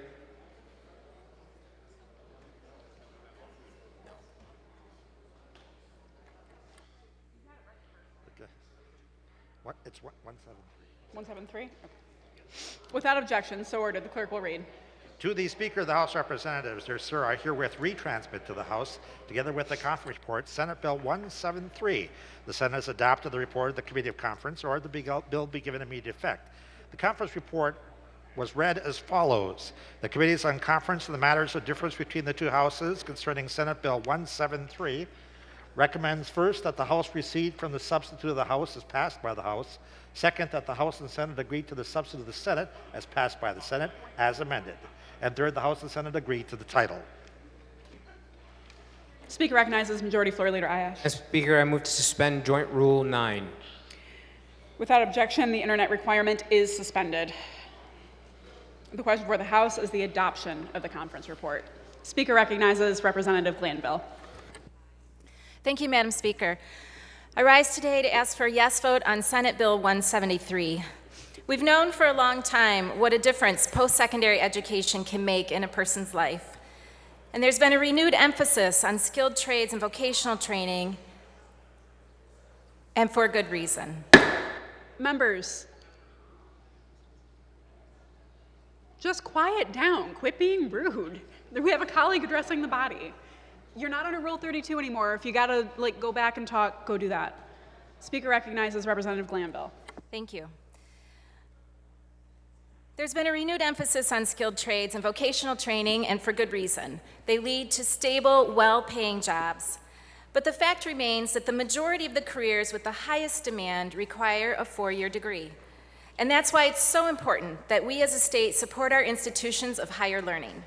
173? Okay. Without objection, so ordered. The clerk will read. To the Speaker of the House of Representatives, dear sir, I herewith retransmit to the House, together with the conference report, Senate Bill 173. The Senate has adopted the report of the Committee of Conference, or the bill be given immediate effect. The conference report was read as follows. The Committees on Conference and the Matters of Difference Between the Two Houses concerning Senate Bill 173 recommends first that the House recede from the substitute of the House as passed by the House. Second, that the House and Senate agree to the substitute of the Senate as passed by the Senate as amended. And third, the House and Senate agree to the title. Speaker recognizes Majority Floor Leader Ayash. Madam Speaker, I move to suspend Joint Rule 9. Without objection, the internet requirement is suspended. The question before the House is the adoption of the conference report. Speaker recognizes Representative Glanville. Thank you, Madam Speaker. I rise today to ask for a yes vote on Senate Bill 173. We've known for a long time what a difference post-secondary education can make in a person's life. And there's been a renewed emphasis on skilled trades and vocational training, and for good reason. Members, just quiet down. Quit being rude. We have a colleague addressing the body. You're not under Rule 32 anymore. If you gotta go back and talk, go do that. Speaker recognizes Representative Glanville. Thank you. There's been a renewed emphasis on skilled trades and vocational training, and for good reason. They lead to stable, well-paying jobs. But the fact remains that the majority of the careers with the highest demand require a 4-year degree. And that's why it's so important that we as a state support our institutions of higher learning.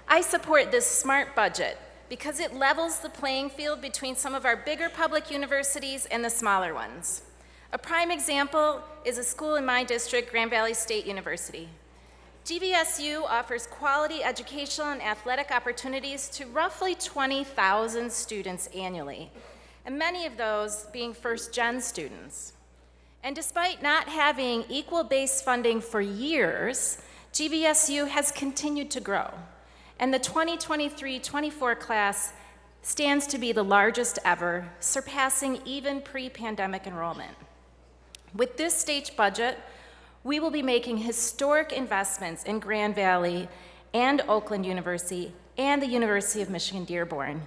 I support this smart budget because it levels the playing field between some of our bigger public universities and the smaller ones. A prime example is a school in my district, Grand Valley State University. GVSU offers quality educational and athletic opportunities to roughly 20,000 students annually, and many of those being first-gen students. And despite not having equal base funding for years, GVSU has continued to grow. And the 2023-24 class stands to be the largest ever, surpassing even pre-pandemic enrollment. With this state budget, we will be making historic investments in Grand Valley and Oakland University and the University of Michigan Dearborn.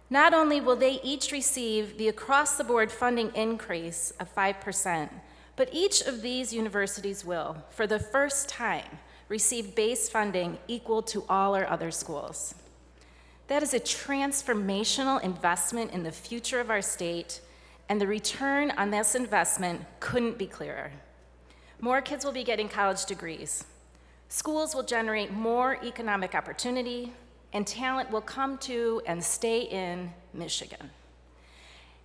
Not only will they each receive the across-the-board funding increase of 5%, but each of these universities will, for the first time, receive base funding equal to all our other schools. That is a transformational investment in the future of our state, and the return on this investment couldn't be clearer. More kids will be getting college degrees. Schools will generate more economic opportunity, and talent will come to and stay in Michigan.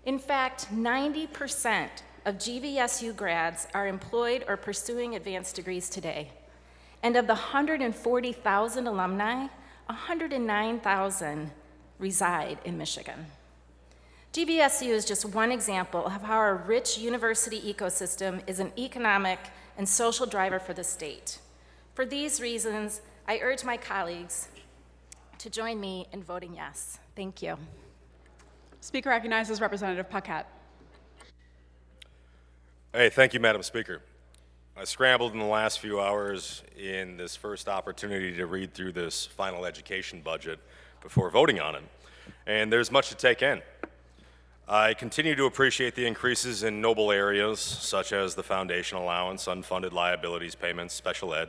In fact, 90% of GVSU grads are employed or pursuing advanced degrees today. And of the 140,000 alumni, 109,000 reside in Michigan. GVSU is just one example of how our rich university ecosystem is an economic and social driver for the state. For these reasons, I urge my colleagues to join me in voting yes. Thank you. Speaker recognizes Representative Paquette. Hey, thank you, Madam Speaker. I scrambled in the last few hours in this first opportunity to read through this final education budget before voting on it, and there's much to take in. I continue to appreciate the increases in noble areas such as the foundation allowance, unfunded liabilities payments, special ed,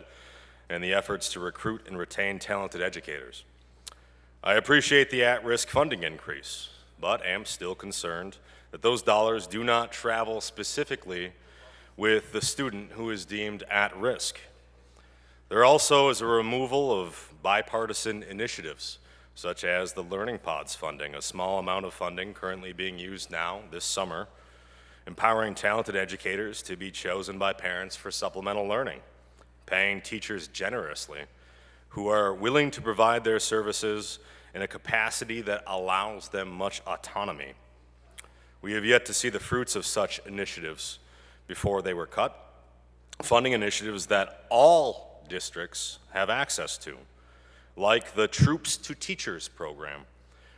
and the efforts to recruit and retain talented educators. I appreciate the at-risk funding increase, but am still concerned that those dollars do not travel specifically with the student who is deemed at risk. There also is a removal of bipartisan initiatives, such as the Learning Pods funding, a small amount of funding currently being used now this summer, empowering talented educators to be chosen by parents for supplemental learning, paying teachers generously who are willing to provide their services in a capacity that allows them much autonomy. We have yet to see the fruits of such initiatives before they were cut, funding initiatives that all districts have access to, like the Troops to Teachers program,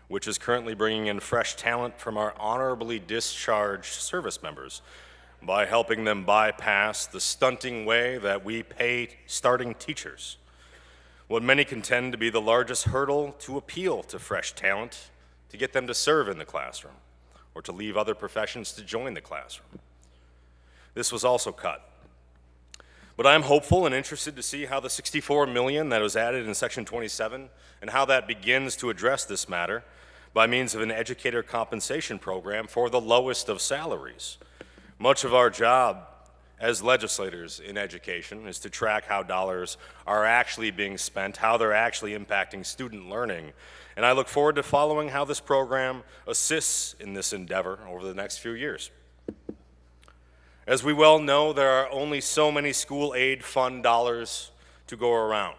which is currently bringing in fresh talent from our honorably discharged service members by helping them bypass the stunting way that we pay starting teachers, what many contend to be the largest hurdle to appeal to fresh talent to get them to serve in the classroom or to leave other professions to join the classroom. This was also cut. But I'm hopeful and interested to see how the $64 million that was added in Section 27 and how that begins to address this matter by means of an educator compensation program for the lowest of salaries. Much of our job as legislators in education is to track how dollars are actually being spent, how they're actually impacting student learning. And I look forward to following how this program assists in this endeavor over the next few years. As we well know, there are only so many school aid fund dollars to go around.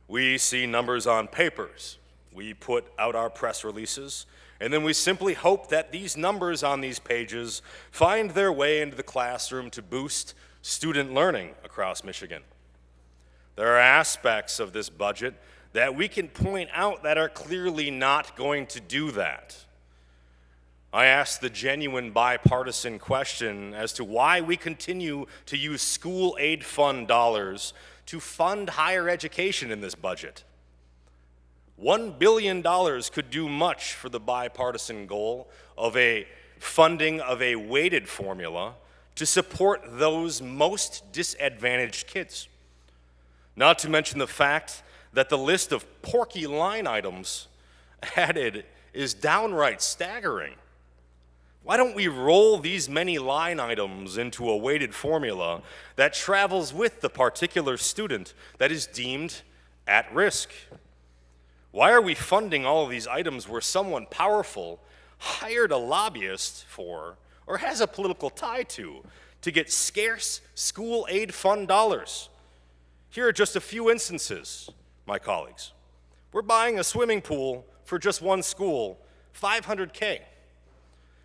We see numbers on papers, we put out our press releases, and then we simply hope that these numbers on these pages find their way into the classroom to boost student learning across Michigan. There are aspects of this budget that we can point out that are clearly not going to do that. I asked the genuine bipartisan question as to why we continue to use school aid fund dollars to fund higher education in this budget. $1 billion could do much for the bipartisan goal of a funding of a weighted formula to support those most disadvantaged kids. Not to mention the fact that the list of porky line items added is downright staggering. Why don't we roll these many line items into a weighted formula that travels with the particular student that is deemed at risk? Why are we funding all of these items where someone powerful hired a lobbyist for or has a political tie to get scarce school aid fund dollars? Here are just a few instances, my colleagues. We're buying a swimming pool for just one school, $500K.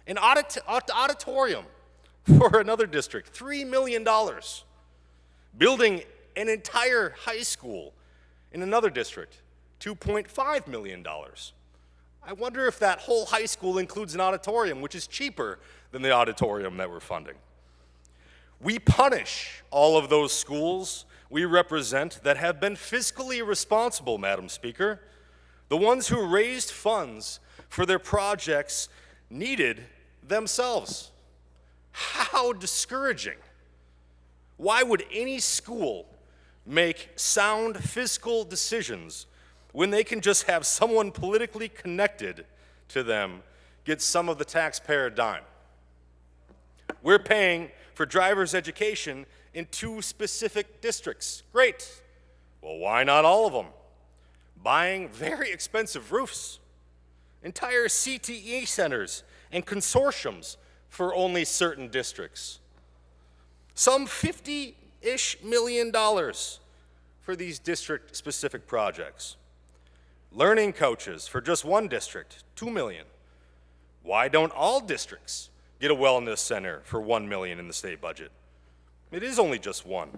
An auditorium for another district, $3 million. Building an entire high school in another district, $2.5 million. I wonder if that whole high school includes an auditorium, which is cheaper than the auditorium that we're funding. We punish all of those schools we represent that have been fiscally responsible, Madam Speaker, the ones who raised funds for their projects needed themselves. How discouraging. Why would any school make sound fiscal decisions when they can just have someone politically connected to them get some of the taxpayer dime? We're paying for driver's education in 2 specific districts. Great. Well, why not all of them? Buying very expensive roofs, entire CTE centers and consortiums for only certain districts. Some $50-ish million for these district-specific projects. Learning coaches for just one district, $2 million. Why don't all districts get a wellness center for $1 million in the state budget? It is only just one.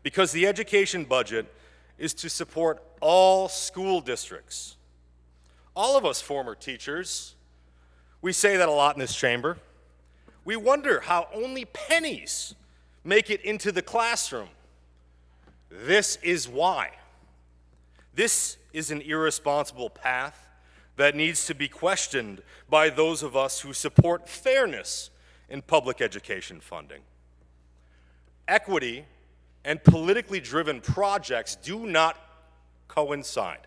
Because the education budget is to support all school districts. All of us former teachers, we say that a lot in this chamber. We wonder how only pennies make it into the classroom. This is why. This is an irresponsible path that needs to be questioned by those of us who support fairness in public education funding. Equity and politically driven projects do not coincide.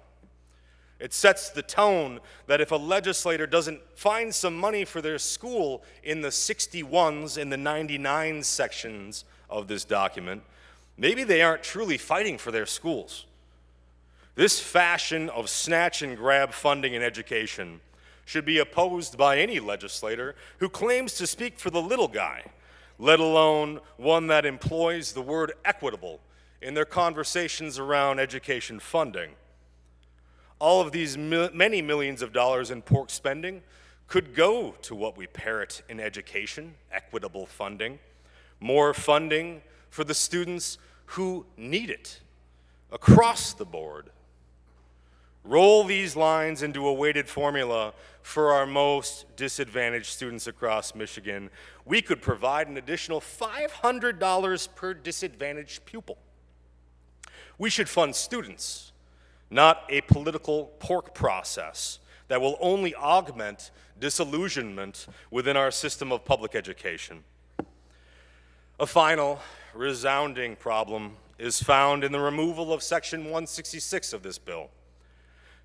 It sets the tone that if a legislator doesn't find some money for their school in the 61s and the 99 sections of this document, maybe they aren't truly fighting for their schools. This fashion of snatch and grab funding in education should be opposed by any legislator who claims to speak for the little guy, let alone one that employs the word equitable in their conversations around education funding. All of these many millions of dollars in pork spending could go to what we parrot in education, equitable funding, more funding for the students who need it across the board. Roll these lines into a weighted formula for our most disadvantaged students across Michigan. We could provide an additional $500 per disadvantaged pupil. We should fund students, not a political pork process that will only augment disillusionment within our system of public education. A final resounding problem is found in the removal of Section 166 of this bill.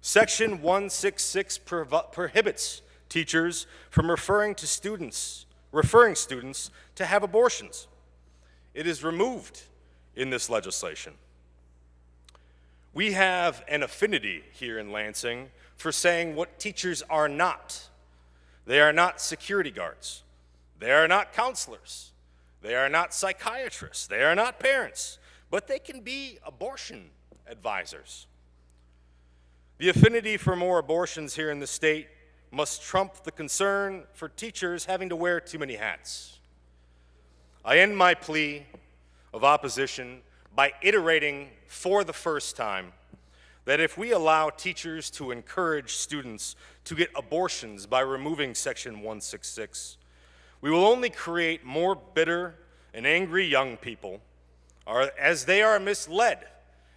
Section 166 prohibits teachers from referring students to have abortions. It is removed in this legislation. We have an affinity here in Lansing for saying what teachers are not. They are not security guards. They are not counselors. They are not psychiatrists. They are not parents. But they can be abortion advisors. The affinity for more abortions here in the state must trump the concern for teachers having to wear too many hats. I end my plea of opposition by iterating for the first time that if we allow teachers to encourage students to get abortions by removing Section 166, we will only create more bitter and angry young people as they are misled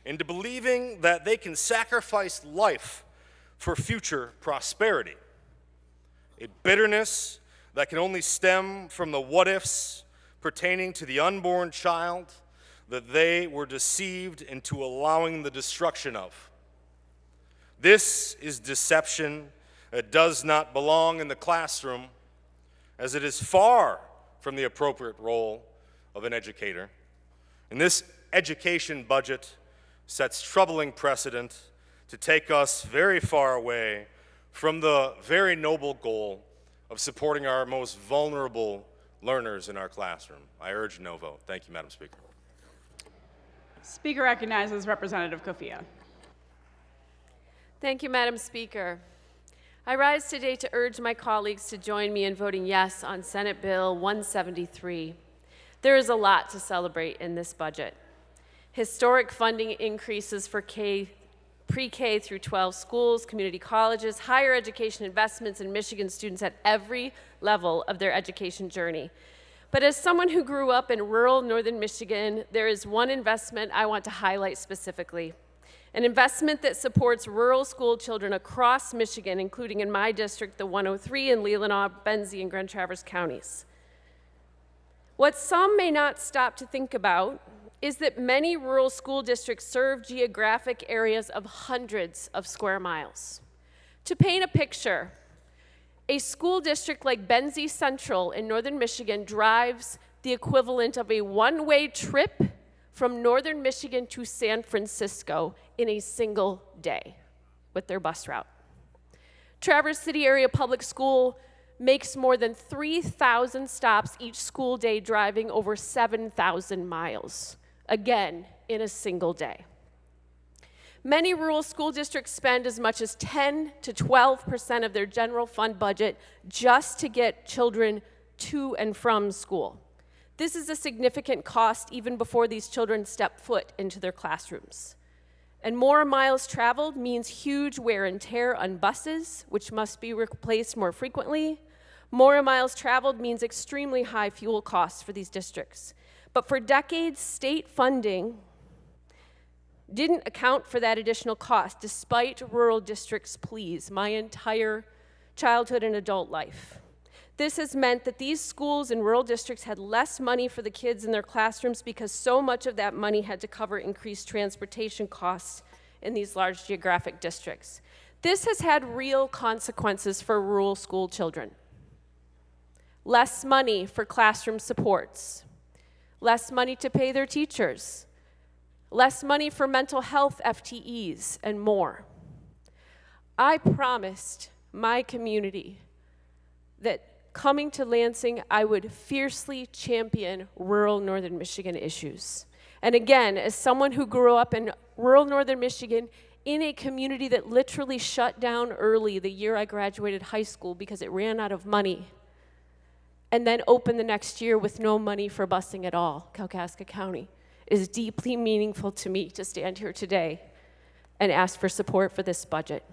into believing that they can sacrifice life for future prosperity. A bitterness that can only stem from the what-ifs pertaining to the unborn child that they were deceived into allowing the destruction of. This is deception that does not belong in the classroom, as it is far from the appropriate role of an educator. And this education budget sets troubling precedent to take us very far away from the very noble goal of supporting our most vulnerable learners in our classroom. I urge no vote. Thank you, Madam Speaker. Speaker recognizes Representative Kofia. Thank you, Madam Speaker. I rise today to urge my colleagues to join me in voting yes on Senate Bill 173. There is a lot to celebrate in this budget. Historic funding increases for pre-K through 12 schools, community colleges, higher education investments in Michigan students at every level of their education journey. But as someone who grew up in rural northern Michigan, there is one investment I want to highlight specifically. An investment that supports rural school children across Michigan, including in my district, the 103 in Leelanau, Benzie, and Grand Traverse counties. What some may not stop to think about is that many rural school districts serve geographic areas of hundreds of square miles. To paint a picture, a school district like Benzie Central in northern Michigan drives the equivalent of a one-way trip from northern Michigan to San Francisco in a single day with their bus route. Traverse City Area Public School makes more than 3,000 stops each school day, driving over 7,000 miles, again, in a single day. Many rural school districts spend as much as 10 to 12% of their general fund budget just to get children to and from school. This is a significant cost even before these children step foot into their classrooms. And more miles traveled means huge wear and tear on buses, which must be replaced more frequently. More miles traveled means extremely high fuel costs for these districts. But for decades, state funding didn't account for that additional cost, despite rural districts' pleas my entire childhood and adult life. This has meant that these schools in rural districts had less money for the kids in their classrooms because so much of that money had to cover increased transportation costs in these large geographic districts. This has had real consequences for rural school children. Less money for classroom supports, less money to pay their teachers, less money for mental health FTEs, and more. I promised my community that coming to Lansing, I would fiercely champion rural northern Michigan issues. And again, as someone who grew up in rural northern Michigan in a community that literally shut down early the year I graduated high school because it ran out of money, and then opened the next year with no money for busing at all, Kalkaska County, it is deeply meaningful to me to stand here today and ask for support for this budget.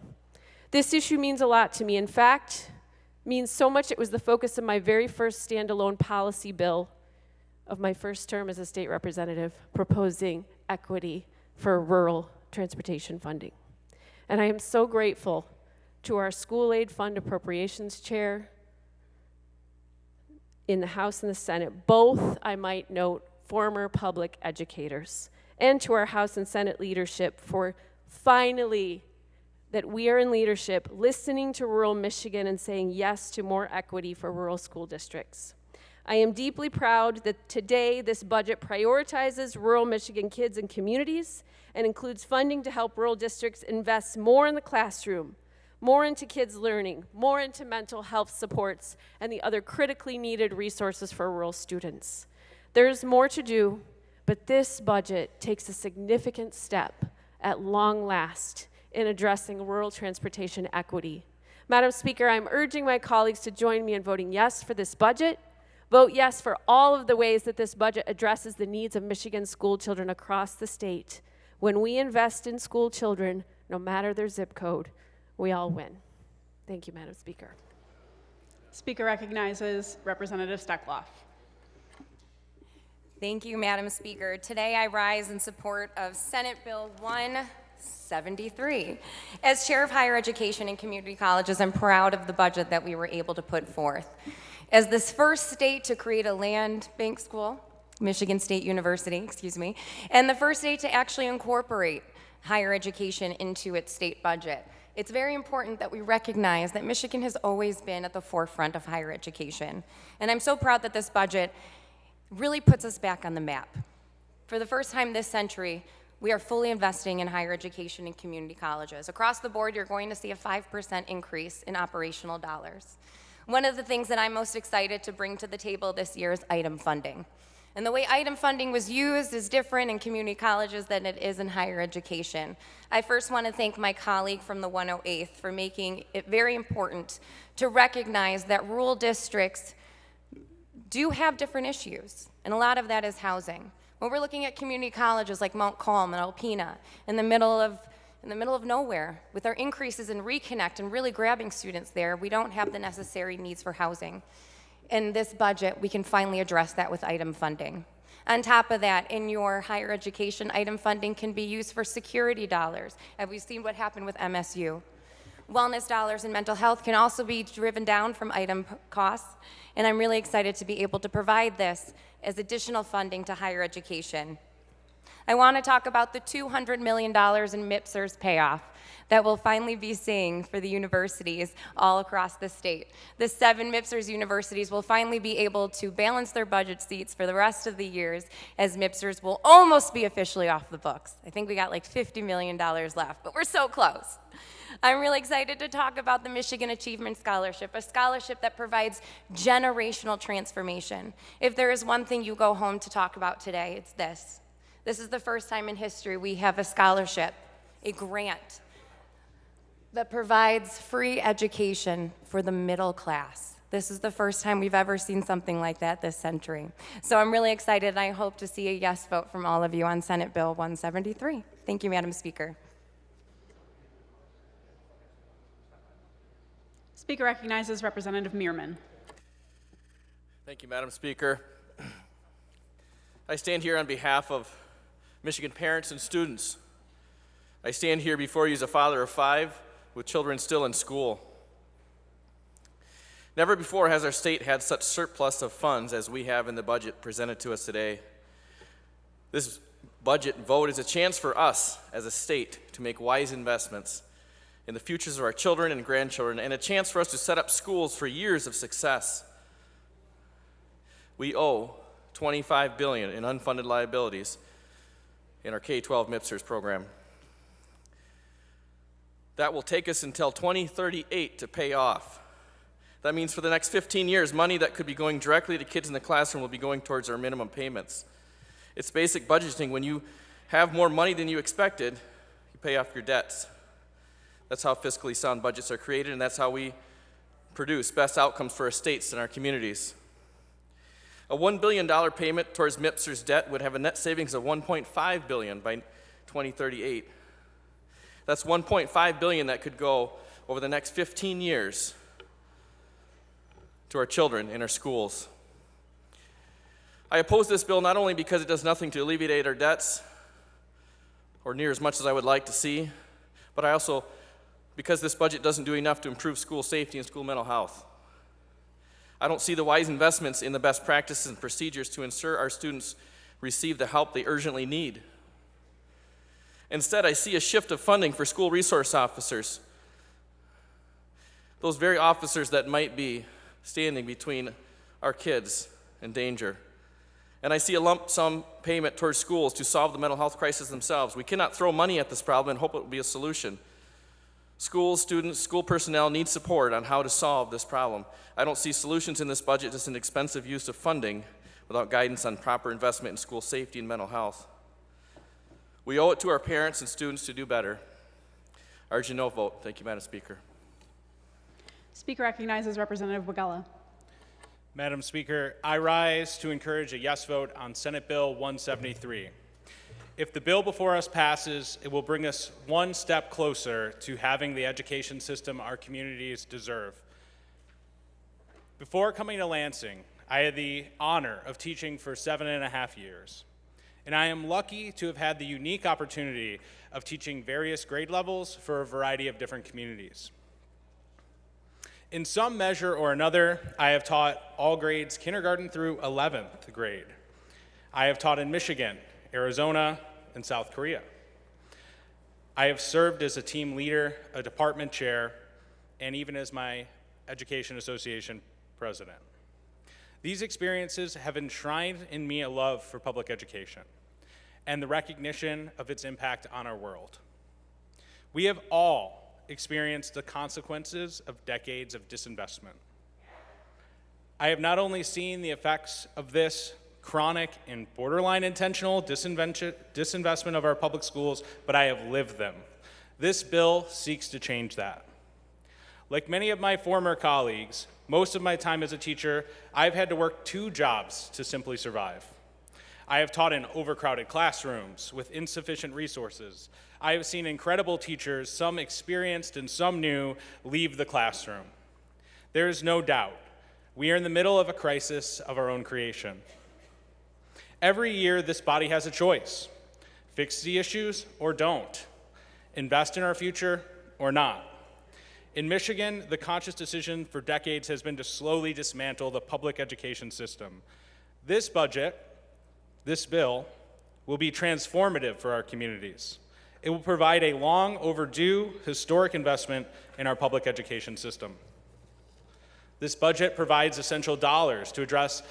This issue means a lot to me. In fact, means so much it was the focus of my very first standalone policy bill of my first term as a state representative, proposing equity for rural transportation funding. And I am so grateful to our school aid fund appropriations chair in the House and the Senate, both, I might note, former public educators, and to our House and Senate leadership for finally, that we are in leadership, listening to rural Michigan and saying yes to more equity for rural school districts. I am deeply proud that today this budget prioritizes rural Michigan kids and communities and includes funding to help rural districts invest more in the classroom, more into kids' learning, more into mental health supports, and the other critically needed resources for rural students. There's more to do, but this budget takes a significant step at long last in addressing rural transportation equity. Madam Speaker, I'm urging my colleagues to join me in voting yes for this budget. Vote yes for all of the ways that this budget addresses the needs of Michigan school children across the state. When we invest in school children, no matter their zip code, we all win. Thank you, Madam Speaker. Speaker recognizes Representative Steckloff. Thank you, Madam Speaker. Today I rise in support of Senate Bill 173. As Chair of Higher Education and Community Colleges, I'm proud of the budget that we were able to put forth. As this first state to create a land bank school, Michigan State University, and the first state to actually incorporate higher education into its state budget, it's very important that we recognize that Michigan has always been at the forefront of higher education. And I'm so proud that this budget really puts us back on the map. For the first time this century, we are fully investing in higher education and community colleges. Across the board, you're going to see a 5% increase in operational dollars. One of the things that I'm most excited to bring to the table this year is item funding. And the way item funding was used is different in community colleges than it is in higher education. I first want to thank my colleague from the 108th for making it very important to recognize that rural districts do have different issues, and a lot of that is housing. When we're looking at community colleges like Mount Calm and Alpena in the middle of nowhere, with our increases in Reconnect and really grabbing students there, we don't have the necessary needs for housing. In this budget, we can finally address that with item funding. On top of that, in your higher education, item funding can be used for security dollars. Have we seen what happened with MSU? Wellness dollars and mental health can also be driven down from item costs, and I'm really excited to be able to provide this as additional funding to higher education. I want to talk about the $200 million in MIPSR's payoff that we'll finally be seeing for the universities all across the state. The 7 MIPSR's universities will finally be able to balance their budget seats for the rest of the years, as MIPSR's will almost be officially off the books. I think we got like $50 million left, but we're so close. I'm really excited to talk about the Michigan Achievement Scholarship, a scholarship that provides generational transformation. If there is one thing you go home to talk about today, it's this. This is the first time in history we have a scholarship, a grant, that provides free education for the middle class. This is the first time we've ever seen something like that this century. So I'm really excited, and I hope to see a yes vote from all of you on Senate Bill 173. Thank you, Madam Speaker. Speaker recognizes Representative Meerman. Thank you, Madam Speaker. I stand here on behalf of Michigan parents and students. I stand here before you as a father of 5 with children still in school. Never before has our state had such surplus of funds as we have in the budget presented to us today. This budget vote is a chance for us as a state to make wise investments in the futures of our children and grandchildren, and a chance for us to set up schools for years of success. We owe $25 billion in unfunded liabilities in our K-12 MIPSR's program. That will take us until 2038 to pay off. That means for the next 15 years, money that could be going directly to kids in the classroom will be going towards our minimum payments. It's basic budgeting. When you have more money than you expected, you pay off your debts. That's how fiscally sound budgets are created, and that's how we produce best outcomes for our states and our communities. A $1 billion payment towards MIPSR's debt would have a net savings of $1.5 billion by 2038. That's $1.5 billion that could go over the next 15 years to our children in our schools. I oppose this bill not only because it does nothing to alleviate our debts, or near as much as I would like to see, but I also because this budget doesn't do enough to improve school safety and school mental health. I don't see the wise investments in the best practices and procedures to ensure our students receive the help they urgently need. Instead, I see a shift of funding for school resource officers, those very officers that might be standing between our kids and danger. And I see a lump sum payment towards schools to solve the mental health crisis themselves. We cannot throw money at this problem and hope it will be a solution. Schools, students, school personnel need support on how to solve this problem. I don't see solutions in this budget, just an expensive use of funding without guidance on proper investment in school safety and mental health. We owe it to our parents and students to do better. I urge a no vote. Thank you, Madam Speaker. Speaker recognizes Representative Wagella. Madam Speaker, I rise to encourage a yes vote on Senate Bill 173. If the bill before us passes, it will bring us one step closer to having the education system our communities deserve. Before coming to Lansing, I had the honor of teaching for 7.5 years. And I am lucky to have had the unique opportunity of teaching various grade levels for a variety of different communities. In some measure or another, I have taught all grades kindergarten through 11th grade. I have taught in Michigan, Arizona, and South Korea. I have served as a team leader, a department chair, and even as my Education Association president. These experiences have enshrined in me a love for public education and the recognition of its impact on our world. We have all experienced the consequences of decades of disinvestment. I have not only seen the effects of this chronic and borderline intentional disinvestment of our public schools, but I have lived them. This bill seeks to change that. Like many of my former colleagues, most of my time as a teacher, I've had to work 2 jobs to simply survive. I have taught in overcrowded classrooms with insufficient resources. I have seen incredible teachers, some experienced and some new, leave the classroom. There is no doubt we are in the middle of a crisis of our own creation. Every year, this body has a choice: fix the issues or don't, invest in our future or not. In Michigan, the conscious decision for decades has been to slowly dismantle the public education system. This budget, this bill, will be transformative for our communities. It will provide a long overdue historic investment in our public education system. This budget provides essential dollars to address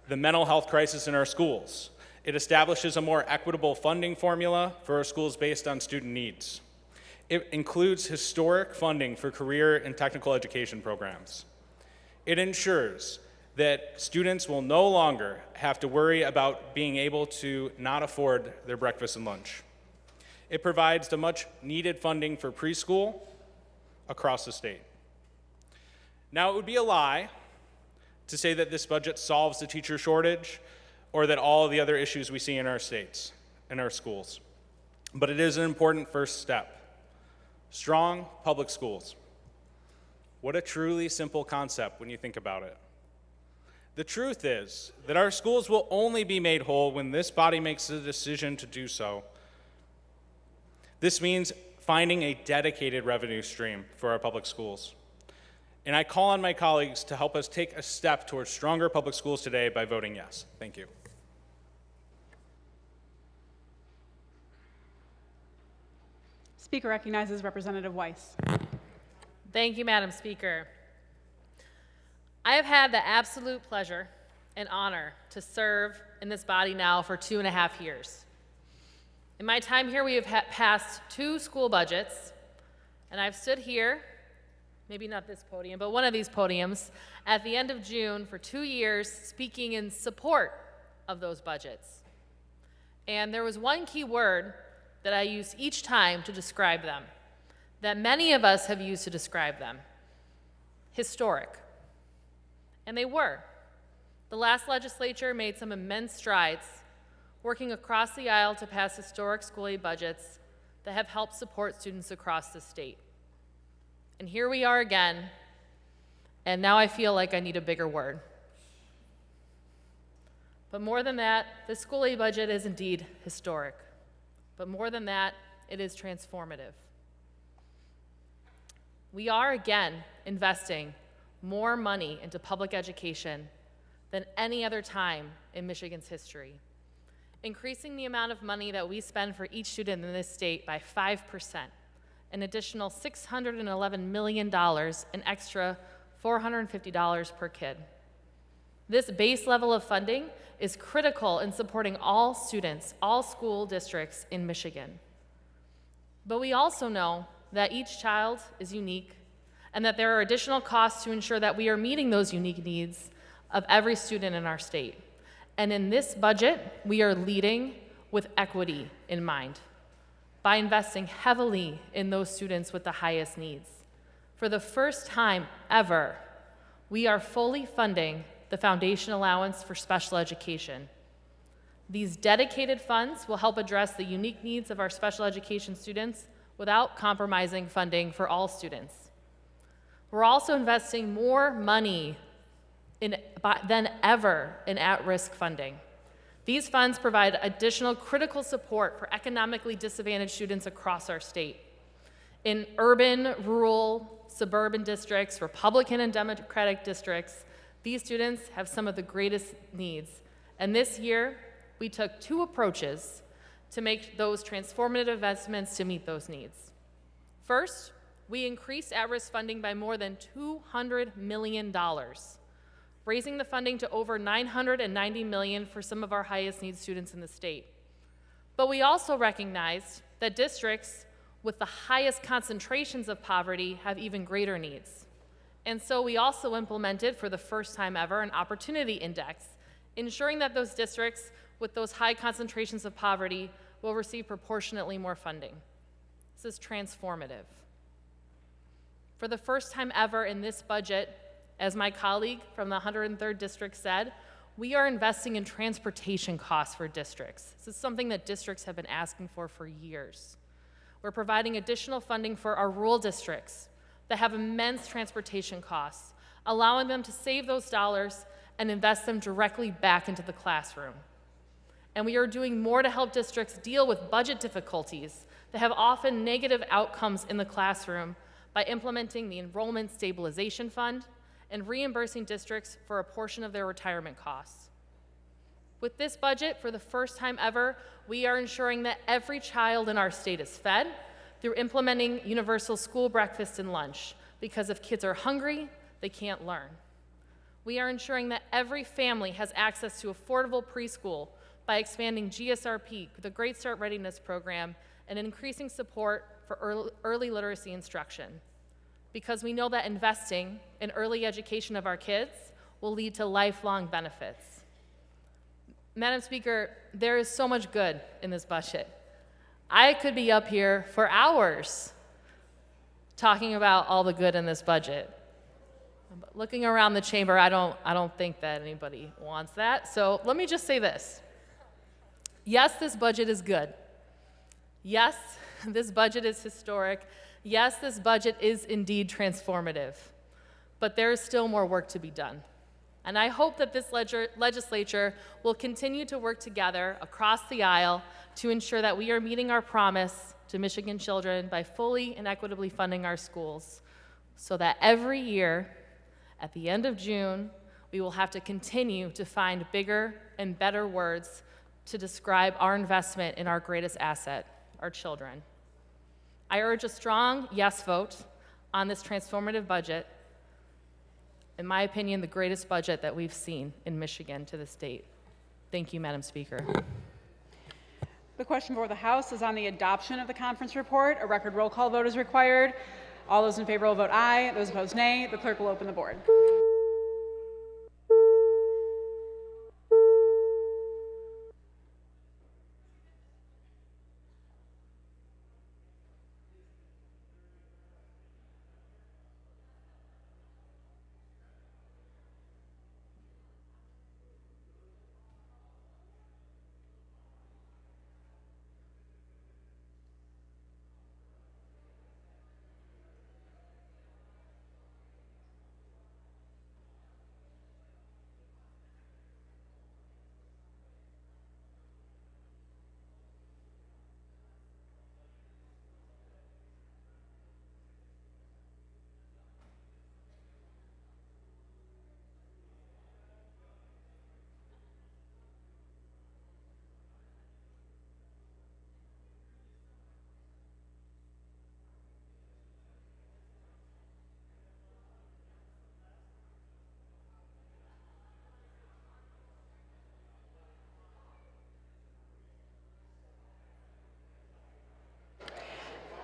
the mental health crisis in our schools. It establishes a more equitable funding formula for our schools based on student needs. It includes historic funding for career and technical education programs. It ensures that students will no longer have to worry about being able to not afford their breakfast and lunch. It provides the much needed funding for preschool across the state. Now, it would be a lie to say that this budget solves the teacher shortage or that all the other issues we see in our states, in our schools. But it is an important first step. Strong public schools. What a truly simple concept when you think about it. The truth is that our schools will only be made whole when this body makes the decision to do so. This means finding a dedicated revenue stream for our public schools. And I call on my colleagues to help us take a step towards stronger public schools today by voting yes. Thank you. Speaker recognizes Representative Weiss. Thank you, Madam Speaker. I have had the absolute pleasure and honor to serve in this body now for 2.5 years. In my time here, we have passed 2 school budgets, and I've stood here, maybe not this podium, but one of these podiums, at the end of June for 2 years speaking in support of those budgets. And there was one key word that I used each time to describe them, that many of us have used to describe them: historic. And they were. The last legislature made some immense strides, working across the aisle to pass historic school aid budgets that have helped support students across the state. And here we are again, and now I feel like I need a bigger word. But more than that, this school aid budget is indeed historic. But more than that, it is transformative. We are again investing more money into public education than any other time in Michigan's history. increasing the amount of money that we spend for each student in this state by 5%, an additional $611 million, an extra $450 per kid. This base level of funding is critical in supporting all students, all school districts in Michigan. But we also know that each child is unique and that there are additional costs to ensure that we are meeting those unique needs of every student in our state. And in this budget, we are leading with equity in mind by investing heavily in those students with the highest needs. For the first time ever, we are fully funding the foundation allowance for special education. These dedicated funds will help address the unique needs of our special education students without compromising funding for all students. We're also investing more money than ever in at-risk funding. These funds provide additional critical support for economically disadvantaged students across our state. In urban, rural, suburban districts, Republican and Democratic districts, these students have some of the greatest needs. And this year, we took two approaches to make those transformative investments to meet those needs. First, we increased at-risk funding by more than $200 million, raising the funding to over $990 million for some of our highest need students in the state. But we also recognized that districts with the highest concentrations of poverty have even greater needs. And so we also implemented, for the first time ever, an opportunity index, ensuring that those districts with those high concentrations of poverty will receive proportionately more funding. This is transformative. For the first time ever in this budget, as my colleague from the 103rd District said, we are investing in transportation costs for districts. This is something that districts have been asking for years. We're providing additional funding for our rural districts that have immense transportation costs, allowing them to save those dollars and invest them directly back into the classroom. And we are doing more to help districts deal with budget difficulties that have often negative outcomes in the classroom by implementing the Enrollment Stabilization Fund and reimbursing districts for a portion of their retirement costs. With this budget, for the first time ever, we are ensuring that every child in our state is fed through implementing universal school breakfast and lunch, because if kids are hungry, they can't learn. We are ensuring that every family has access to affordable preschool by expanding GSRP, the Great Start Readiness Program, and increasing support for early literacy instruction, because we know that investing in early education of our kids will lead to lifelong benefits. Madam Speaker, there is so much good in this budget. I could be up here for hours talking about all the good in this budget. But looking around the chamber, I don't think that anybody wants that. So let me just say this. Yes, this budget is good. Yes, this budget is historic. Yes, this budget is indeed transformative. But there is still more work to be done. And I hope that this legislature will continue to work together across the aisle to ensure that we are meeting our promise to Michigan children by fully and equitably funding our schools, so that every year, at the end of June, we will have to continue to find bigger and better words to describe our investment in our greatest asset, our children. I urge a strong yes vote on this transformative budget. In my opinion, the greatest budget that we've seen in Michigan to this date. Thank you, Madam Speaker. The question before the House is on the adoption of the conference report. A record roll call vote is required. All those in favor will vote aye. Those opposed, nay. The clerk will open the board.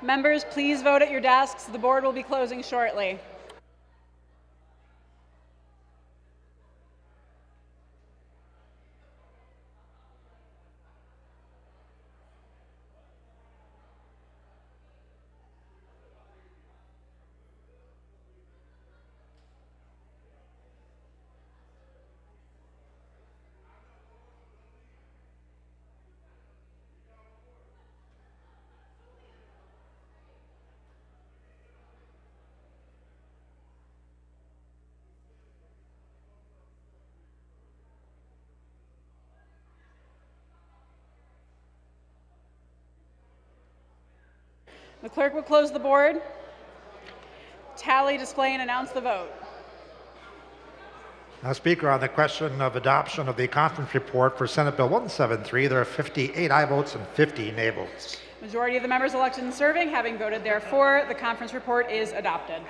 Members, please vote at your desks. The board will be closing shortly. The clerk will close the board, tally, display, and announce the vote. Madam Speaker, on the question of adoption of the conference report for Senate Bill 173, there are 58 aye votes and 50 nay votes. Majority of the members elected and serving having voted therefore, the conference report is adopted.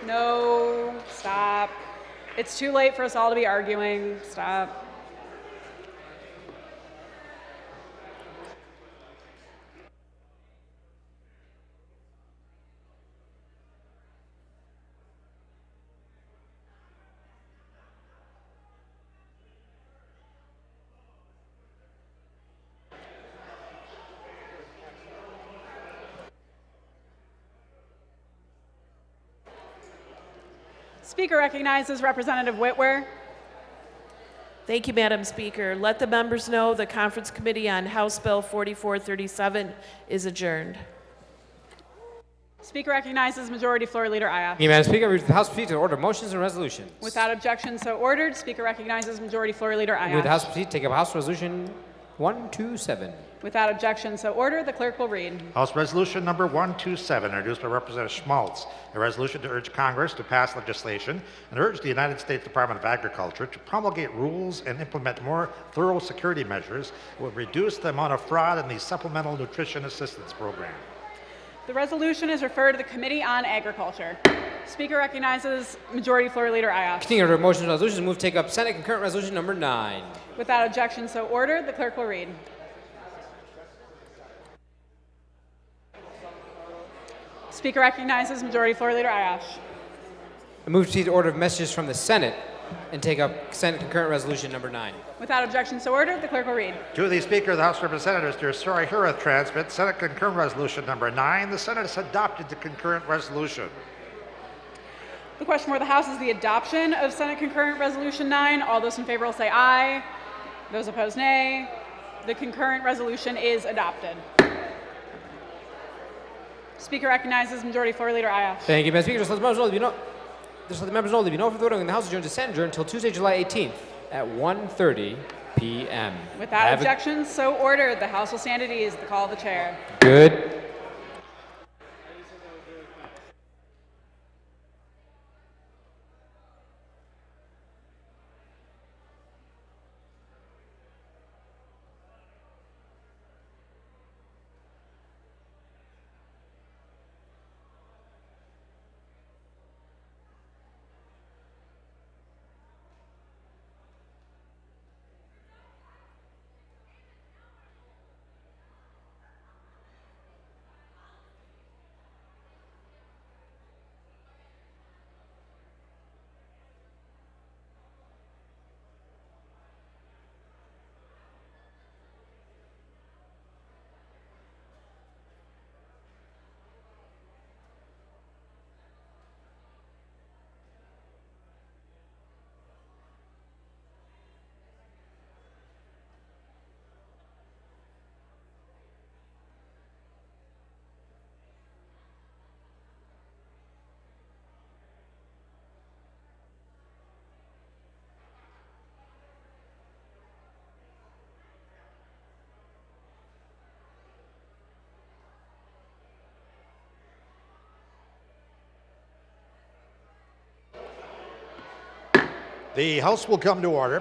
No, stop. It's too late for us all to be arguing. Stop. Speaker recognizes Representative Whitwer. Thank you, Madam Speaker. Let the members know the Conference Committee on House Bill 4437 is adjourned. Speaker recognizes Majority Floor Leader Ayash. Thank you, Madam Speaker. I move the House proceed to the order of motions and resolutions. Without objection, so ordered. Speaker recognizes Majority Floor Leader I move the Ayash. House proceed to take up House Resolution 127. Without objection, so ordered. The clerk will read. House Resolution number 127, introduced by Representative Schmaltz, a resolution to urge Congress to pass legislation and urge the United States Department of Agriculture to promulgate rules and implement more thorough security measures that will reduce the amount of fraud in the Supplemental Nutrition Assistance Program. The resolution is referred to the Committee on Agriculture. Speaker recognizes Majority Floor Leader Ayash. Continuing order of motions and resolutions, move to take up Senate Concurrent Resolution number 9. Without objection, so ordered. The clerk will read. Speaker recognizes Majority Floor Leader Ayash. I move to proceed to order of messages from the Senate and take up Senate Concurrent Resolution number 9. Without objection, so ordered. The clerk will read. To the Speaker of the House of Representatives, dear Sori Hura, transmit Senate Concurrent Resolution number 9. The Senate has adopted the concurrent resolution. The question for the House is the adoption of Senate Concurrent Resolution 9. All those in favor will say aye. Those opposed, nay. The concurrent resolution is adopted. Speaker recognizes Majority Floor Leader Ayash. Thank you, Madam Speaker. Just let the members know there be no further voting in the House adjourned to Senate until Tuesday, July 18th at 1:30 p.m. Without objection, so ordered. The House will stand at ease. The call of the chair. Good. The House will come to order.